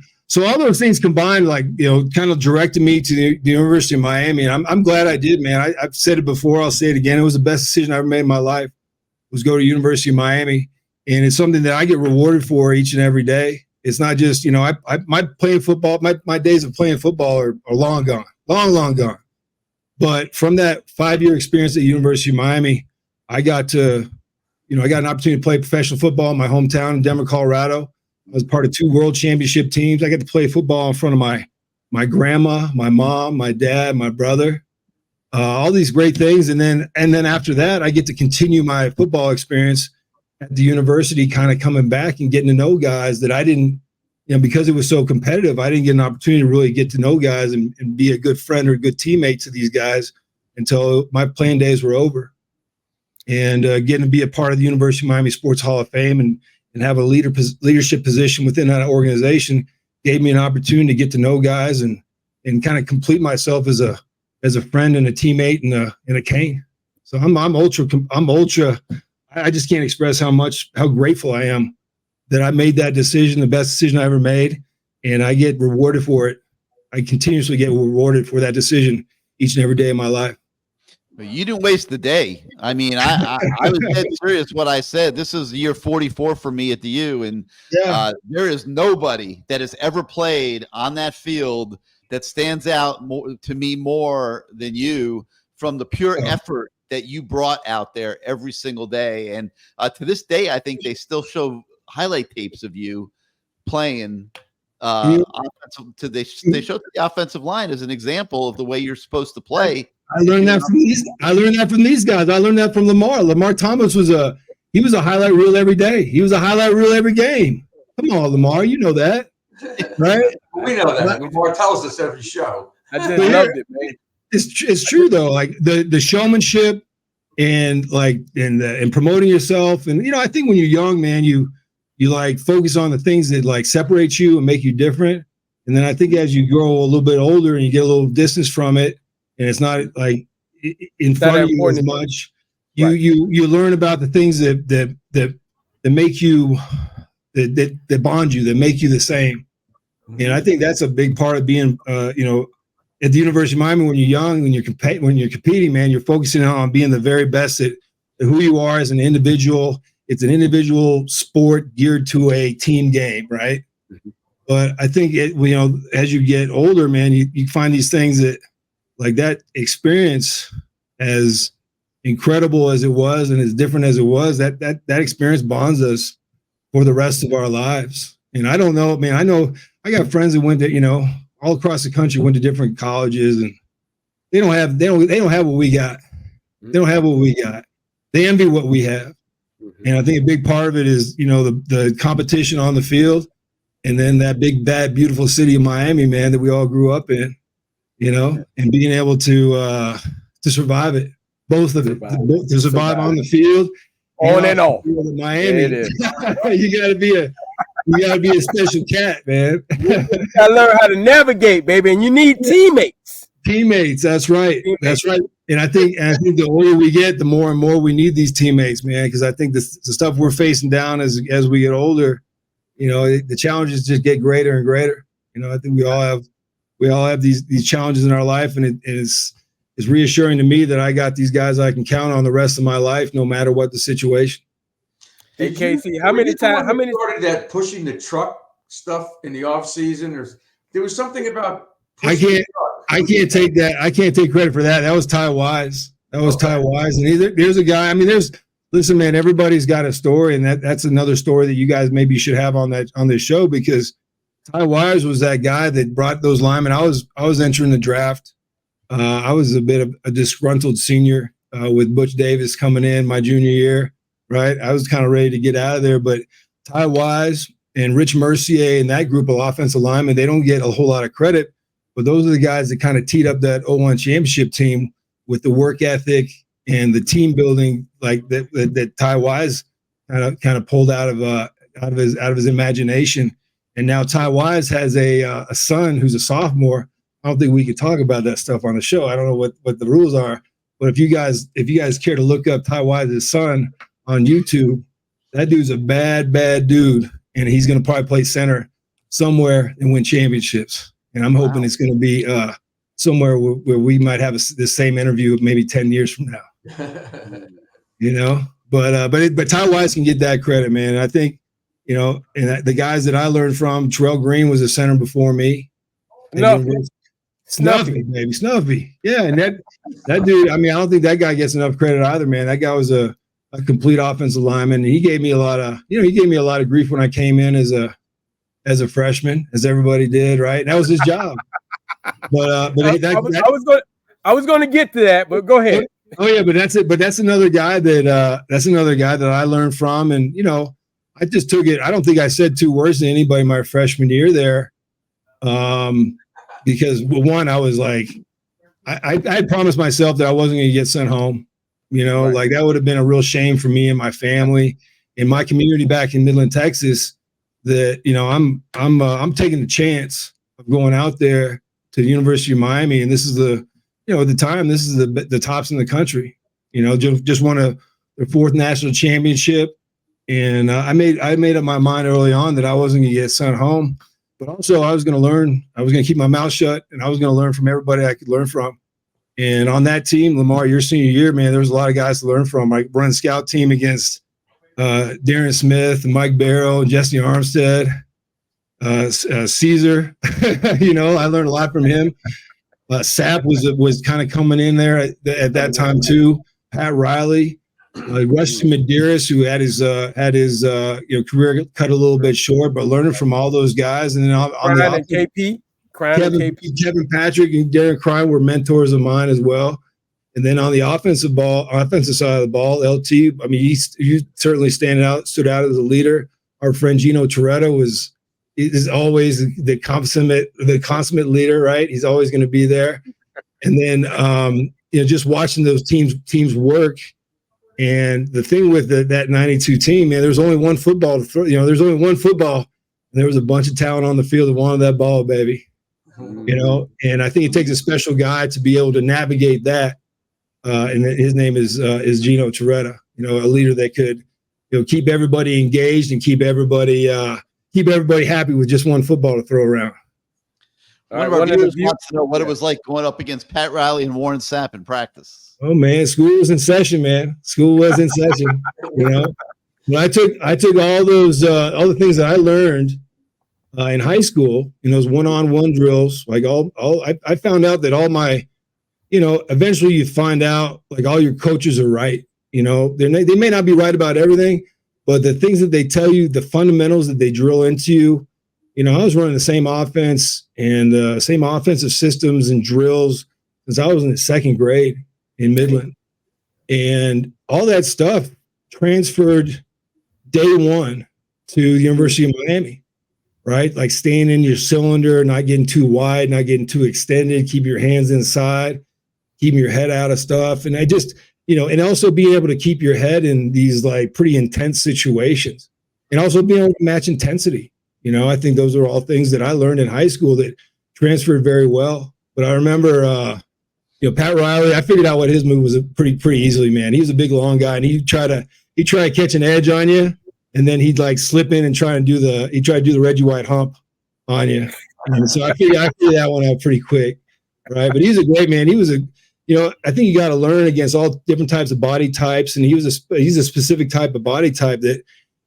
all those things combined, kind of directed me to the University of Miami. And I'm glad I did, man. I've said it before. I'll say it again. It was the best decision I ever made in my life, was go to University of Miami. And it's something that I get rewarded for each and every day. It's not just, my playing football, my days of playing football are long gone, long gone. But from that 5-year experience at the University of Miami, I got an opportunity to play professional football in my hometown in Denver, Colorado. I was part of 2 world championship teams. I got to play football in front of my grandma, my mom, my dad, my brother, all these great things. And then after that, I get to continue my football experience at the university, kind of coming back and getting to know guys that I didn't, because it was so competitive, I didn't get an opportunity to really get to know guys and be a good friend or a good teammate to these guys until my playing days were over. And getting to be a part of the University of Miami Sports Hall of Fame and have a leadership position within that organization gave me an opportunity to get to know guys and kind of complete myself as a friend and a teammate and a Cane. So I'm ultra. I just can't express how grateful I am that I made that decision, the best decision I ever made, and I get rewarded for it. I continuously get rewarded for that decision each and every day of my life. But you didn't waste the day. I mean, I was dead serious what I said. This is year 44 for me at the U, and there is nobody that has ever played on that field that stands out to me more than you from the pure effort that you brought out there every single day. And to this day, I think they still show highlight tapes of you playing. Offensive. They show the offensive line as an example of the way you're supposed to play. I learned that from these. I learned that from these guys. I learned that from Lamar. Lamar Thomas was a highlight reel every day. He was a highlight reel every game. Come on, Lamar, you know that, right? We know that. Lamar tells us every show. I just loved it, man. It's true though. Like the showmanship and promoting yourself, and I think when you're young, man, you like focus on the things that like separate you and make you different. And then I think as you grow a little bit older and you get a little distance from it, and it's not like in front of you as much, you learn about the things that make you that bond you, that make you the same. And I think that's a big part of being at the University of Miami when you're young, when you're competing, man, you're focusing on being the very best at who you are as an individual. It's an individual sport geared to a team game, right? Mm-hmm. But I think as you get older, man, you find these things that, like, that experience, as incredible as it was and as different as it was, that experience bonds us for the rest of our lives. And I don't know, man, I know I got friends that went to, all across the country, went to different colleges, and they don't have what we got. They don't have what we got. They envy what we have. And I think a big part of it is, the competition on the field, and then that big, bad, beautiful city of Miami, man, that we all grew up in, and being able to survive it, both of it, to survive on the field, on and off. In Miami, it is. You gotta be a special cat, man. You gotta learn how to navigate, baby, and you need teammates. Teammates, that's right. That's right. And I think the older we get, the more and more we need these teammates, man. Because I think the stuff we're facing down as we get older, the challenges just get greater and greater. I think we all have these challenges in our life, and it's reassuring to me that I got these guys I can count on the rest of my life, no matter what the situation. Hey, Casey, how many started that pushing the truck stuff in the off season, or there was something about I can't take that. I can't take credit for that. That was Ty Wise. Ty Wise. And there's a guy. I mean, listen, man, everybody's got a story, and that's another story that you guys maybe should have on this show, because Ty Wise was that guy that brought those linemen. I was entering the draft. I was a bit of a disgruntled senior with Butch Davis coming in my junior year. Right. I was kind of ready to get out of there, but Ty Wise and Rich Mercier and that group of offensive linemen, they don't get a whole lot of credit, but those are the guys that kind of teed up that 01 championship team with the work ethic and the team building, like that Ty Wise kind of pulled out of his imagination. And now Ty Wise has a son who's a sophomore. I don't think we could talk about that stuff on the show. I don't know what the rules are, but if you guys care to look up Ty Wise's son on YouTube, that dude's a bad dude, and he's going to probably play center somewhere and win championships. And I'm hoping it's going to be somewhere where we might have the same interview maybe 10 years from now. But Ty Wise can get that credit, man. I think, and the guys that I learned from, Terrell Green was a center before me. Snuffy, baby, Snuffy. Yeah, and that dude, I mean, I don't think that guy gets enough credit either, man. That guy was a complete offensive lineman, and he gave me a lot of grief when I came in as a freshman, as everybody did, right? And that was his job. I was going to get to that, but go ahead. Oh yeah, but that's it. But that's another guy that I learned from, and I just took it. I don't think I said 2 words to anybody my freshman year there, because one, I was like, I promised myself that I wasn't going to get sent home. Right. Like that would have been a real shame for me and my family. In my community back in Midland, Texas, that, I'm taking the chance of going out there to the University of Miami. And this is at the time, this is the tops in the country, just won their 4th national championship. And I made up my mind early on that I wasn't going to get sent home, but also I was going to learn. I was going to keep my mouth shut, and I was going to learn from everybody I could learn from. And on that team, Lamar, your senior year, man, there was a lot of guys to learn from. Like running scout team against Darren Smith and Mike Barrow and Jesse Armstead, Caesar. I learned a lot from him. Sapp was kind of coming in there at that time too. Pat Riley. Rusty Medeiros, who had his career cut a little bit short, but learning from all those guys, and then on the offense, Kevin Patrick and Darren Crime were mentors of mine as well. And then on the offensive side of the ball, LT, I mean, he certainly stood out as a leader. Our friend Gino Toretto is always the consummate leader, right? He's always going to be there. And then just watching those teams work. And the thing with that 92 team, man, there's only one football to throw. There's only one football, and there was a bunch of talent on the field that wanted that ball, baby. And I think it takes a special guy to be able to navigate that. And his name is Gino Toretto. A leader that could, keep everybody engaged and keep everybody happy with just one football to throw around. One of our viewers wants to know what it was like going up against Pat Riley and Warren Sapp in practice. Oh man, school was in session, man. School was in session. When I took all those all the things that I learned in high school in those one-on-one drills, like I found out that all my, eventually you find out like all your coaches are right. They may not be right about everything, but the things that they tell you, the fundamentals that they drill into you. I was running the same offense and same offensive systems and drills since I was in the 2nd grade in Midland. And all that stuff transferred day one to the University of Miami, right? Like staying in your cylinder, not getting too wide, not getting too extended, keep your hands inside, keeping your head out of stuff. And I just, and also being able to keep your head in these like pretty intense situations and also being able to match intensity. I think those are all things that I learned in high school that transferred very well. But I remember, Pat Riley, I figured out what his move was pretty easily, man. He was a big, long guy, and he'd try to catch an edge on you, and then he'd like slip in and try to do the Reggie White hump on you. And so I figured that one out pretty quick, right? But he's a great man. He was I think you got to learn against all different types of body types, and he's a specific type of body type that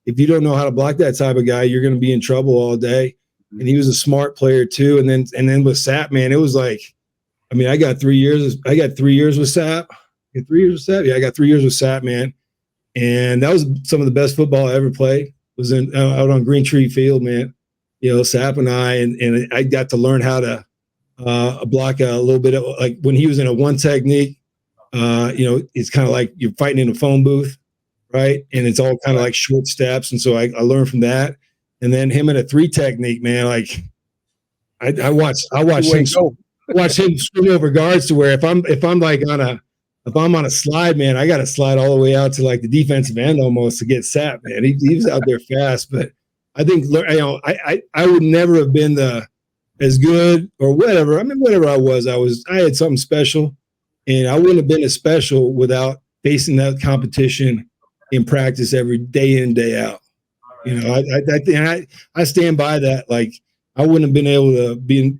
if you don't know how to block that type of guy, you're going to be in trouble all day. And he was a smart player too. And then with Sapp, man, it was like, I mean, I got 3 years. I got 3 years with Sapp. Yeah, I got 3 years with Sapp, man. And that was some of the best football I ever played. Was out on Green Tree Field, man. Sapp and I, and I got to learn how to block a little bit of, like when he was in a one technique. It's kind of like you're fighting in a phone booth, right? And it's all kind of like short steps. And so I learned from that. And then him in a 3 technique, man. Like I watched him. Watch him swing over guards to where if I'm on a slide, man, I got to slide all the way out to like the defensive end almost to get Sapp, man. He was out there fast, but I think I would never have been as good or whatever. I mean, whatever I had something special, and I wouldn't have been as special without facing that competition in practice every day in, day out. I stand by that. Like I wouldn't have been able to be,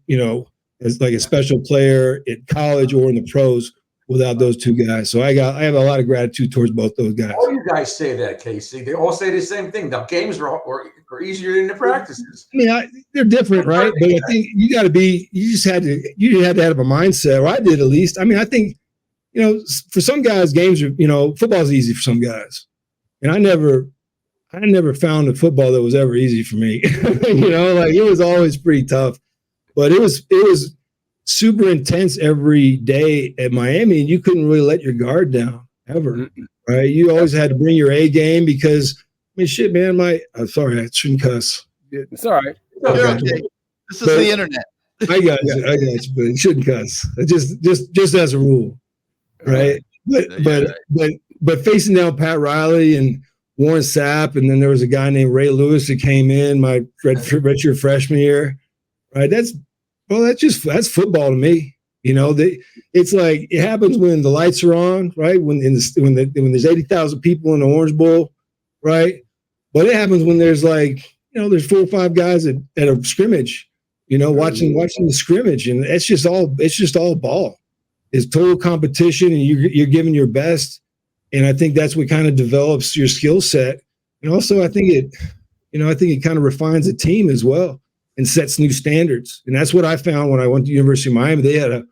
as like a special player at college or in the pros without those 2 guys. So I have a lot of gratitude towards both those guys. All you guys say that, Casey. They all say the same thing. The games were easier than the practices. I mean, they're different, right? But I think you had to have a mindset, or I did at least. I mean, I think, for some guys, games are, football's easy for some guys. And I never found a football that was ever easy for me. Like it was always pretty tough. But it was super intense every day at Miami, and you couldn't really let your guard down ever, right? You always had to bring your A game because, I mean, shit, man. I'm sorry, I shouldn't cuss. It's all right. Okay. This is the internet. I got you, but you shouldn't cuss. Just as a rule, right? But facing down Pat Riley and Warren Sapp, and then there was a guy named Ray Lewis that came in my redshirt freshman year. Right? That's football to me. It's like it happens when the lights are on, right? When there's 80,000 people in the Orange Bowl, right? But it happens when there's there's 4 or 5 guys at a scrimmage, watching the scrimmage, and it's just all ball. It's total competition, and you're giving your best, and I think that's what kind of develops your skill set, and also I think it kind of refines the team as well and sets new standards, and that's what I found when I went to University of Miami. They had an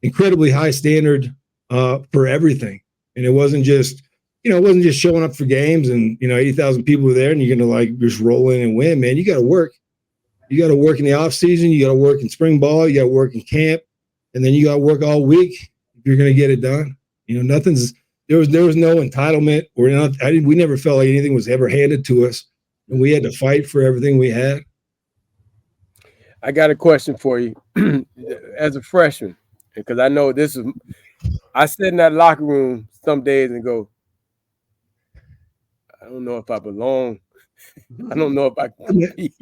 incredibly high standard for everything, and it wasn't just showing up for games and 80,000 people were there and you're gonna just roll in and win. Man, you got to work. You got to work in the off season. You got to work in spring ball. You got to work in camp, and then you got to work all week if you're gonna get it done. There was no entitlement we never felt like anything was ever handed to us, and we had to fight for everything we had. I got a question for you as a freshman, because I know I sit in that locker room some days and go, I don't know if I belong. I don't know if I can compete.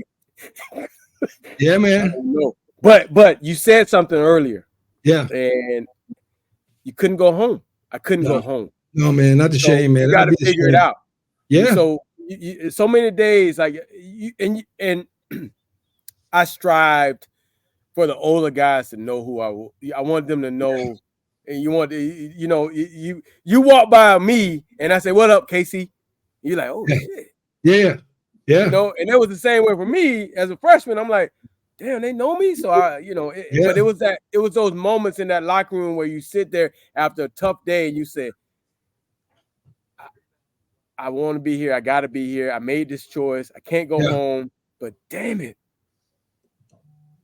Yeah, man. I don't know. But you said something earlier. Yeah. And you couldn't go home. I couldn't go home. No, man, not the shame, man. You got to figure it out. Yeah. So so many days, and I strived for the older guys to know who I want them to know. And you want to, you walk by me and I say, "What up, Casey?" You're like, "Oh shit." Yeah. And it was the same way for me as a freshman. I'm like, damn, they know me. So but it was those moments in that locker room where you sit there after a tough day and you say, I want to be here. I got to be here. I made this choice. I can't go home, but damn it.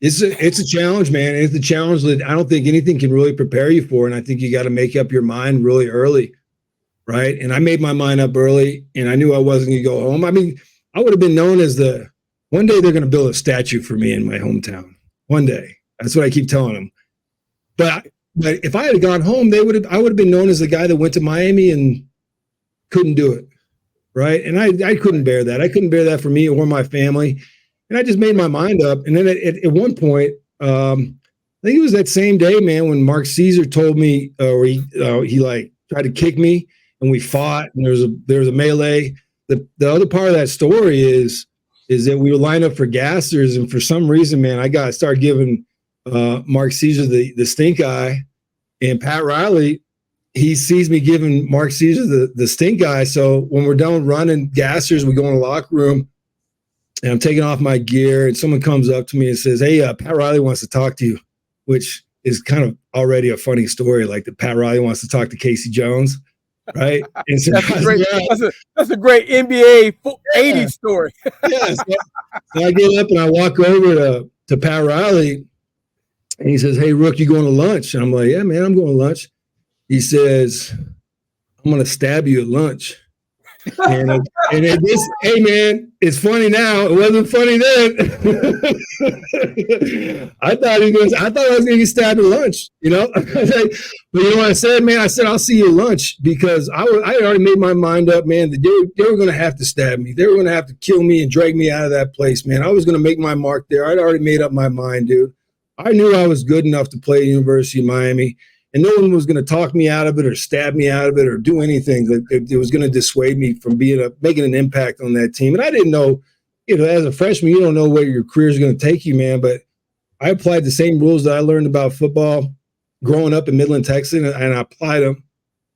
It's a challenge, man. It's a challenge that I don't think anything can really prepare you for. And I think you got to make up your mind really early. Right. And I made my mind up early and I knew I wasn't going to go home. I mean, I would have been known as one day they're going to build a statue for me in my hometown. One day. That's what I keep telling them. But if I had gone home, I would have been known as the guy that went to Miami and couldn't do it. Right. And I couldn't bear that. I couldn't bear that for me or my family. And I just made my mind up. And then at one point, I think it was that same day, man, when Mark Caesar told me, or he tried to kick me and we fought and there was a melee. The other part of that story is that we were lined up for gassers. And for some reason, man, I started giving Mark Caesar the stink eye, and Pat Riley, he sees me giving Mark Caesar the stink eye. So when we're done running gassers, we go in the locker room and I'm taking off my gear and someone comes up to me and says, "Hey, Pat Riley wants to talk to you," which is kind of already a funny story. Like that Pat Riley wants to talk to Casey Jones. Right. And so that's a great NBA 80s story. Yeah. So I get up and I walk over to Pat Riley and he says, "Hey, Rook, you going to lunch?" And I'm like, "Yeah, man, I'm going to lunch." He says, "I'm going to stab you at lunch." And hey, man, it's funny now. It wasn't funny then. I thought I was going to get stabbed at lunch, But you know what I said, man? I said, "I'll see you at lunch," because I had already made my mind up, man, that they were going to have to stab me. They were going to have to kill me and drag me out of that place, man. I was going to make my mark there. I'd already made up my mind, dude. I knew I was good enough to play at University of Miami. And no one was going to talk me out of it or stab me out of it or do anything that it was going to dissuade me from making an impact on that team. And I didn't know, as a freshman, you don't know where your career is going to take you, man. But I applied the same rules that I learned about football growing up in Midland, Texas, and I applied them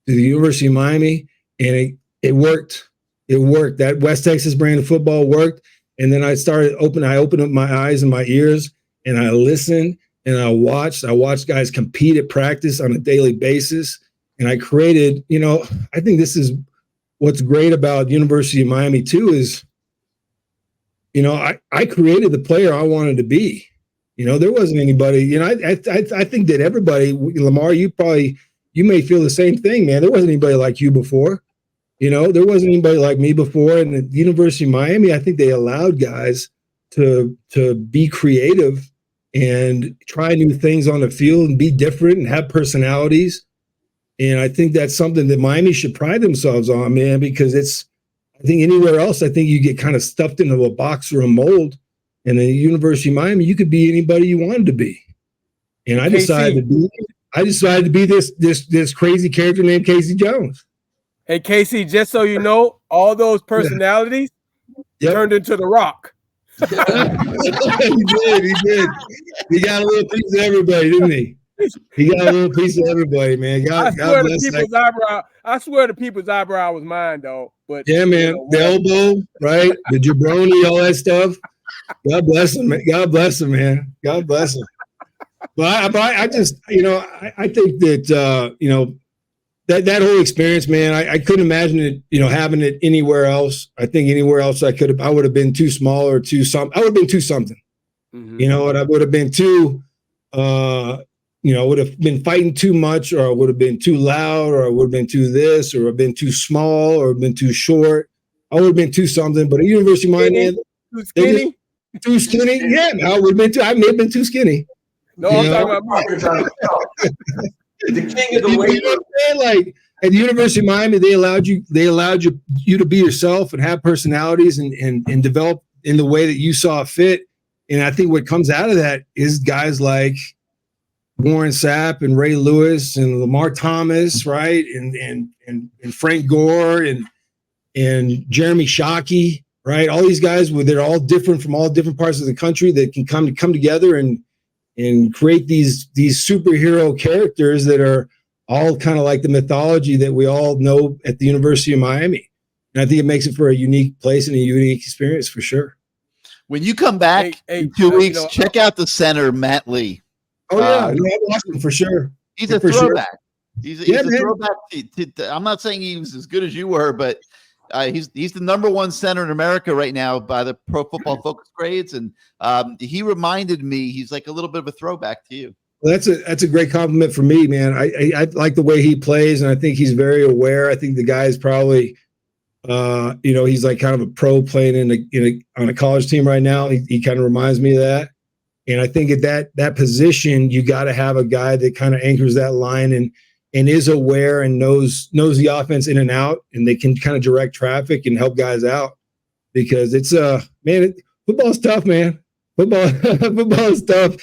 to the University of Miami, and it worked. It worked. That West Texas brand of football worked. And then I opened up my eyes and my ears, and I listened. And I watched guys compete at practice on a daily basis. And I created, I think this is what's great about University of Miami too is, I created the player I wanted to be. There wasn't anybody, I think that everybody, Lamar, you may feel the same thing, man. There wasn't anybody like you before. There wasn't anybody like me before. And at the University of Miami, I think they allowed guys to be creative and try new things on the field and be different and have personalities. And I think that's something that Miami should pride themselves on, man, because it's I think anywhere else, I think you get kind of stuffed into a box or a mold. And at the University of Miami, you could be anybody you wanted to be. And I decided to be this crazy character named Casey Jones. Hey, Casey, just so you know, all those personalities turned into The Rock. He did. He got a little piece of everybody, didn't he? He got a little piece of everybody, man. God bless that. I swear the people's eyebrow was mine, though. But yeah, man, the elbow, right? The jabroni, all that stuff. God bless him, man. God bless him, man. God bless him. But I just, I think that that whole experience, man, I couldn't imagine it, having it anywhere else. I think anywhere else I would have been too small or too something. I would have been too something. Mm-hmm. And I would have been too, would have been fighting too much, or I would have been too loud, or I would have been too this, or I've been too small, or been too short. I would have been too something. But at University of Miami, too skinny. Yeah, I would have been too. I may have been too skinny. No, I'm talking about the king of the weight room. Like at the University of Miami, they allowed you to be yourself and have personalities and develop in the way that you saw fit. And I think what comes out of that is guys like Warren Sapp and Ray Lewis and Lamar Thomas, right? And Frank Gore and Jeremy Shockey, right? All these guys, they're all different from all different parts of the country that can come together and create these superhero characters that are all kind of like the mythology that we all know at the University of Miami. And I think it makes it for a unique place and a unique experience for sure. When you come back in 2 weeks, check out the center, Matt Lee. Oh, yeah. I watched him for sure. He's a throwback. He's a throwback. I'm not saying he was as good as you were, but he's the number one center in America right now by the Pro Football Focus grades, and he reminded me he's like a little bit of a throwback to you. Well, that's a great compliment for me, man. I like the way he plays, and I think he's very aware. I think the guy is probably, he's like kind of a pro playing on a college team right now. He kind of reminds me of that, and I think at that position, you got to have a guy that kind of anchors that line and is aware and knows the offense in and out, and they can kind of direct traffic and help guys out, because it's football's tough, man. Football is tough,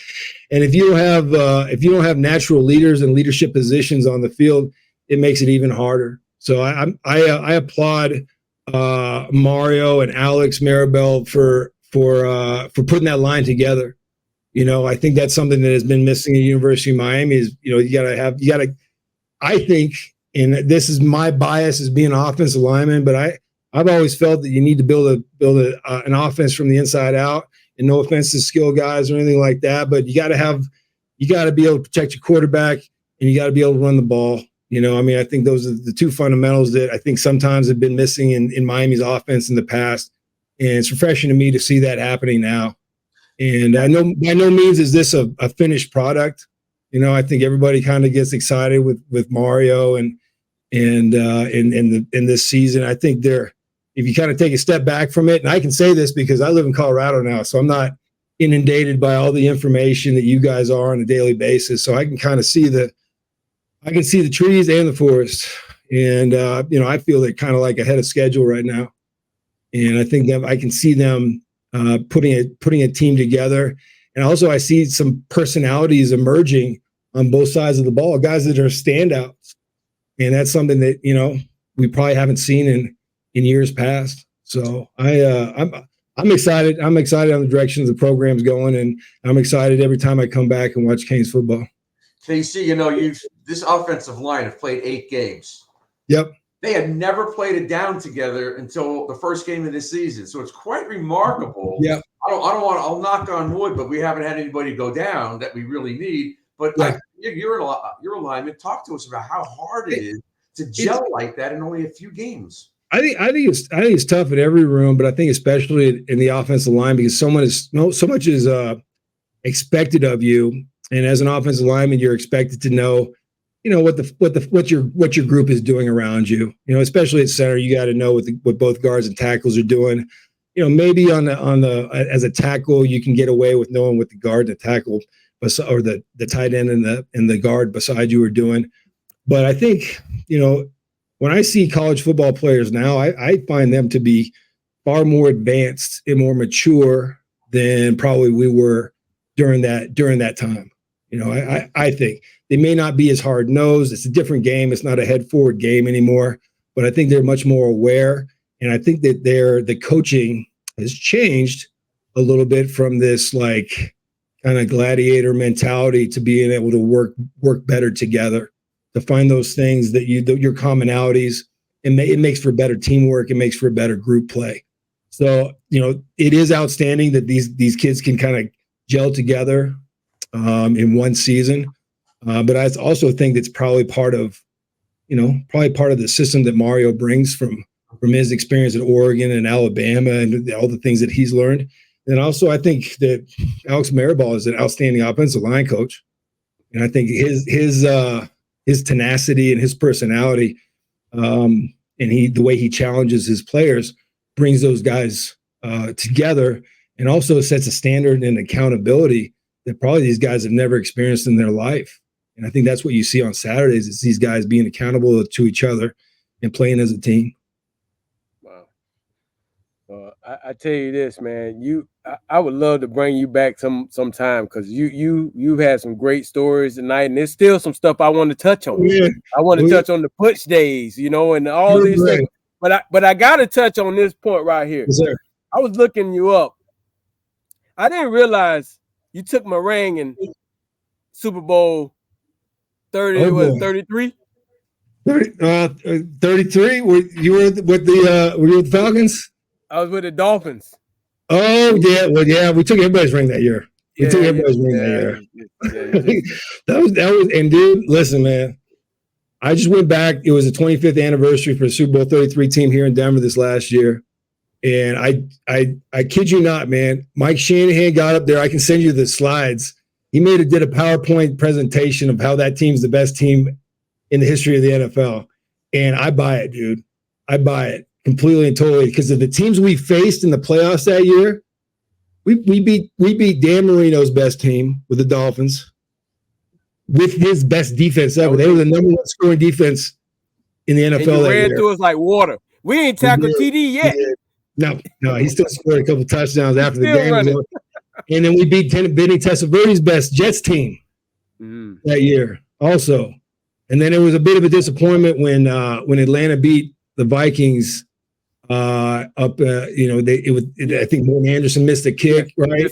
and if you don't have natural leaders and leadership positions on the field, it makes it even harder. So I applaud Mario and Alex Maribel for putting that line together. I think that's something that has been missing at University of Miami is you gotta. I think, and this is my bias as being an offensive lineman, but I've always felt that you need to build an offense from the inside out. And no offense to skill guys or anything like that, but you got to be able to protect your quarterback, and you got to be able to run the ball. I think those are the two fundamentals that I think sometimes have been missing in Miami's offense in the past. And it's refreshing to me to see that happening now. And I know by no means is this a finished product. I think everybody kind of gets excited with Mario and in this season. I think if you kind of take a step back from it, and I can say this because I live in Colorado now, so I'm not inundated by all the information that you guys are on a daily basis. So I can kind of see the trees and the forest, and I feel they're kind of like ahead of schedule right now. And I think that I can see them putting a team together, and also I see some personalities emerging on both sides of the ball, guys that are standouts, and that's something that we probably haven't seen in years past. So I'm excited. I'm excited on the direction the program's going, and I'm excited every time I come back and watch Canes football. KC, this offensive line have played 8 games. Yep. They had never played it down together until the first game of this season. So it's quite remarkable. Yeah. I'll knock on wood, but we haven't had anybody go down that we really need. But you're a lineman. Talk to us about how hard it is to gel like that in only a few games. I think it's tough in every room, but I think especially in the offensive line, because so much is expected of you, and as an offensive lineman, you're expected to know, what your group is doing around you. Especially at center, you got to know what both guards and tackles are doing. Maybe on the as a tackle, you can get away with knowing what the guard and the tackle or the tight end and the guard beside you are doing. But I think when I see college football players now, I find them to be far more advanced and more mature than probably we were during that time. You know, I think they may not be as hard nosed. It's a different game. It's not a head forward game anymore, but I think they're much more aware. And I think that the coaching has changed a little bit from this like kind of gladiator mentality to being able to work better together, to find those things that your commonalities, and it makes for better teamwork. It makes for better group play. So, you know, it is outstanding that these kids can kind of gel together in one season. But I also think that's probably part of the system that Mario brings from his experience at Oregon and Alabama and all the things that he's learned. And also, I think that Alex Mirabal is an outstanding offensive line coach. And I think his tenacity and his personality and the way he challenges his players brings those guys together, and also sets a standard and accountability that probably these guys have never experienced in their life. And I think that's what you see on Saturdays, is these guys being accountable to each other and playing as a team. Wow. I tell you this, man, I would love to bring you back sometime, because you had some great stories tonight, and there's still some stuff I want to touch on. Yeah. I want to touch on the Putsch days, you know, and all these things. But I got to touch on this point right here. Yes, sir. I was looking you up. I didn't realize you took my ring in Super Bowl 33? 33? Were you with the Falcons? I was with the Dolphins. Oh, yeah. Well, yeah, we took everybody's ring that year. We took everybody's ring that year. That was, and dude, listen, man. I just went back. It was the 25th anniversary for the Super Bowl 33 team here in Denver this last year. And I kid you not, man. Mike Shanahan got up there. I can send you the slides. He did a PowerPoint presentation of how that team's the best team in the history of the NFL. And I buy it, dude. I buy it completely and totally, because of the teams we faced in the playoffs that year. We beat Dan Marino's best team with the Dolphins, with his best defense ever. They were the number one scoring defense in the NFL. And you ran through us like water. We ain't tackled TD yet. No, he still scored a couple touchdowns after the game. And then we beat Vinny Testaverde best Jets team that year also. And then it was a bit of a disappointment when Atlanta beat the Vikings up. I think Morgan Anderson missed a kick, right?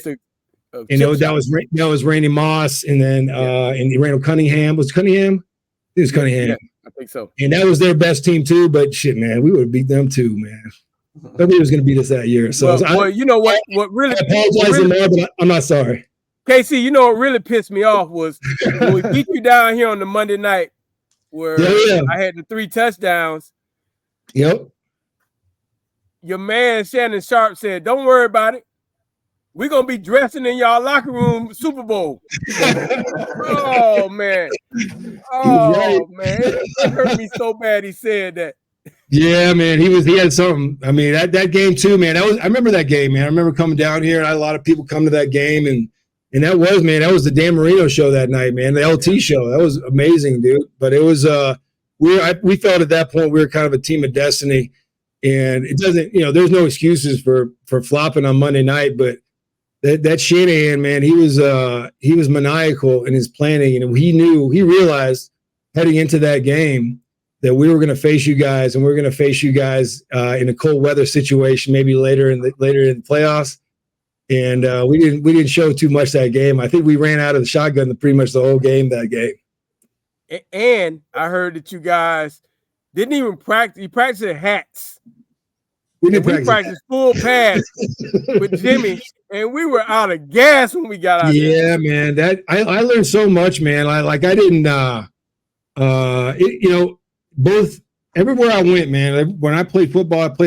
That was Randy Moss, and then and Randall Cunningham. Was Cunningham? It was Cunningham. Yeah, I think so. And that was their best team too. But shit, man, we would have beat them too, man. Nobody was going to beat us that year. So well, you know what? What really? I apologize, Lamar, but I'm not sorry. KC, you know what really pissed me off was when we beat you down here on the Monday night, where I had the 3 touchdowns. Yep. Your man Shannon Sharp said, "Don't worry about it. We're gonna be dressing in y'all locker room Super Bowl." Oh man. Oh man. It hurt me so bad he said that. Yeah, man, he had something. I mean, that game too, man. I remember that game, man. I remember coming down here, and I had a lot of people come to that game, and that was the Dan Marino show that night, man. The LT show. That was amazing, dude. But it was we felt at that point we were kind of a team of destiny, and it doesn't, there's no excuses for flopping on Monday night, but that Shanahan, man, he was maniacal in his planning, and he realized heading into that game that we were going to face you guys, and we were going to face you guys in a cold weather situation, maybe later in the playoffs. And we didn't show too much that game. I think we ran out of the shotgun pretty much the whole game that game. And I heard that you guys didn't even practice. You practiced at hats. We practiced full pads with Jimmy, and we were out of gas when we got out there. Yeah, man. That I learned so much, man. I didn't both everywhere I went, man. When I played football at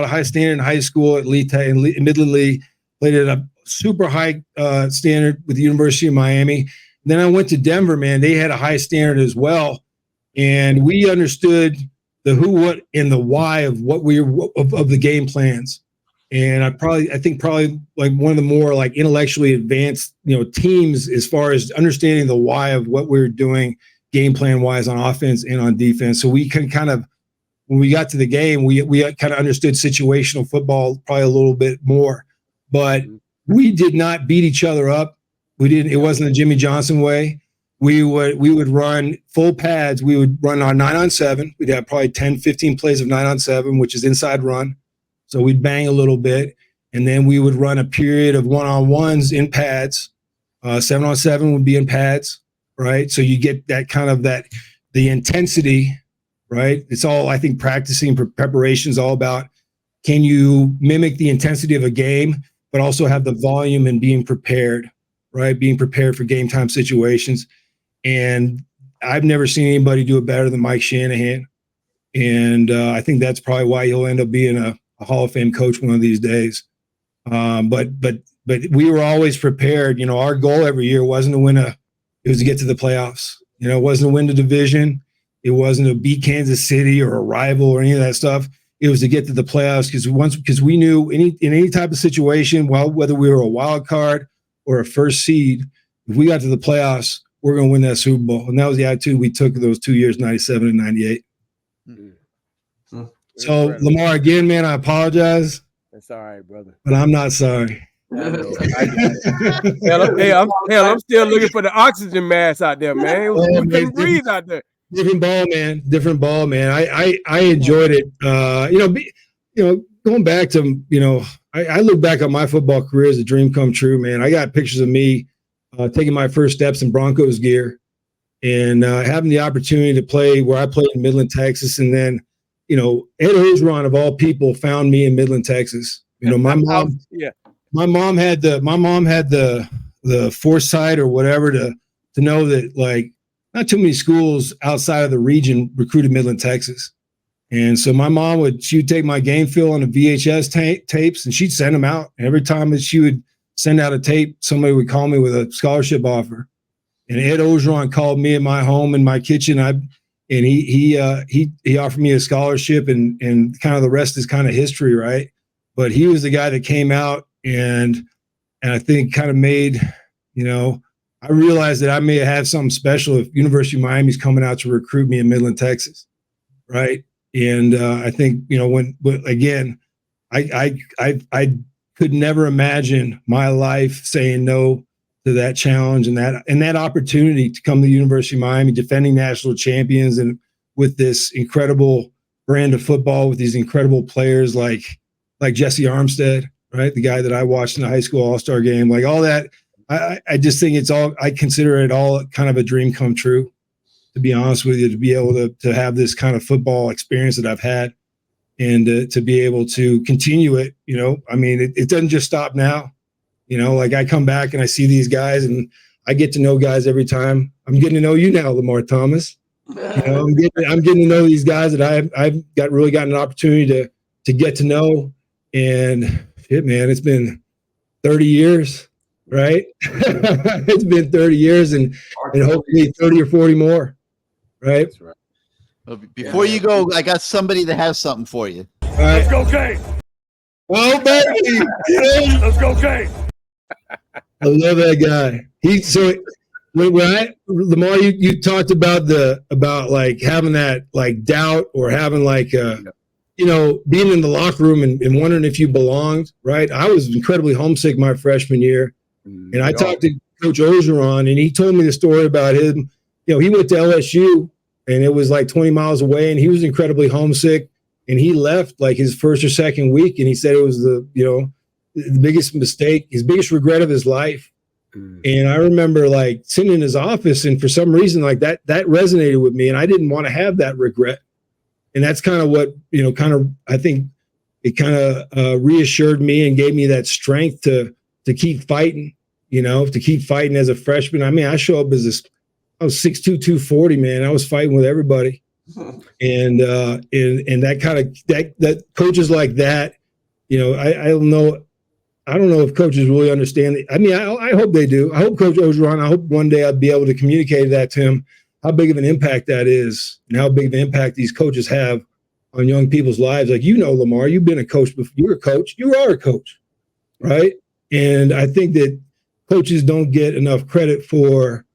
a high standard in high school at Midland Lee, played at a super high standard with the University of Miami. Then I went to Denver, man. They had a high standard as well. And we understood the who, what, and the why of what of the game plans. And I think probably like one of the more like intellectually advanced, teams as far as understanding the why of what we're doing game plan wise on offense and on defense. So we can kind of when we got to the game, we kind of understood situational football probably a little bit more, but we did not beat each other up. We didn't. It wasn't the Jimmy Johnson way. We would run full pads. We would run our 9-on-7. We'd have probably 10, 15 plays of 9-on-7, which is inside run. So we'd bang a little bit. And then we would run a period of 1-on-1s in pads. 7-on-7 would be in pads, right? So you get that kind of the intensity, right? It's all, I think, practicing preparation is all about, can you mimic the intensity of a game, but also have the volume and being prepared, right? Being prepared for game time situations. And I've never seen anybody do it better than Mike Shanahan. And I think that's probably why he'll end up being a Hall of Fame coach one of these days. But we were always prepared. You know, our goal every year wasn't to win it was to get to the playoffs. You know, it wasn't to win the division. It wasn't to beat Kansas City or a rival or any of that stuff. It was to get to the playoffs because we knew in any type of situation, whether we were a wild card or a first seed, if we got to the playoffs, we're going to win that Super Bowl. And that was the attitude we took those 2 years, 97 and 98. Mm-hmm. So, Lamar, again, man, I apologize. That's all right, brother. But I'm not sorry. Hell, I'm still looking for the oxygen mask out there, man. We couldn't breathe out there. Different ball, man. I enjoyed it. Going back to, I look back on my football career as a dream come true, man. I got pictures of me taking my first steps in Broncos gear and having the opportunity to play where I played in Midland, Texas. And then, Ed Ogeron of all people found me in Midland, Texas. My mom had the foresight or whatever to know that, like, not too many schools outside of the region recruited Midland, Texas. And so my mom would take my game film on the VHS tapes and she'd send them out. And every time that she would send out a tape, somebody would call me with a scholarship offer. And Ed Ogeron called me in my home, in my kitchen. He offered me a scholarship and kind of the rest is kind of history, right? But he was the guy that came out and I think kind of made, I realized that I may have had something special if University of Miami's coming out to recruit me in Midland, Texas, right? And I think, I could never imagine my life saying no to that challenge and that opportunity to come to the University of Miami, defending national champions, and with this incredible brand of football, with these incredible players like Jesse Armstead, right? The guy that I watched in the high school All-Star game, like all that. I just think I consider it all kind of a dream come true, to be honest with you, to be able to have this kind of football experience that I've had and to be able to continue it. It doesn't just stop now. Like I come back and I see these guys and I get to know guys every time. I'm getting to know you now, Lamar Thomas. I'm getting to know these guys that I've gotten an opportunity to get to know. And shit, man, it's been 30 years. Right? It's been 30 years and hopefully 30 or 40 more. Right? That's right. Well, before you go, I got somebody that has something for you. All right. Let's go, Kane. Oh, baby. Let's go, Kane. I love that guy. Lamar, you talked about like having that like doubt or having like being in the locker room and wondering if you belonged, right? I was incredibly homesick my freshman year. And I talked to Coach Ogeron, and he told me the story about him. He went to LSU, and it was like 20 miles away, and he was incredibly homesick. And he left like his first or second week, and he said it was the biggest mistake, his biggest regret of his life. And I remember like sitting in his office, and for some reason like that resonated with me, and I didn't want to have that regret. And that's kind of what I think it kind of reassured me and gave me that strength to keep fighting, to keep fighting as a freshman. I mean, I show up I was 6'2", 240, man. I was fighting with everybody. And that kind of, that coaches like that, I don't know if coaches really understand it. I mean, I hope they do. I hope Coach Ogeron, I hope one day I'll be able to communicate that to him, how big of an impact that is and how big of an impact these coaches have on young people's lives. Like, Lamar, you've been a coach before. You're a coach. You are a coach, right? And I think that coaches don't get enough credit for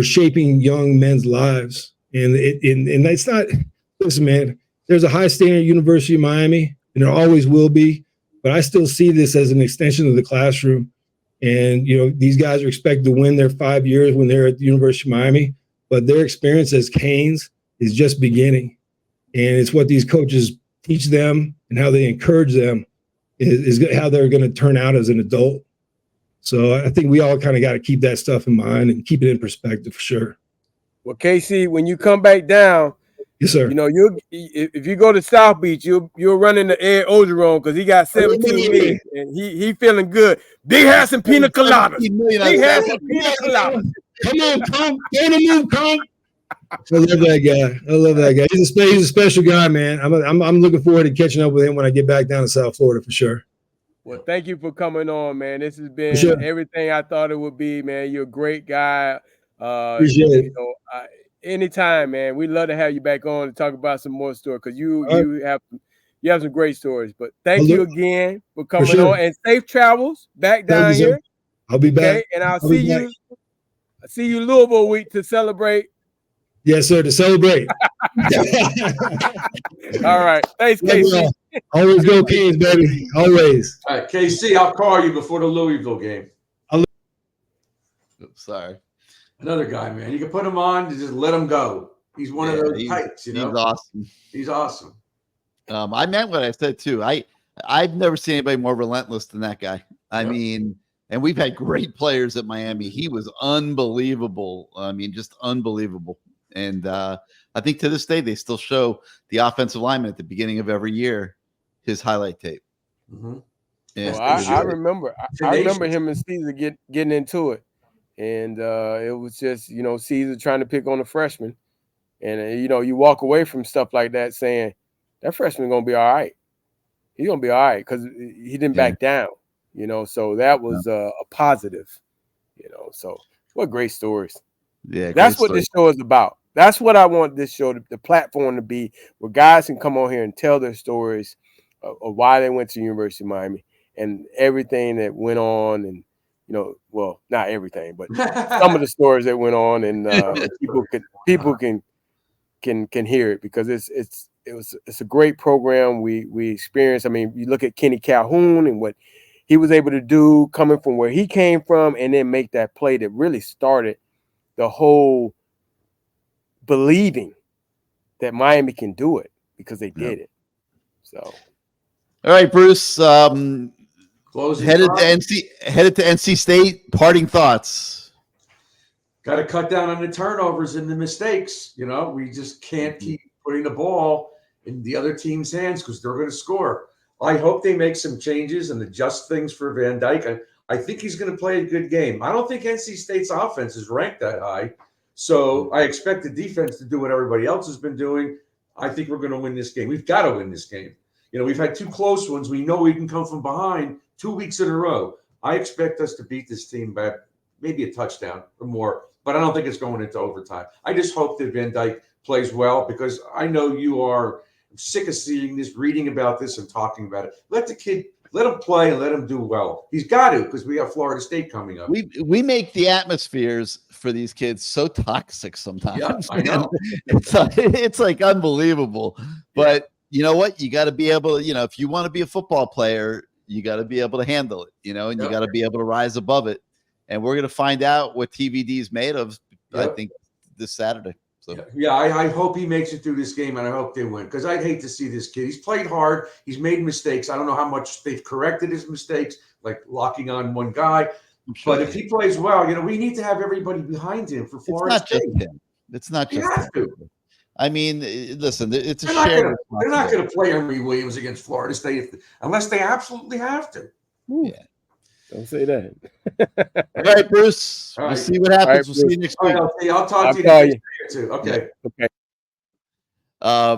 shaping young men's lives. And it's not, listen, man, there's a high standard at University of Miami, and there always will be. But I still see this as an extension of the classroom. And, these guys are expected to win their 5 years when they're at the University of Miami, but their experience as Canes is just beginning. And it's what these coaches teach them and how they encourage them is how they're going to turn out as an adult. So I think we all kind of got to keep that stuff in mind and keep it in perspective for sure. Well, KC, when you come back down, yes, sir. If you go to South Beach, you'll run into Ed Ogeron because he got 17 million and he feeling good. Big house and pina coladas. Big house and pina coladas. Come on, come move, come. I love that guy. He's a special guy, man. I'm looking forward to catching up with him when I get back down to South Florida for sure. Well, thank you for coming on, man. This has been everything I thought it would be, man. You're a great guy. Appreciate it. Anytime, man. We'd love to have you back on to talk about some more stories because you have some great stories. But thank you again for coming on, and safe travels back down here. I'll be back. And I'll see you. I see you Louisville week to celebrate. Yes, sir, to celebrate. All right. Thanks, KC. Always go Canes, baby. Always. All right, KC, I'll call you before the Louisville game. Sorry. Another guy, man. You can put him on to just let him go. He's one of those types, He's awesome. He's awesome. I meant what I said too. I've never seen anybody more relentless than that guy. I mean, and we've had great players at Miami. He was unbelievable. I mean, just unbelievable. And I think to this day, they still show the offensive lineman at the beginning of every year, his highlight tape. Mm-hmm. Yeah, well, I remember him and Caesar getting into it. And it was just, Caesar trying to pick on the freshman. And, you walk away from stuff like that saying, that freshman going to be all right. He's going to be all right because he didn't back down, So that was a positive, So what great stories. Yeah, that's what this show is about. That's what I want this show, the platform to be, where guys can come on here and tell their stories of why they went to the University of Miami and everything that went on and, well, not everything, but some of the stories that went on, and people can hear it because it's a great program we experienced. I mean, you look at Kenny Calhoun and what he was able to do coming from where he came from, and then make that play that really started the whole believing that Miami can do it because they did it. So, all right, Bruce. Headed to NC State. Parting thoughts. Got to cut down on the turnovers and the mistakes. We just can't keep putting the ball in the other team's hands because they're going to score. I hope they make some changes and adjust things for Van Dyke. I think he's going to play a good game. I don't think NC State's offense is ranked that high. So I expect the defense to do what everybody else has been doing. I think we're going to win this game. We've got to win this game. We've had two close ones. We know we can come from behind 2 weeks in a row. I expect us to beat this team by maybe a touchdown or more, but I don't think it's going into overtime. I just hope that Van Dyke plays well because I know you are sick of seeing this, reading about this, and talking about it. Let the kid, let him play and let him do well. He's got to because we have Florida State coming up. We make the atmospheres for these kids so toxic sometimes. Yeah, I know. It's like unbelievable. But you know what? You got to be able to, if you want to be a football player, you got to be able to handle it, and you got to be able to rise above it. And we're going to find out what TVD is made of, I think, this Saturday. So I hope he makes it through this game, and I hope they win because I'd hate to see this kid. He's played hard. He's made mistakes. I don't know how much they've corrected his mistakes, like locking on one guy. But if he plays well, we need to have everybody behind him for Florida State. It's not just him. I mean, listen, it's a shared. They're not going to play Emory Williams against Florida State unless they absolutely have to. Yeah. Don't say that. All right, Bruce. We'll see what happens. Right, we'll see you next week. I'll talk to you next week too. Okay. Yeah.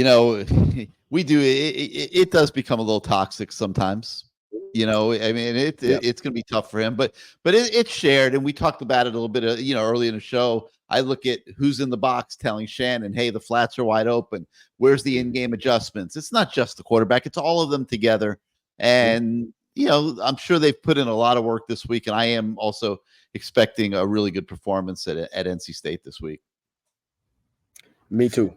Okay. We do. It does become a little toxic sometimes. I mean, it's going to be tough for him, but it's shared, and we talked about it a little bit, early in the show. I look at who's in the box telling Shannon, hey, the flats are wide open. Where's the in-game adjustments? It's not just the quarterback. It's all of them together. And, I'm sure they've put in a lot of work this week, and I am also expecting a really good performance at NC State this week. Me too.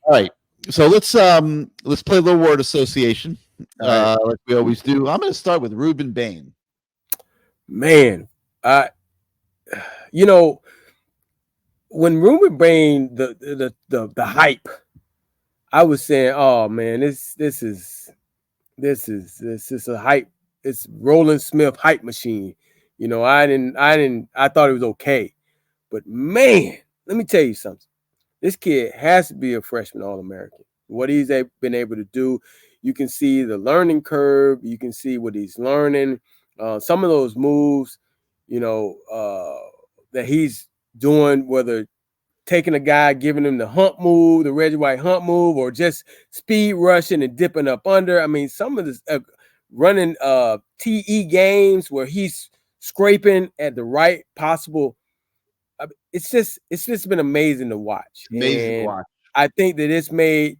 All right. So let's play a little word association. Right. Like we always do. I'm going to start with Ruben Bain. Man, when Ruben Bain, the hype, I was saying, oh man, this is a hype. It's Roland Smith hype machine. I thought it was okay, but man, let me tell you something. This kid has to be a freshman All-American. What he's been able to do, you can see the learning curve. You can see what he's learning. Some of those moves, that he's doing, whether taking a guy, giving him the hump move, the Reggie White hump move, or just speed rushing and dipping up under. I mean, some of this running TE games where he's scraping at the right possible. It's just been amazing to watch. Amazing to watch. I think that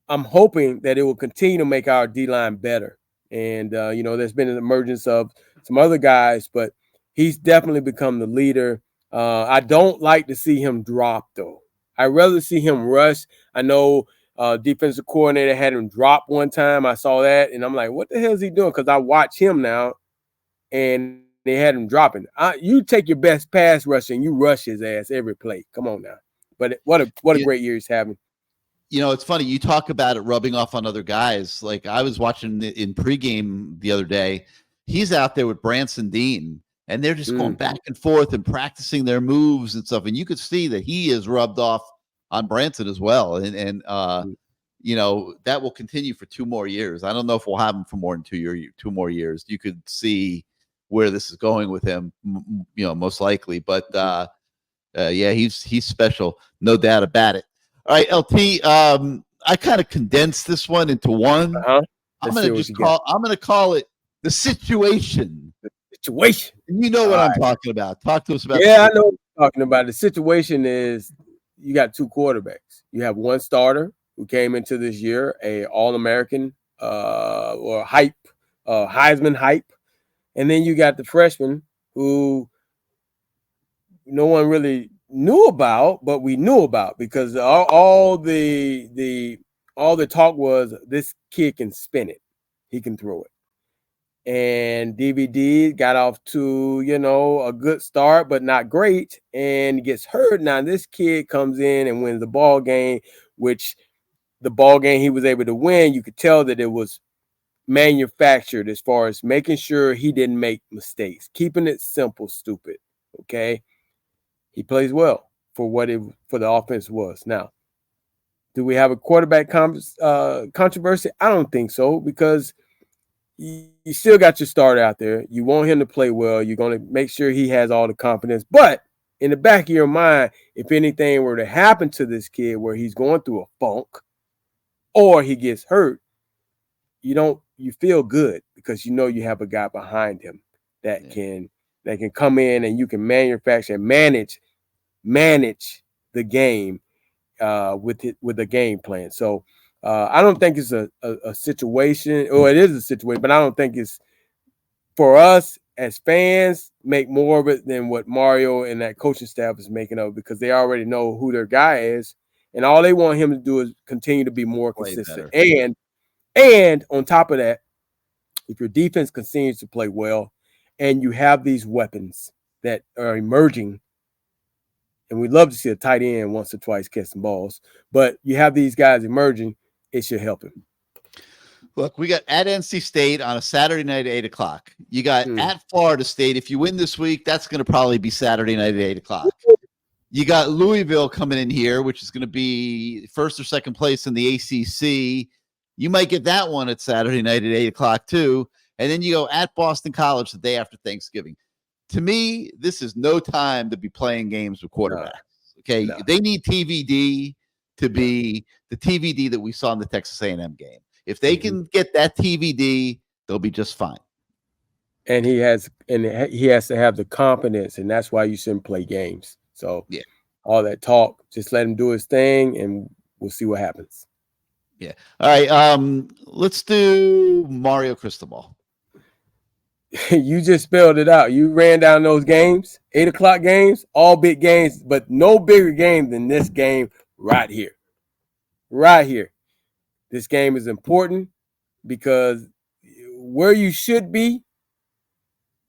I'm hoping that it will continue to make our D-line better. And, there's been an emergence of some other guys, but he's definitely become the leader. I don't like to see him drop, though. I'd rather see him rush. I know defensive coordinator had him drop one time. I saw that, and I'm like, what the hell is he doing? Because I watch him now, and they had him dropping. You take your best pass rusher and you rush his ass every play. Come on now. But what a great year he's having. It's funny. You talk about it rubbing off on other guys. Like I was watching in pregame the other day. He's out there with Branson Dean, and they're just going back and forth and practicing their moves and stuff. And you could see that he is rubbed off on Branson as well. And that will continue for 2 more years. I don't know if we'll have him for more than 2 more years. You could see where this is going with him, most likely. But he's special, no doubt about it. All right, LT. I kind of condensed this one into one. I'm gonna call it the situation. The situation. And you know what I'm talking about. Talk to us about. Yeah, I know what you're talking about. The situation is you got 2 quarterbacks. You have one starter who came into this year, a All-American or hype, Heisman hype. And then you got the freshman who no one really knew about, but we knew about because all the talk was this kid can spin it. He can throw it. And DVD got off to, a good start, but not great, and gets hurt. Now this kid comes in and wins the ball game, which the ball game he was able to win, you could tell that it was manufactured as far as making sure he didn't make mistakes, keeping it simple, stupid. Okay. He plays well for for the offense was. Now, do we have a quarterback controversy? I don't think so, because you still got your starter out there. You want him to play well. You're going to make sure he has all the confidence. But in the back of your mind, if anything were to happen to this kid where he's going through a funk or he gets hurt, you feel good because you have a guy behind him that can come in and you can manufacture and manage the game with a game plan. So I don't think it's a situation, or it is a situation, but I don't think it's for us as fans make more of it than what Mario and that coaching staff is making of, because they already know who their guy is, and all they want him to do is continue to be more consistent. And on top of that, if your defense continues to play well and you have these weapons that are emerging, and we'd love to see a tight end once or twice catch some balls, but you have these guys emerging, it should help him. Look, we got at NC State on a Saturday night at 8 o'clock. You got at Florida State. If you win this week, that's going to probably be Saturday night at 8 o'clock. You got Louisville coming in here, which is going to be first or second place in the ACC. You might get that one at Saturday night at 8 o'clock too. And then you go at Boston College the day after Thanksgiving. To me, this is no time to be playing games with quarterbacks. Okay, They need TVD to be the TVD that we saw in the Texas A&M game. If they can get that TVD, they'll be just fine. And he has to have the confidence, and that's why you shouldn't play games. So all that talk, just let him do his thing, and we'll see what happens. Yeah. All right. Let's do Mario Cristobal. You just spelled it out. You ran down those games, 8 o'clock games, all big games, but no bigger game than this game right here. right here. This game is important because where you should be,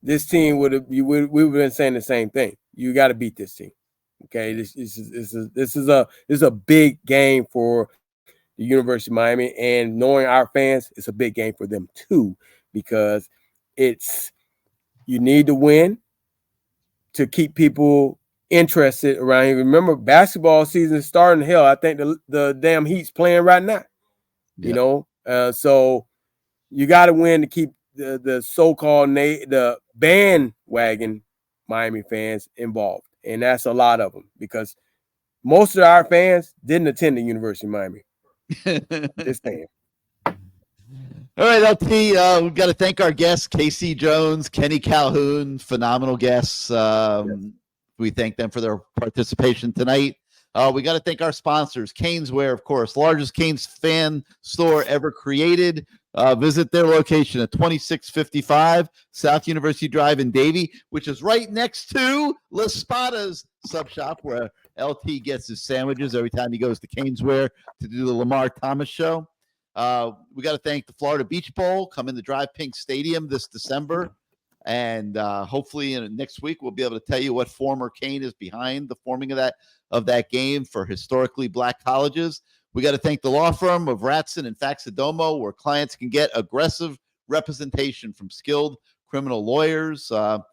this team we would have been saying the same thing. You got to beat this team. Okay, this is a big game for the University of Miami, and knowing our fans, it's a big game for them too, because you need to win to keep people interested around here. Remember, basketball season is starting. Hell, I think the damn Heat's playing right now. You know, so you got to win to keep the so-called the bandwagon Miami fans involved, and that's a lot of them because most of our fans didn't attend the University of Miami. Just saying. All right, LT, we've got to thank our guests, Casey Jones, Kenny Calhoun, phenomenal guests. We thank them for their participation tonight. We got to thank our sponsors, Caneswear, of course, largest Canes fan store ever created. Visit their location at 2655 South University Drive in Davie, which is right next to La Spada's sub shop where LT gets his sandwiches every time he goes to Caneswear to do the Lamar Thomas show. We got to thank the Florida Beach Bowl, coming to Drive Pink Stadium this December. And hopefully next week we'll be able to tell you what former Cane is behind the forming of that game for historically black colleges. We got to thank the law firm of Ratson and Faxedomo, where clients can get aggressive representation from skilled criminal lawyers. So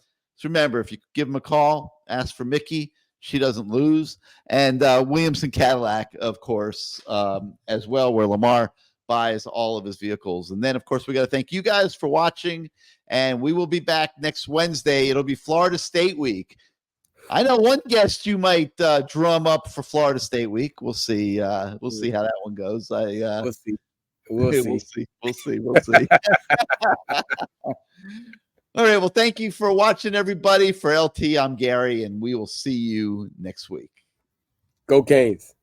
remember, if you give them a call, ask for Mickey. She doesn't lose. And Williamson Cadillac, of course, as well, where Lamar buys all of his vehicles. And then, of course, we got to thank you guys for watching. And we will be back next Wednesday. It'll be Florida State Week. I know one guest you might drum up for Florida State Week. We'll see. We'll see how that one goes. We'll see. We'll see. All right. Well, thank you for watching, everybody. For LT, I'm Gary, and we will see you next week. Go Canes.